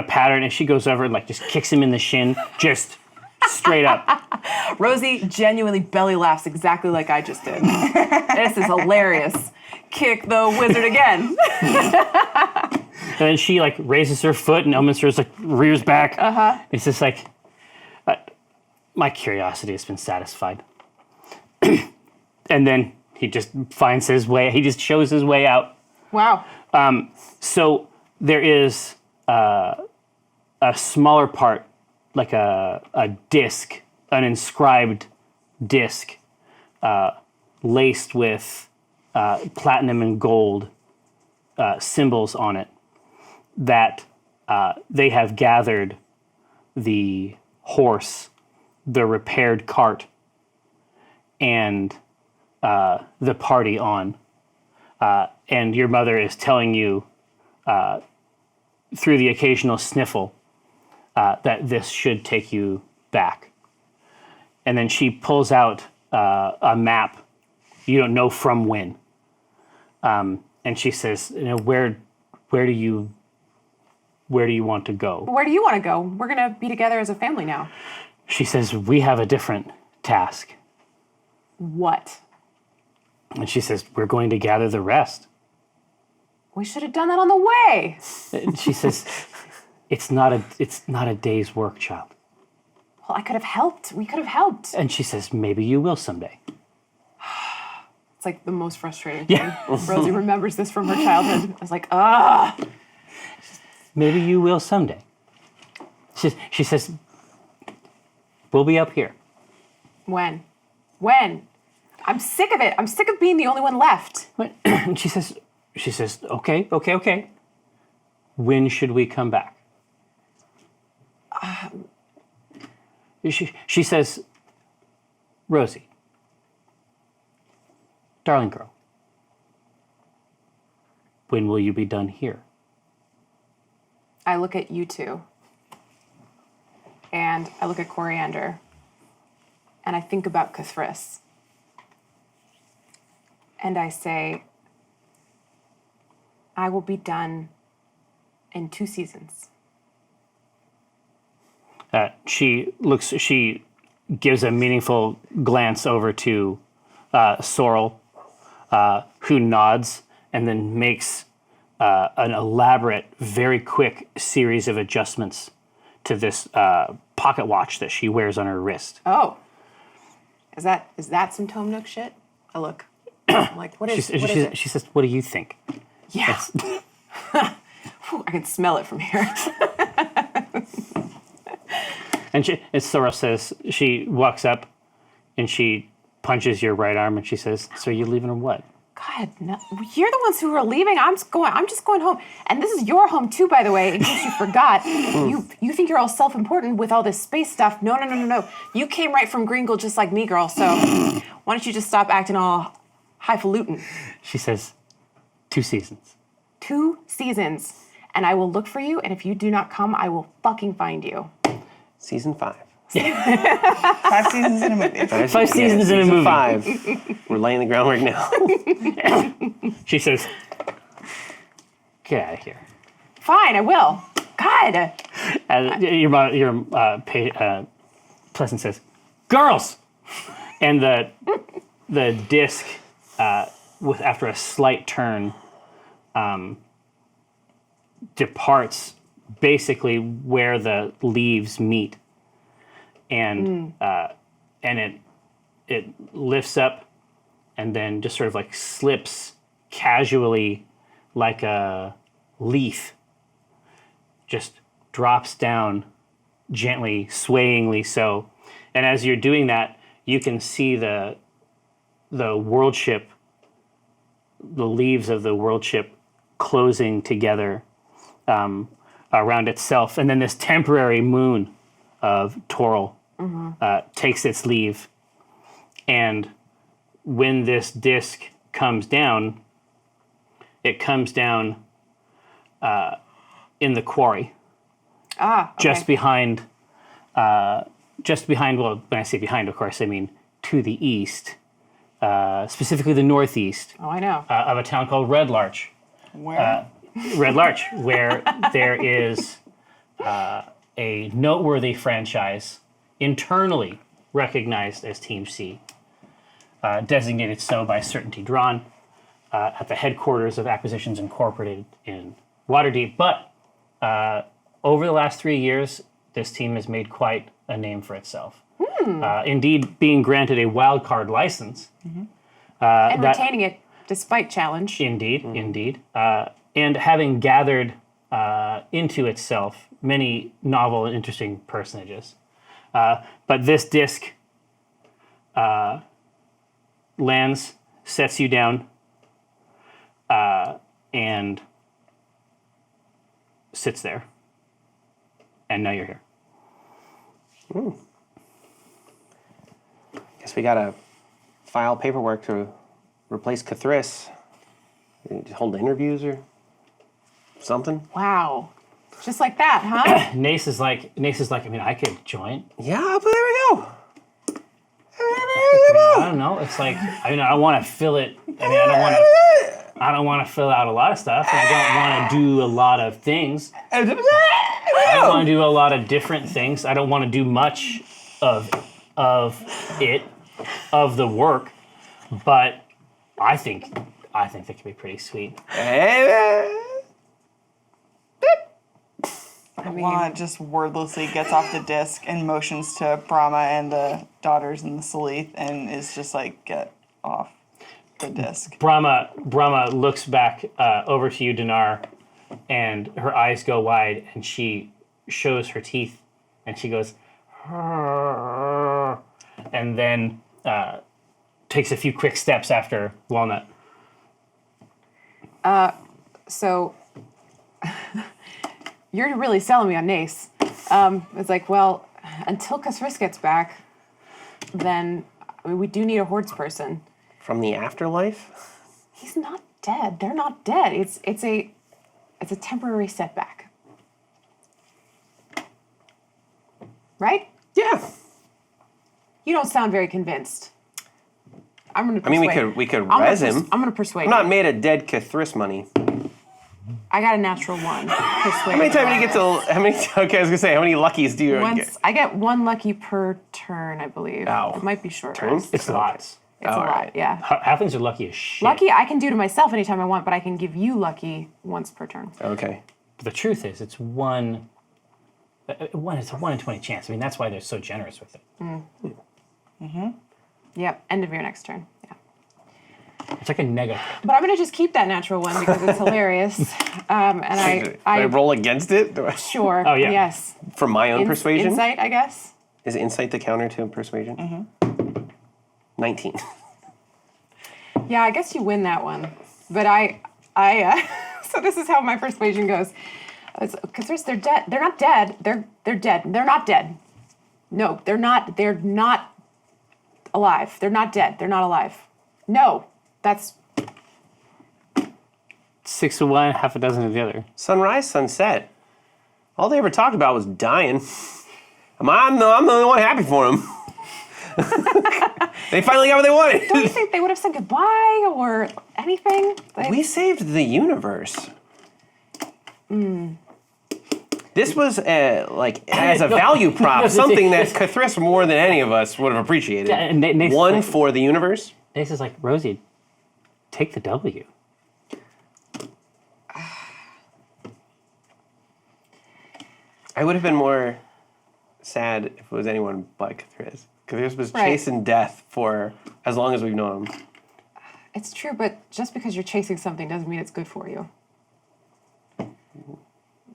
pattern, and she goes over and like just kicks him in the shin, just straight up. Rosie genuinely belly laughs exactly like I just did. This is hilarious. Kick the wizard again. And then she like raises her foot, and Elminster's like rears back. It's just like, my curiosity has been satisfied. And then he just finds his way. He just shows his way out. Wow. So there is a smaller part, like a disc, an inscribed disc, laced with platinum and gold symbols on it, that they have gathered the horse, the repaired cart, and the party on. And your mother is telling you through the occasional sniffle that this should take you back. And then she pulls out a map. You don't know from when. And she says, where do you want to go? Where do you want to go? We're going to be together as a family now. She says, we have a different task. What? And she says, we're going to gather the rest. We should have done that on the way. And she says, it's not a day's work, child. Well, I could have helped. We could have helped. And she says, maybe you will someday. It's like the most frustrating thing. Rosie remembers this from her childhood. I was like, ah. Maybe you will someday. She says, we'll be up here. When? I'm sick of it. I'm sick of being the only one left. And she says, okay. When should we come back? She says, Rosie, darling girl, when will you be done here? I look at you two. And I look at Coriander. And I think about Cathris. And I say, I will be done in 2 seasons. She gives a meaningful glance over to Sorrel, who nods and then makes an elaborate, very quick series of adjustments to this pocket watch that she wears on her wrist. Oh. Is that some Tome Nook shit? I look. I'm like, what is it? She says, what do you think? Yeah. Whew, I can smell it from here. And Sorrel says, she walks up and she punches your right arm and she says, so you leaving or what? God, no. You're the ones who are leaving. I'm just going home. And this is your home too, by the way, in case you forgot. You think you're all self-important with all this space stuff. No. You came right from Gringle just like me, girl. So why don't you just stop acting all highfalutin? She says, 2 seasons. 2 seasons. And I will look for you, and if you do not come, I will fucking find you. Season 5. 5 seasons in a movie. 5 seasons in a movie. 5. We're laying the groundwork now. She says, get out of here. Fine, I will. God. Your Pleasant says, girls! And the disc, after a slight turn, departs basically where the leaves meet, and it lifts up and then just sort of like slips casually like a leaf, just drops down gently, swayingly so. And as you're doing that, you can see the world ship, the leaves of the world ship closing together around itself. And then this temporary moon of Toril takes its leave. And when this disc comes down, it comes down in the quarry. Okay. Just behind, well, when I say behind, of course, I mean to the east, specifically the northeast. Oh, I know. Of a town called Red Larch. Where? Red Larch, where there is a noteworthy franchise internally recognized as Team C, designated so by Certainty Drawn at the headquarters of Acquisitions Incorporated in Waterdeep. But over the last 3 years, this team has made quite a name for itself. Indeed, being granted a wild card license. And retaining it despite challenge. Indeed. And having gathered into itself many novel and interesting personages. But this disc lands, sets you down, and sits there. And now you're here. Guess we gotta file paperwork to replace Cathris. Just hold interviews or something. Wow. Just like that, huh? Nace is like, I mean, I could join. Yeah, but there we go. I don't know. It's like, I mean, I don't want to fill it. I mean, I don't want to fill out a lot of stuff. And I don't want to do a lot of things. I don't want to do a lot of different things. I don't want to do much of the work. But I think that could be pretty sweet. Lana just wordlessly gets off the disc and motions to Brahma and the daughters and the Salith and is just like, get off the disc. Brahma looks back over to you, Dinar, and her eyes go wide, and she shows her teeth, and she goes, and then takes a few quick steps after Walnut. So you're really selling me on Nace. It's like, well, until Cathris gets back, then I mean, we do need a hordes person. From the afterlife? He's not dead. They're not dead. It's a temporary setback. Right? Yeah. You don't sound very convinced. I'm gonna. I mean, persuade. we could res him. I'm gonna persuade. I'm not made of dead Cathris money. I got a natural 1. Persuade. How many times do you get to? How many? Okay, I was gonna say, how many luckies do you get? I get 1 lucky per turn, I believe. Ow. It might be short. Turns? It's lots. It's a lot. right. Yeah. Halflings are lucky as shit. Lucky I can do to myself anytime I want, but I can give you lucky once per turn. Okay. But the truth is, it's one. It's a 1 in 20 chance. I mean, that's why they're so generous with it. Yep. End of your next turn. Yeah. It's like a negative. But I'm gonna just keep that natural 1 because it's hilarious. And Do I roll against it? Do I, sure. Oh, yeah. Yes. for my own persuasion? Insight, I guess. Is insight the counter to persuasion? 19. Yeah, I guess you win that one. But so this is how my persuasion goes. Because they're dead. They're not dead. They're dead. They're not dead. No, they're not. They're not alive. They're not dead. They're not alive. No, that's 6 of one, half a dozen of the other. Sunrise, sunset. All they ever talked about was dying. I'm the only one happy for them. They finally got what they wanted. Don't you think they would have said goodbye or anything? Like, We saved the universe. This was as a value prop, something that Cathris more than any of us would have appreciated. Yeah, and Nathan's One like- for the universe. Ace is like, Rosie, take the W. I would have been more sad if it was anyone but Cathris. Cathris was Right. chasing death for as long as we've known him. it's true, but just because you're chasing something doesn't mean it's good for you.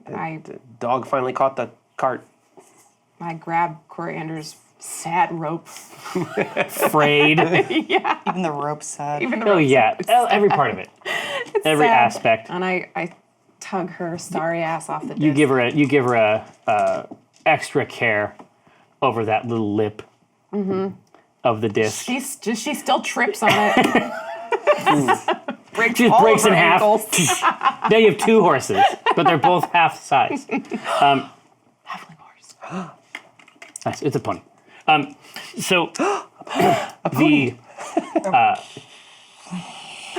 The dog finally caught the cart. I grab Coriander's sad rope. Frayed. Even the rope sad. Even the Oh, rope's yeah. Every part of it. Every sad. aspect. And I tug her starry ass off the disc. You give her a extra care over that little lip of the disc. She still trips on it. Breaks Just all breaks of in her half. ankles. Now you have 2 horses, but they're both half size. Halfling horse. Nice. It's a pony. So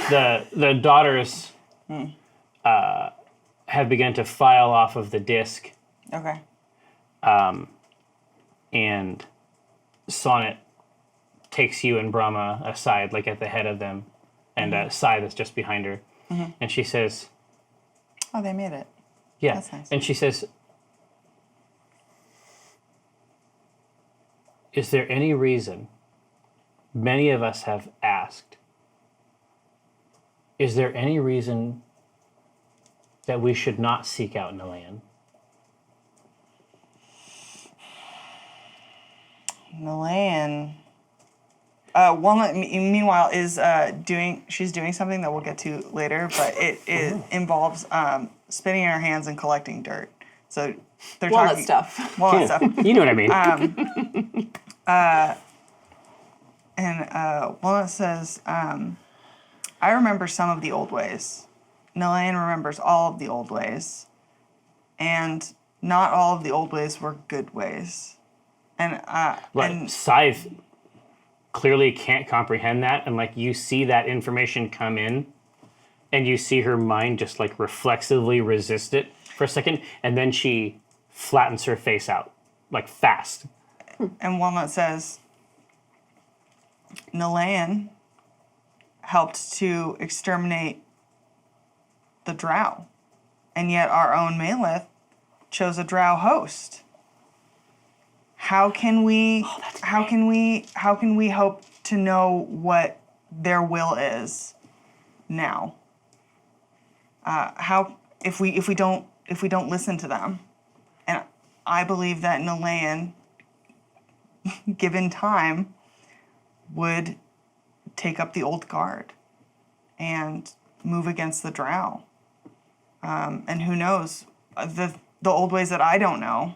the daughters have begun to file off of the disc, Okay. and Sonnet takes you and Brahma aside, like at the head of them, and Sai that's just behind her, and she says, Oh, they made it. "Yeah," That's nice. and she says, "Is there any reason?" Many of us have asked, "Is there any reason that we should not seek out Nilan?" Nilan. Walnut, meanwhile, is she's doing something that we'll get to later, but it involves spinning in her hands and collecting dirt. So they're Walnut talking stuff. Walnut stuff. You know what I mean. And Walnut says, I remember some of the old ways. Nilan remembers all of the old ways. And not all of the old ways were good ways. And But Scythe clearly can't comprehend that, and like you see that information come in, and you see her mind just like reflexively resist it for a second, and then she flattens her face out, like fast. And Walnut says, Nilan helped to exterminate the drow, and yet our own Malith chose a drow host. How can we hope to know what their will is now? How if we don't listen to them? And I believe that Nilan, given time, would take up the old guard and move against the drow. And who knows, the old ways that I don't know.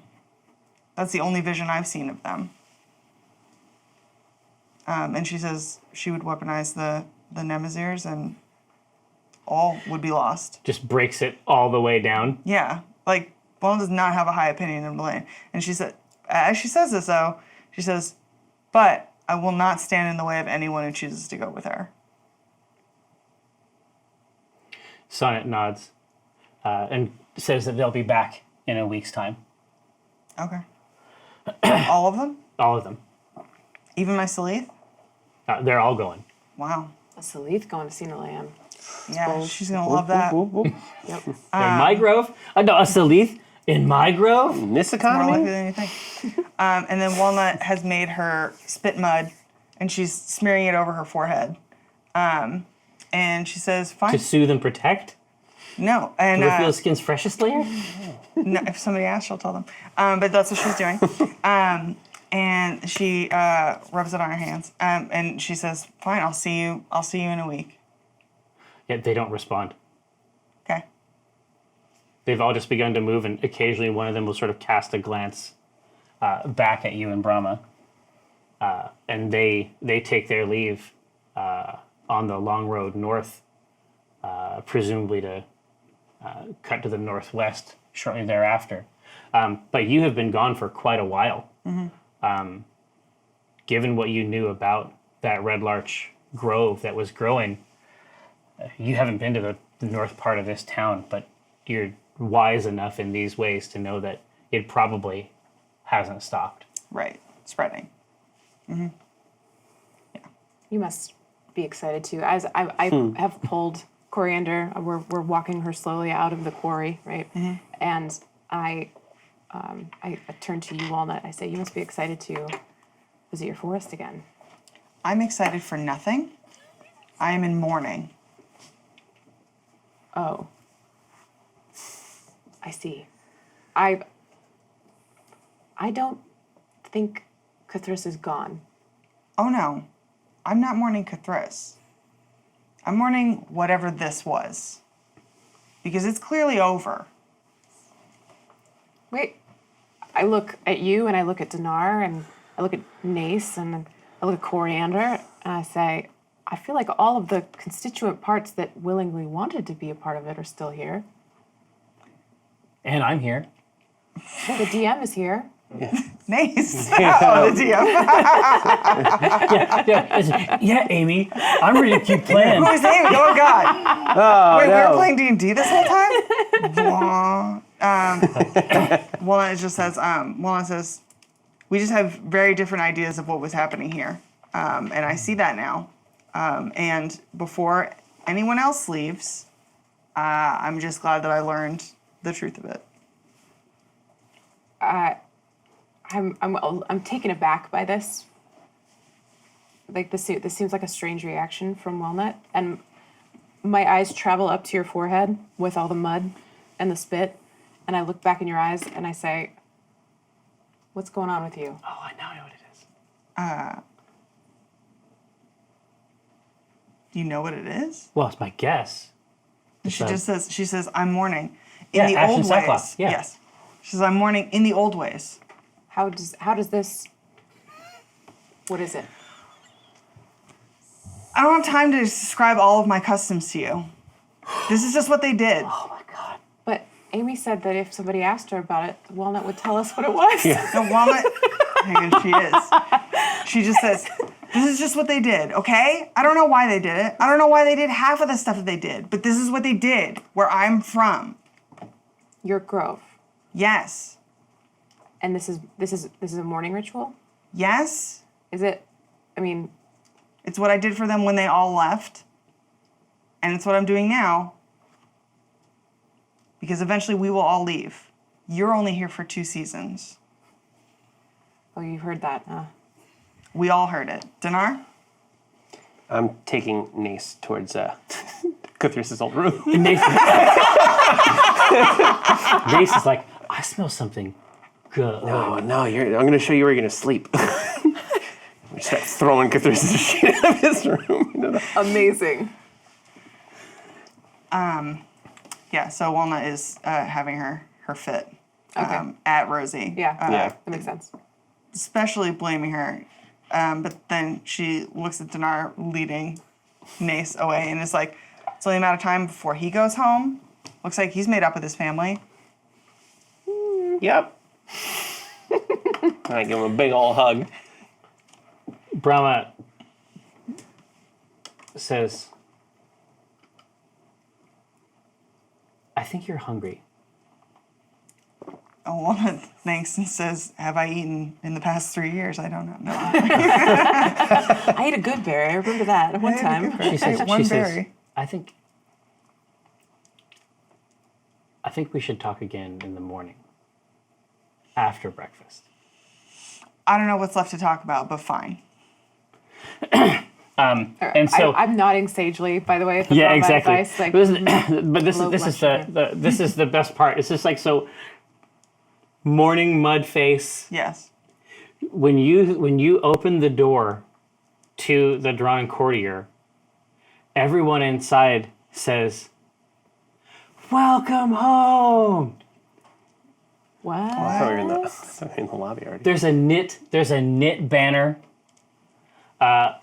That's the only vision I've seen of them. And she says she would weaponize the Nemazirs and all would be lost. Just breaks it all the way down. Yeah, like, Walnut does not have a high opinion of Blaine. And she said, as she says this though, she says, but I will not stand in the way of anyone who chooses to go with her. Sonnet nods and says that they'll be back in a week's time. Okay. All of them? All of them. Even my Salith? They're all going. Wow. A Salith going to see the land. Yeah, she's gonna love that. Yep. In my grove? No, a Salith in my grove? In this More likely economy? than you think. And then Walnut has made her spit mud, and she's smearing it over her forehead. And she says, "Fine." To soothe and protect? No, and To reveal skin's freshest layer? no, if somebody asks, she'll tell them. But that's what she's doing. And she rubs it on her hands, and she says, "Fine, I'll see you. I'll see you in a week." Yet they don't respond. Okay. They've all just begun to move, and occasionally one of them will sort of cast a glance back at you and Brahma. And they take their leave on the long road north, presumably to cut to the northwest shortly thereafter. But you have been gone for quite a while. Given what you knew about that red larch grove that was growing, you haven't been to the north part of this town, but you're wise enough in these ways to know that it probably hasn't stopped. Right. Spreading. You must be excited too. As I have pulled Coriander, we're walking her slowly out of the quarry, right? And I turn to you, Walnut. I say, you must be excited to visit your forest again. I'm excited for nothing. I am in mourning. Oh. I see. I don't think Cthulhu is gone. Oh no, I'm not mourning Cthulhu. I'm mourning whatever this was. Because it's clearly over. Wait. I look at you and I look at Dinar and I look at Nace and I look at Coriander and I say, I feel like all of the constituent parts that willingly wanted to be a part of it are still here. And I'm here. The DM is here. Nice. Oh, the DM. Yeah, Amy, I'm ready to keep playing. Who is Amy? Oh, God. Wait, we were playing D&D this whole time? Walnut just says, Walnut says, we just have very different ideas of what was happening here. And I see that now. And before anyone else leaves, I'm just glad that I learned the truth of it. I'm taken aback by this. Like this seems like a strange reaction from Walnut, and my eyes travel up to your forehead with all the mud and the spit, and I look back in your eyes and I say, "What's going on with you?" Oh, I now know what it is. You know what it is? Well, it's my guess. She says, I'm mourning in Yeah, the Ashen old Cyclops, ways. yeah. Yes. She says, I'm mourning in the old ways. How does this? What is it? I don't have time to describe all of my customs to you. This is just what they did. Oh my God. But Amy said that if somebody asked her about it, Walnut would tell us what it was. The Walnut, hang on, she is. She just says, this is just what they did, okay? I don't know why they did it. I don't know why they did half of the stuff that they did, but this is what they did where I'm from. Your grove. Yes. And this is a morning ritual? Yes. Is it? I mean, It's what I did for them when they all left. And it's what I'm doing now. Because eventually we will all leave. You're only here for 2 seasons. oh, you've heard that, huh? We all heard it. Dinar? I'm taking Nace towards Cthulhu's old room. Nace is like, I smell something good. Oh no, I'm going to show you where you're going to sleep. We start throwing Cthulhu's shit out of his room. Amazing. Yeah, so Walnut is having her fit Okay. at Rosie. Yeah, Yeah. that makes sense. Especially blaming her But then she looks at Dinar leading Nace away and is like, it's only a matter of time before he goes home. Looks like he's made up with his family. Yep. I give him a big old hug. Brahma says, I think you're hungry. A woman thinks and says, have I eaten in the past 3 years? I don't know. No. I ate a good berry. I remember that at one time. She says, One berry. I think we should talk again in the morning after breakfast. I don't know what's left to talk about, but fine. And so I'm nodding sagely, by the way. At the yeah, Brahma exactly. Advice, like, But this is this is the best part. It's just like so. Morning mud face. Yes. When you open the door to the drawn courtier, everyone inside says, "Welcome home." what? I thought we were in the lobby already. There's a knit banner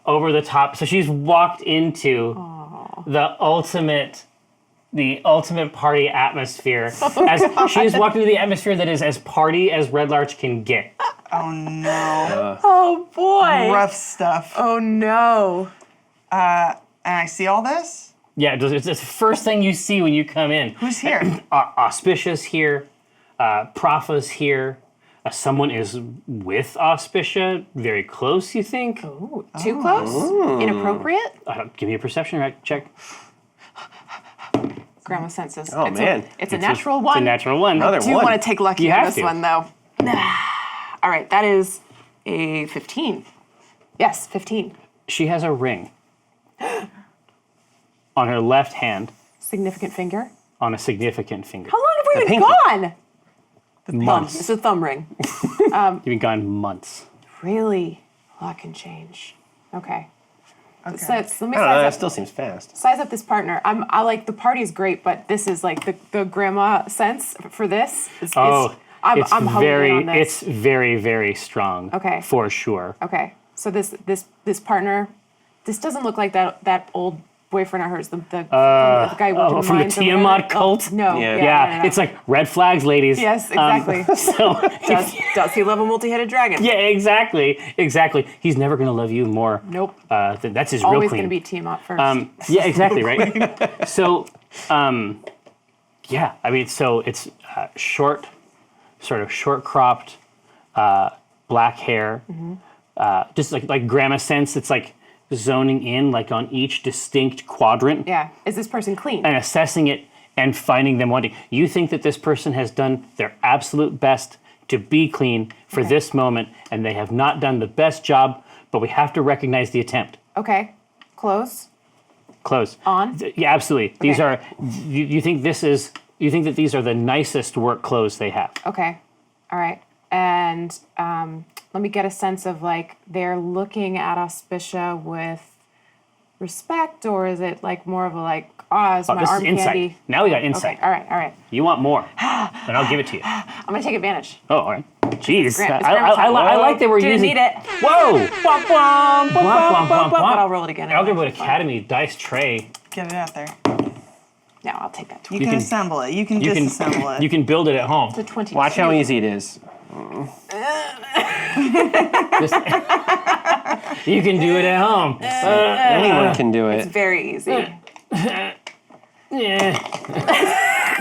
over the top. So she's walked into the ultimate party atmosphere. As she's walked into the atmosphere that is as party as Red Larch can get. Oh, no. Oh boy. Rough stuff. Oh no. And I see all this? Yeah, it's the first thing you see when you come in. Who's here? Auspicia's here. Prafa's here. Someone is with Auspicia, very close, you think? Ooh, too close? Inappropriate? Give me a perception check. Grandma senses. Oh, man. It's a natural one. It's a natural one. Another I do one. want to take lucky You on have this to. one, though. All right, that is a 15. Yes, 15. She has a ring on her left hand Significant finger. on a significant finger. How long have we been pinky. gone? Months. It's a thumb ring. You've been gone months. Really? A lot can change. Okay. Okay. So let me I don't know, that size still seems fast. up this partner. I like the party's great, but this is like the grandma sense for this. I'm it's honing very, in on this. it's very, very strong. Okay. For sure. Okay, so this partner, this doesn't look like that old boyfriend of hers, the guy working from the mines or whatever. Tiamat cult? No, Yeah. Yeah, no. it's like red flags, ladies. Yes, exactly. So does he love a multi-headed dragon? yeah, exactly. He's never gonna love you more. Nope. That's his real Always queen. gonna be Tiamat first. Yeah, exactly, right? So, yeah, I mean, so it's short, sort of short cropped, black hair, just like grandma sense. It's like zoning in, like on each distinct quadrant, Yeah. Is this person clean? and assessing it and finding them wanting. You think that this person has done their absolute best to be clean for this moment, and they have not done the best job, but we have to recognize the attempt. Okay. Close. Close. On? Yeah, absolutely. These Okay. are. You think that these are the nicest work clothes they have? Okay. All right. And let me get a sense of like they're looking at Auspicia with respect, or is it like more of a like, it's my This is arm insight. candy? Now we got Okay. insight. All right. You want more, and I'll give it to you. I'm gonna take advantage. Oh, all right. Jeez, It's I grandma time. like that we're Didn't using. need it. Whoa! Bum, bum, bum, bum, bum, But But I'll roll it again. Algebra Academy dice tray. Get it out there. No, I'll take that. You, You can, can- assemble it. You can You disassemble it. you can build it at home. It's a 22. Watch how easy it is. You can do it at home. Anyone can do It's it. very easy.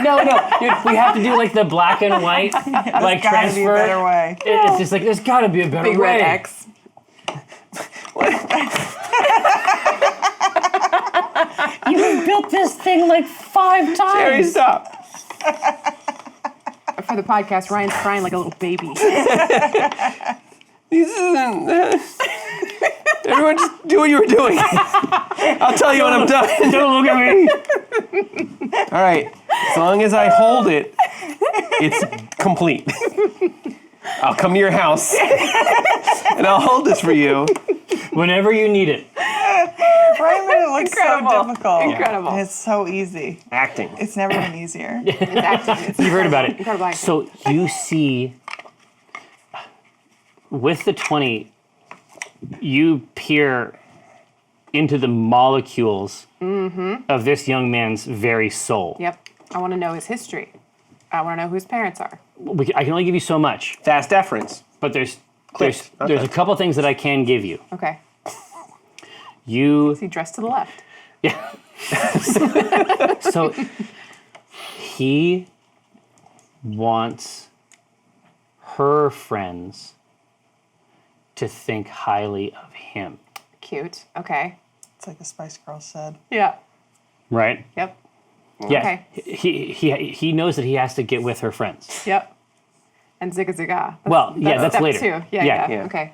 No, dude, we have to do like the black and white, like Gotta be a transfer. better way. It's just like there's got to be a better Big way. red X. You built this thing like 5 times. Jerry, stop. For the podcast, Ryan's crying like a little baby. This isn't. Everyone, just do what you were doing. I'll tell you when I'm done. Don't look at me. All right. As long as I hold it, it's complete. I'll come to your house and I'll hold this for you. Whenever you need it. Ryan made it look Incredible. so difficult. Incredible. And it's so easy. Acting. It's never been easier. It's active. It's You've heard about it. incredible acting. So you see, with the 20, you peer into the molecules of this young man's very soul. Yep. I want to know his history. I want to know who his parents are. I can only give you so much, Fast deference. but there's Clicked. there's a couple things that I can give you. Okay. You Is he dressed to the left? Yeah. So he wants her friends to think highly of him, Cute. Okay. It's like the Spice Girls said. Yeah. right? Yep. Yeah. Okay. He knows that he has to get with her friends. Yep. And zigga zigga. Well, yeah, that's step later. 2. Yeah, Yeah. yeah. Okay.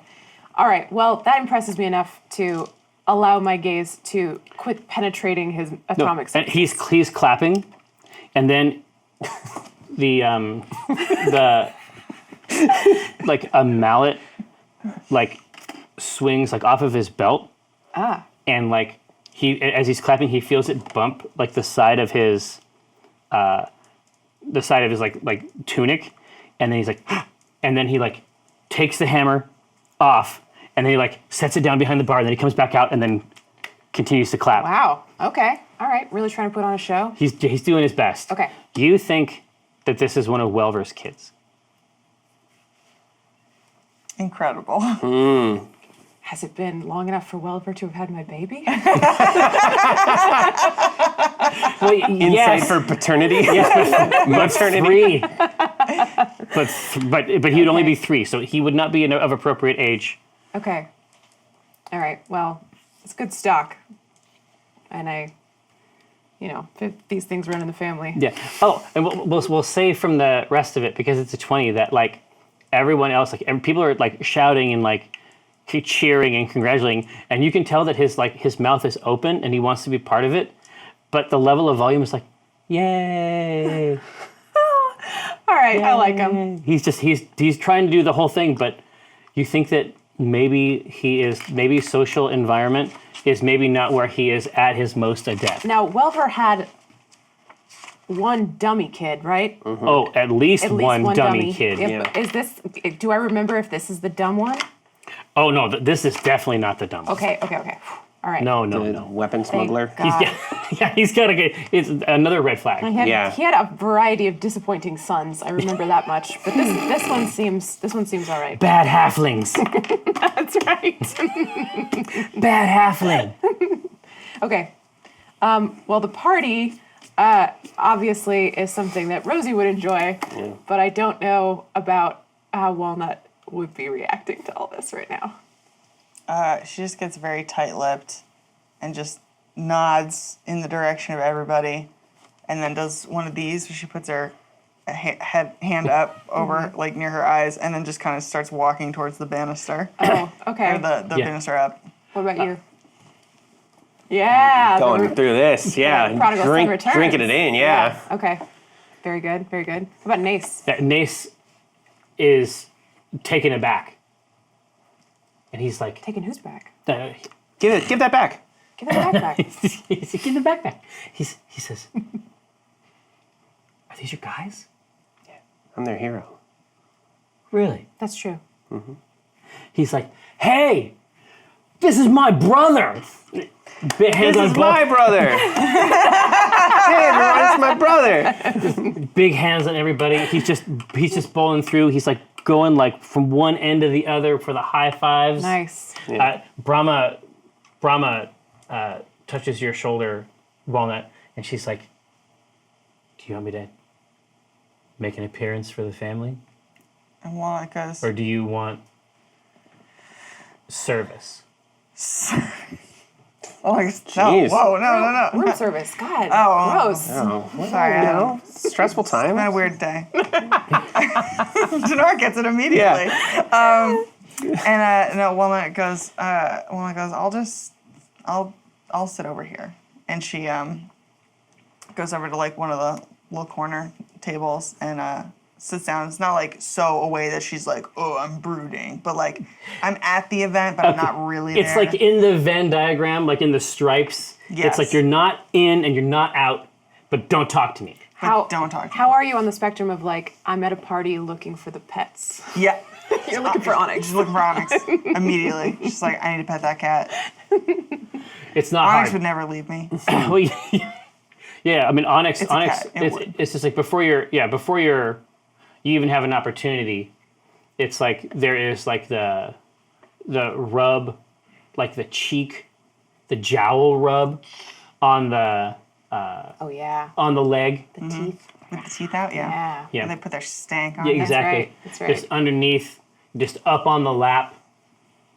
All right. Well, that impresses me enough to allow my gaze to quit penetrating his atomic And he's clapping, and then the like a mallet like swings like off of his belt. And like as he's clapping, he feels it bump like the side of his like tunic, and then he's like, and then he like takes the hammer off, and then he like sets it down behind the bar, and then he comes back out and then continues to clap. Wow. Okay. All right. Really trying to put on a show. He's doing his best. Okay. You think that this is one of Welver's kids? Incredible. Has it been long enough for Welver to have had my baby? Well, Insight yes, for paternity. maternity. 3. But he would only be 3, so he would not be of appropriate age. Okay. All right. Well, it's good stock. And these things run in the family. Yeah. Oh, and we'll say from the rest of it, because it's a 20, that like everyone else, like people are like shouting and like cheering and congratulating, and you can tell that his mouth is open and he wants to be part of it, but the level of volume is like, yay. All right. I like him. He's trying to do the whole thing, but you think that maybe social environment is maybe not where he is at his most adept. Now, Welver had one dummy kid, right? Oh, at least one dummy kid. Yep. Is this? Do I remember if this is the dumb one? Oh no, this is definitely not the dumb one. Okay. All right. No. Weapon smuggler. God. He's got to get. It's another red flag. He had a variety of disappointing sons. I remember that much. But this one seems all right. Bad halflings. That's right. Bad halfling. Okay. Well, the party obviously is something that Rosie would enjoy, but I don't know about how Walnut would be reacting to all this right now. She just gets very tight-lipped and just nods in the direction of everybody, and then does one of these where she puts her hand up over like near her eyes, and then just kind of starts walking towards the banister. Oh, okay. Or the banister up. What about you? Yeah. Going through this, yeah. Prodigal son returns. Drinking it in, yeah. Okay. Very good. Very good. How about Nace? Nace is taken aback, and he's like, Taking who's back? Give that back. Give that back. "Give the backpack." He says, "Are these your guys?" I'm their hero. Really? That's true. He's like, "Hey, this is my brother." Big hands This on is both. my brother. Hey everyone, it's my brother. Big hands on everybody. He's just bowling through. He's like going like from one end to the other for the high fives. Nice. Brahma touches your shoulder, Walnut, and she's like, "Do you want me to make an appearance for the family, And Walnut goes, or do you want service?" oh, no, Jeez. whoa, no. Room service. God. Oh. Gross. Sorry, Stressful It's been a time. weird day. Denora gets it immediately. No, Walnut goes, I'll sit over here. And she goes over to like one of the little corner tables and sits down. It's not like so away that she's like, oh, I'm brooding, but like I'm at the event, but I'm not really there. It's like in the Venn diagram, like in the stripes. Yes. It's like you're not in and you're not out, but don't talk to me. But don't talk to How are you on the spectrum of like, I'm at a party looking for the pets? Yeah. You're looking for Onyx. She's looking for Onyx immediately. She's like, I need to pet that cat. It's not Onyx hard. would never leave me. Well, yeah, I mean, Onyx. It's a Onyx. cat. It would. It's just like before you even have an opportunity. It's like there is like the rub, like the cheek, the jowl rub on the Oh yeah. on the leg. The teeth. With the teeth out, yeah. Yeah. Yeah. And they put their stank on Yeah, it. exactly. right, that's right. Just underneath, just up on the lap,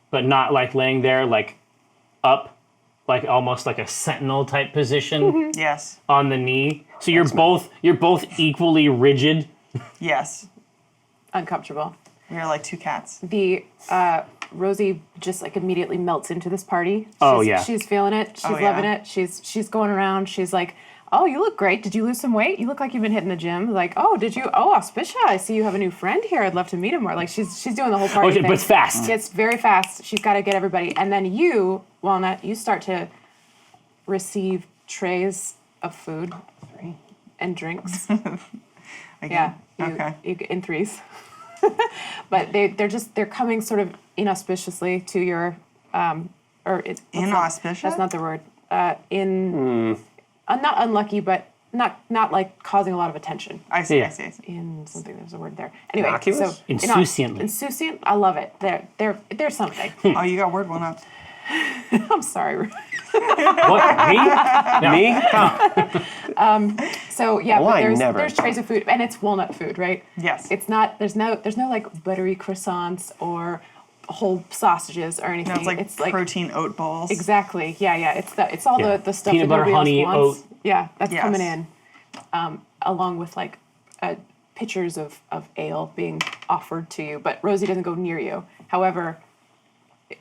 but not like laying there, like up, like almost like a sentinel type position Yes. on the knee. So you're both equally rigid. Yes. Uncomfortable. We are like two cats. The Rosie just like immediately melts into this party. Oh, yeah. She's feeling it. She's Oh, yeah. loving it. She's going around. She's like, oh, you look great. Did you lose some weight? You look like you've been hitting the gym. Like, oh, did you? Oh, Auspicia, I see you have a new friend here. I'd love to meet him more. Like, she's doing the whole party thing. But it's fast. It's very fast. She's got to get everybody. And then you, Walnut, you start to receive trays of food and drinks. Yeah. Okay. You in threes. But they're coming sort of inauspiciously to your or it's Inauspicious? That's not the word. Not unlucky, but not like causing a lot of attention. I see, Yeah. I see. In something, there's a word there. Anyway, Innocuous? so Insouciantly. Insouciant. I love it. There's something. Oh, you got word one up. I'm sorry. What? Me? No. Me? So yeah, Why but never? there's trays of food, and it's walnut food, right? Yes. It's not. There's no like buttery croissants or whole sausages or anything. No, it's like protein oat balls. Exactly. Yeah. It's all Yeah. the stuff Peanut that butter, nobody honey, else wants. oat. Yeah, that's Yes. coming in, along with like pitchers of ale being offered to you. But Rosie doesn't go near you. However,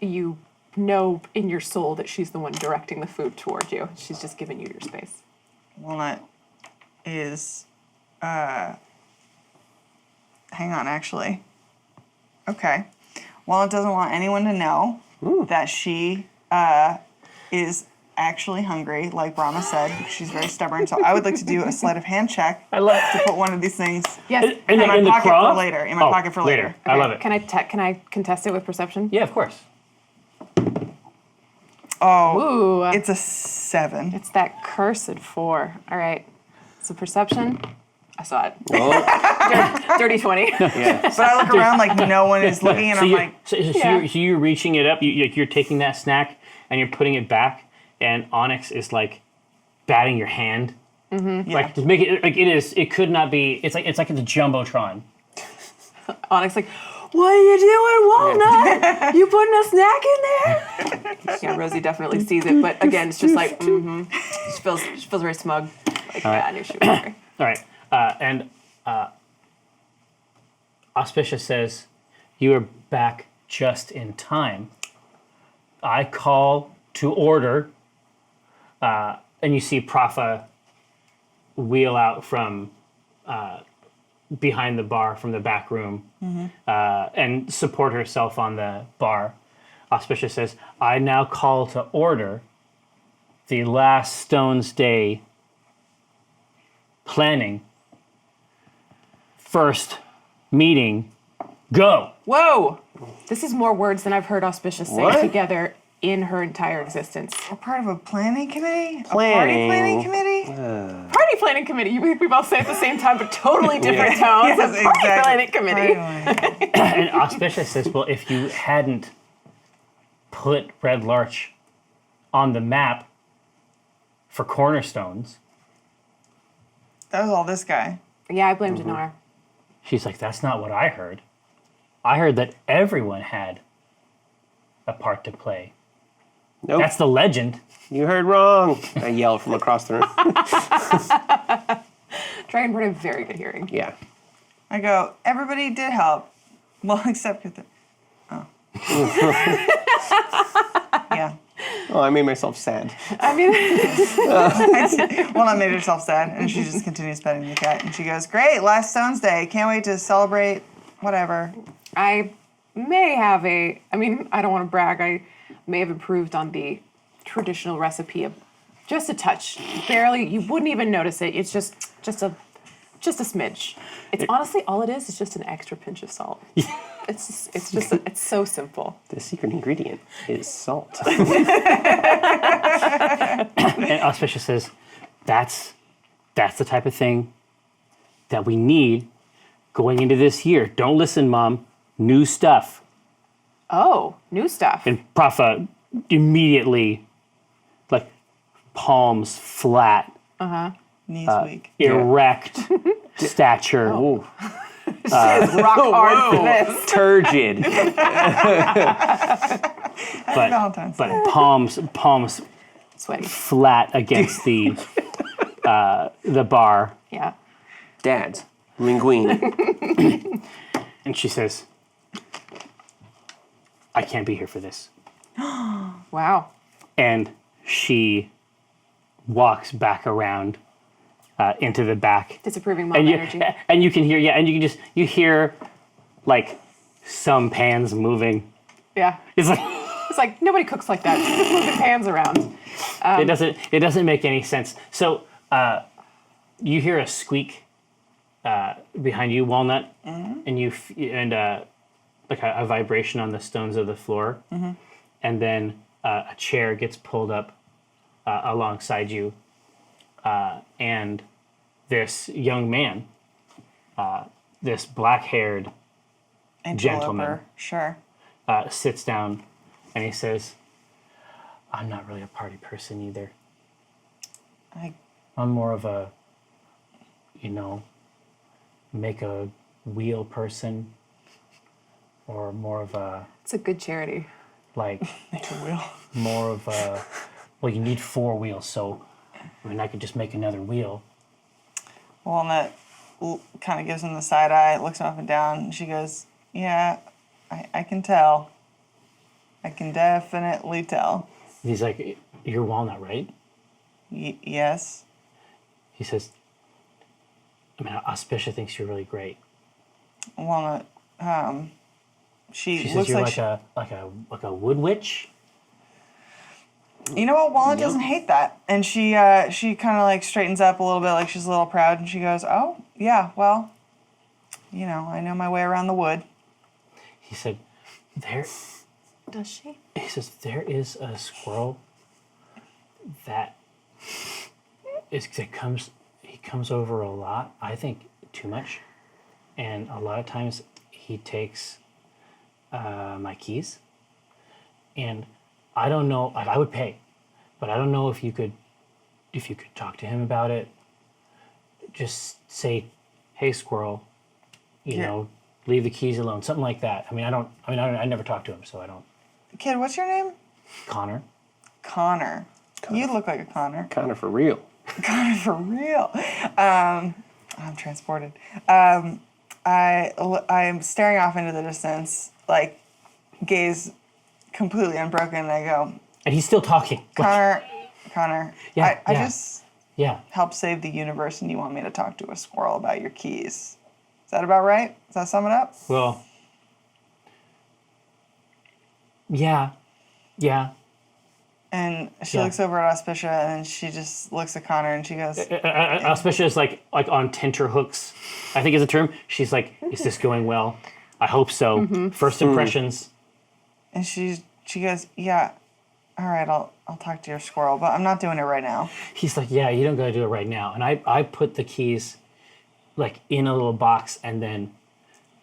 you know in your soul that she's the one directing the food toward you. She's just giving you your space. Walnut is, hang on, actually. Okay. Walnut doesn't want anyone to know that she is actually hungry, like Brahma said. She's very stubborn. So I would like to do a sleight of hand check I love to put one of these things Yes. in my in the pocket craw? for later. In my Oh, pocket for later. I love it. Can I contest it with perception? Yeah, of course. Oh, Ooh, it's a 7. it's that cursed 4. All right. So perception. I saw it. Oh, Dirty 20. But I look around like no one is looking, and So I'm you're, like, Yeah. so you're reaching it up. You're taking that snack and you're putting it back, and Onyx is like batting your hand. yeah. Like to make it like it is. It could not be. It's like the jumbotron. Onyx like, what are you doing, Walnut? You putting a snack in there? Yeah, Rosie definitely sees it, but again, it's just like, She feels very smug. Like, yeah, I knew she was hungry. All right, and Auspicia says, "You are back just in time. I call to order." And you see Propha wheel out from behind the bar from the back room and support herself on the bar. Auspicia says, "I now call to order the last Stone's Day planning. First meeting, go." Whoa! This is more words than I've heard Auspicious say What? together in her entire existence. we're part of a planning committee? A party Planning. planning committee? Party planning committee. We both say it at the same time, but totally different tones. Yes, It's party exactly. planning committee. Party planning. And Auspicia says, "Well, if you hadn't put Red Larch on the map for cornerstones," That was all this guy. Yeah, I blame Dinar. she's like, "That's not what I heard. I heard that everyone had a part to play. nope. That's the legend." You heard wrong. I yelled from across the room. Dragonborn have very good hearing. Yeah. I go, everybody did help. Well, except for oh. Yeah. Oh, I made myself sad. I mean, Well, I made herself sad, and she just continues petting the cat. And she goes, great, last Stone's Day. Can't wait to celebrate whatever. I may have I don't want to brag. I may have improved on the traditional recipe of just a touch. Barely, you wouldn't even notice it. It's just a smidge. It's honestly all it is just an extra pinch of salt. It's so simple. The secret ingredient is salt. And Auspicious says, that's the type of thing that we need going into this year. Don't listen, Mom. New stuff. Oh, new stuff. And Prophet immediately, like, palms flat, Knees weak. erect stature. Ooh, Rock hard for this. turgid. Valentine's but Day. palms Sweaty. flat against the bar. Yeah. Dads. Linguine. And she says, I can't be here for this. Wow. And she walks back around into the back. Disapproving mom And energy. and you can hear, and you can you hear like some pans moving. Yeah. It's like It's like nobody cooks like that. Just move the pans around. it doesn't make any sense. So you hear a squeak behind you, Walnut, and like a vibration on the stones of the floor, and then a chair gets pulled up alongside you, and this young man, this black-haired gentleman. Interloper, sure. Sits down, and he says, "I'm not really a party person either. I'm more of a, make a wheel person, or more of a, It's a good charity. like, Make a wheel. more of a, well, you need 4 wheels, so, I could just make another wheel." Walnut kind of gives him the side eye, looks him up and down, and she goes, "Yeah, I can tell. I can definitely tell." He's like, "You're Walnut, right?" Yes." He says, Auspicia thinks you're really great. Walnut, she She says looks you're like like a wood witch. you know what? Walnut doesn't hate that, and she kind of like straightens up a little bit, like she's a little proud, and she goes, "Oh yeah, well, I know my way around the wood." He said, there. Does she? He says there is a squirrel that he comes over a lot. I think too much, and a lot of times he takes my keys. And I don't know. I would pay, but I don't know if you could talk to him about it. Just say, "Hey, squirrel, leave the keys alone," something like that. I never talked to him, so I don't. Kid, what's your name? Connor. Connor. You look like a Connor. Kind of for real. Connor for real. I'm transported. I'm staring off into the distance, like gaze completely unbroken, and I go, And he's still talking. Connor. Yeah, I yeah. just Yeah. helped save the universe, and you want me to talk to a squirrel about your keys. Is that about right? Does that sum it up? Well. Yeah. Yeah. And she Yeah. looks over at Auspicia, and then she just looks at Connor, and she goes, Auspicia is like on tenterhooks, I think is the term. She's like, "Is this going well? I hope so." First impressions. and she goes, "Yeah, all right, I'll talk to your squirrel, but I'm not doing it right now." He's like, "Yeah, you don't gotta do it right now." And I put the keys like in a little box, and then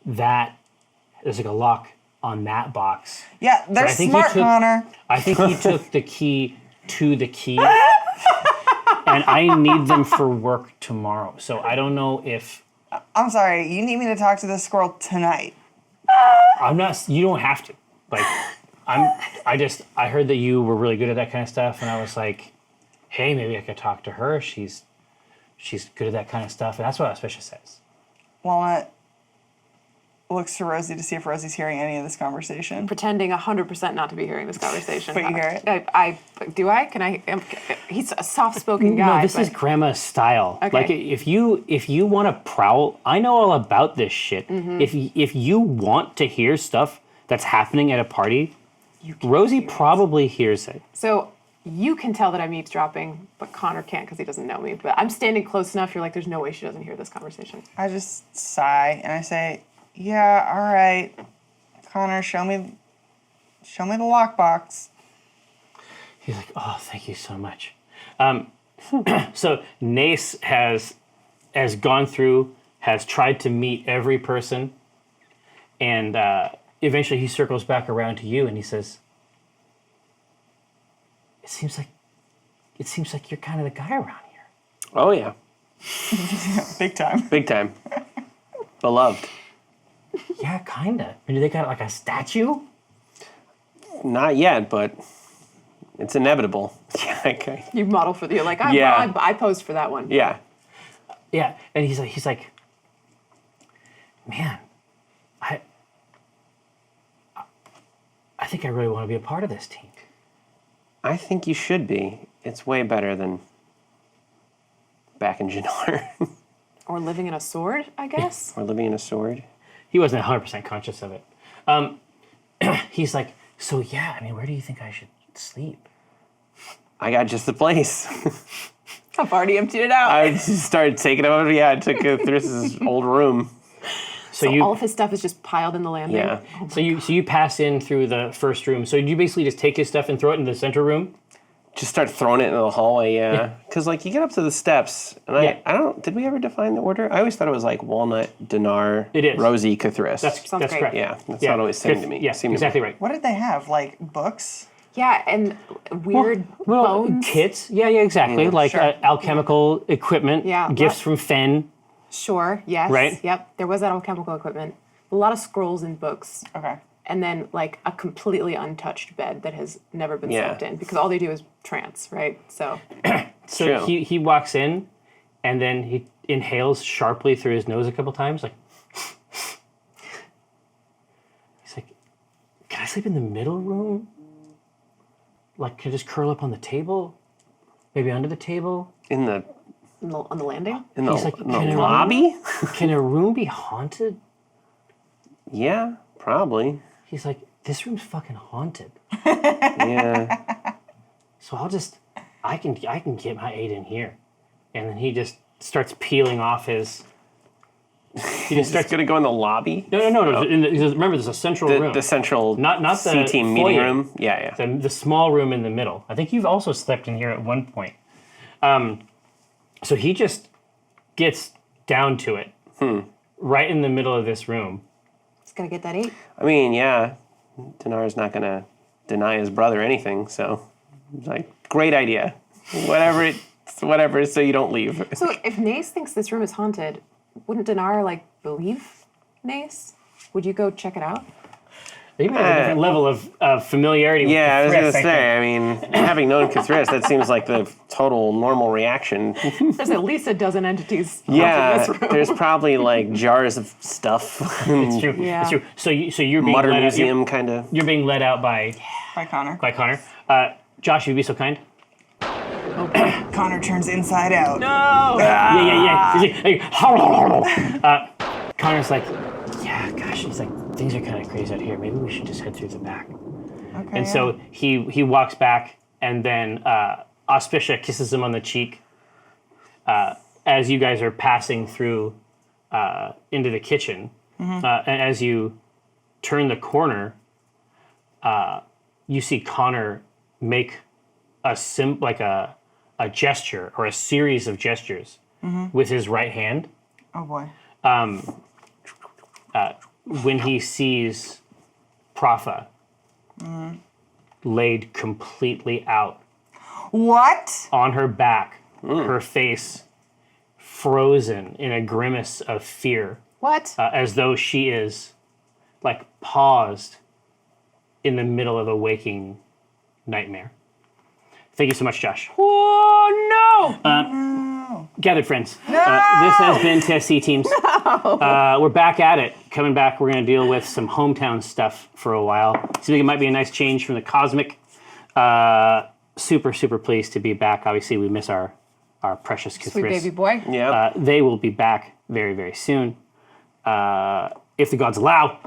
there's like a lock on that box. Yeah, they're I think smart, Connor. I think he took the key to the key, and I need them for work tomorrow. So I don't know if I'm sorry, you need me to talk to this squirrel tonight. I'm not. You don't have to. Like, I heard that you were really good at that kind of stuff, and I was like, hey, maybe I could talk to her. She's good at that kind of stuff, and that's what Auspicia says. Walnut looks to Rosie to see if Rosie's hearing any of this conversation. Pretending 100% not to be hearing this conversation. But you hear it. Do I? Can I? He's a soft-spoken guy. No, this is grandma's style. Okay. Like, if you want to prowl, I know all about this shit. If you want to hear stuff that's happening at a party, Rosie probably hears it. So you can tell that I'm eavesdropping, but Connor can't because he doesn't know me. But I'm standing close enough. You're like, there's no way she doesn't hear this conversation. I just sigh and I say, "Yeah, all right. Connor, show me the lockbox. He's like, oh, thank you so much. So Nace has gone through, has tried to meet every person, and eventually he circles back around to you and he says, It seems like you're kind of the guy around here. Oh yeah, Big time. big time. Beloved. Yeah, kinda. I mean, do they got like a statue? Not yet, but it's inevitable. Yeah, okay. You model for the like. Yeah. I posed for that one. Yeah. Yeah, and he's like, man, I think I really want to be a part of this team. I think you should be. It's way better than back in Jannar. Or living in a sword, I guess. Or living in a sword. He wasn't 100% conscious of it. He's like, so yeah, I mean, where do you think I should sleep? I got just the place. I've already emptied it out. I just started taking him over. Yeah, I took Thris's old room. so all of his stuff is just piled in the landing. Yeah. So you pass in through the first room. So you basically just take his stuff and throw it in the center room? Just start throwing it into the hallway, yeah. Because, like, you get up to the steps, and Yeah. I don't, did we ever define the order? I always thought it was like Walnut, Dinar, It is. Rosie, Cthulhu. That's Sounds great. correct. Yeah, that's not always seemed to me. Yeah, Seemed to exactly me. right. What did they have? Like books? Yeah, and weird bones. Kits. Yeah, exactly. Like Sure. alchemical equipment, Yeah, gifts what- from Fen. Sure. Yes. Right? Yep. There was that alchemical equipment. A lot of scrolls and books. Okay. And then like a completely untouched bed that has never been Yeah. slept in because all they do is trance, right? So So True. he walks in, and then he inhales sharply through his nose a couple times, like. He's like, "Can I sleep in the middle room? Like, can I just curl up on the table? Maybe under the table? In the, on the landing. in the, He's like, in the "Can I- lobby? Can a room be haunted?" Yeah, probably. He's like, "This room's fucking haunted. Yeah. So I can get my 8 in here," and then he just starts peeling off his. He just It's starts. going to go in the lobby? No. Remember, there's a central room. The central Not the C-team meeting foyer. room? Yeah, yeah. The small room in the middle. I think you've also slept in here at one point. So he just gets down to it, right in the middle of this room. It's gonna get that 8. I mean, yeah, Dinar's not going to deny his brother anything, so it's like, great idea. Whatever, so you don't leave. So if Nace thinks this room is haunted, wouldn't Dinar like believe Nace? Would you go check it out? They might have a different level of familiarity with Yeah, I was Cthulhu, going to I say, I mean, having known Cthulhu, that seems like the total normal reaction. There's at least a dozen entities haunting Yeah, this room. there's probably like jars of stuff. It's true. Yeah. It's true. So you're being Mutter led museum kind of. Out, you're being led out by By Connor. Connor. Josh, if you'd be so kind. Connor turns inside out. Yeah. Connor's like, yeah, gosh, he's like, things are kind of crazy out here. Maybe we should just head through the back. Okay. And so he walks back, and then Auspicia kisses him on the cheek as you guys are passing through into the kitchen. And as you turn the corner, you see Connor make a gesture or a series of gestures with his right hand Oh boy. when he sees Propha laid completely out What? on her back, her face frozen in a grimace of fear, What? as though she is like paused in the middle of a waking nightmare. Thank you so much, Josh. Oh no! Gathered friends, this has been TSC Teams. We're back at it. Coming back, we're going to deal with some hometown stuff for a while. Seems like it might be a nice change from the cosmic. Super, super pleased to be back. Obviously, we miss our precious Sweet Cthulhu. baby boy. Yeah. They will be back very, very soon, if the gods allow.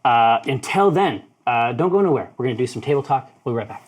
Until then, don't go nowhere. We're going to do some table talk. We'll be right back.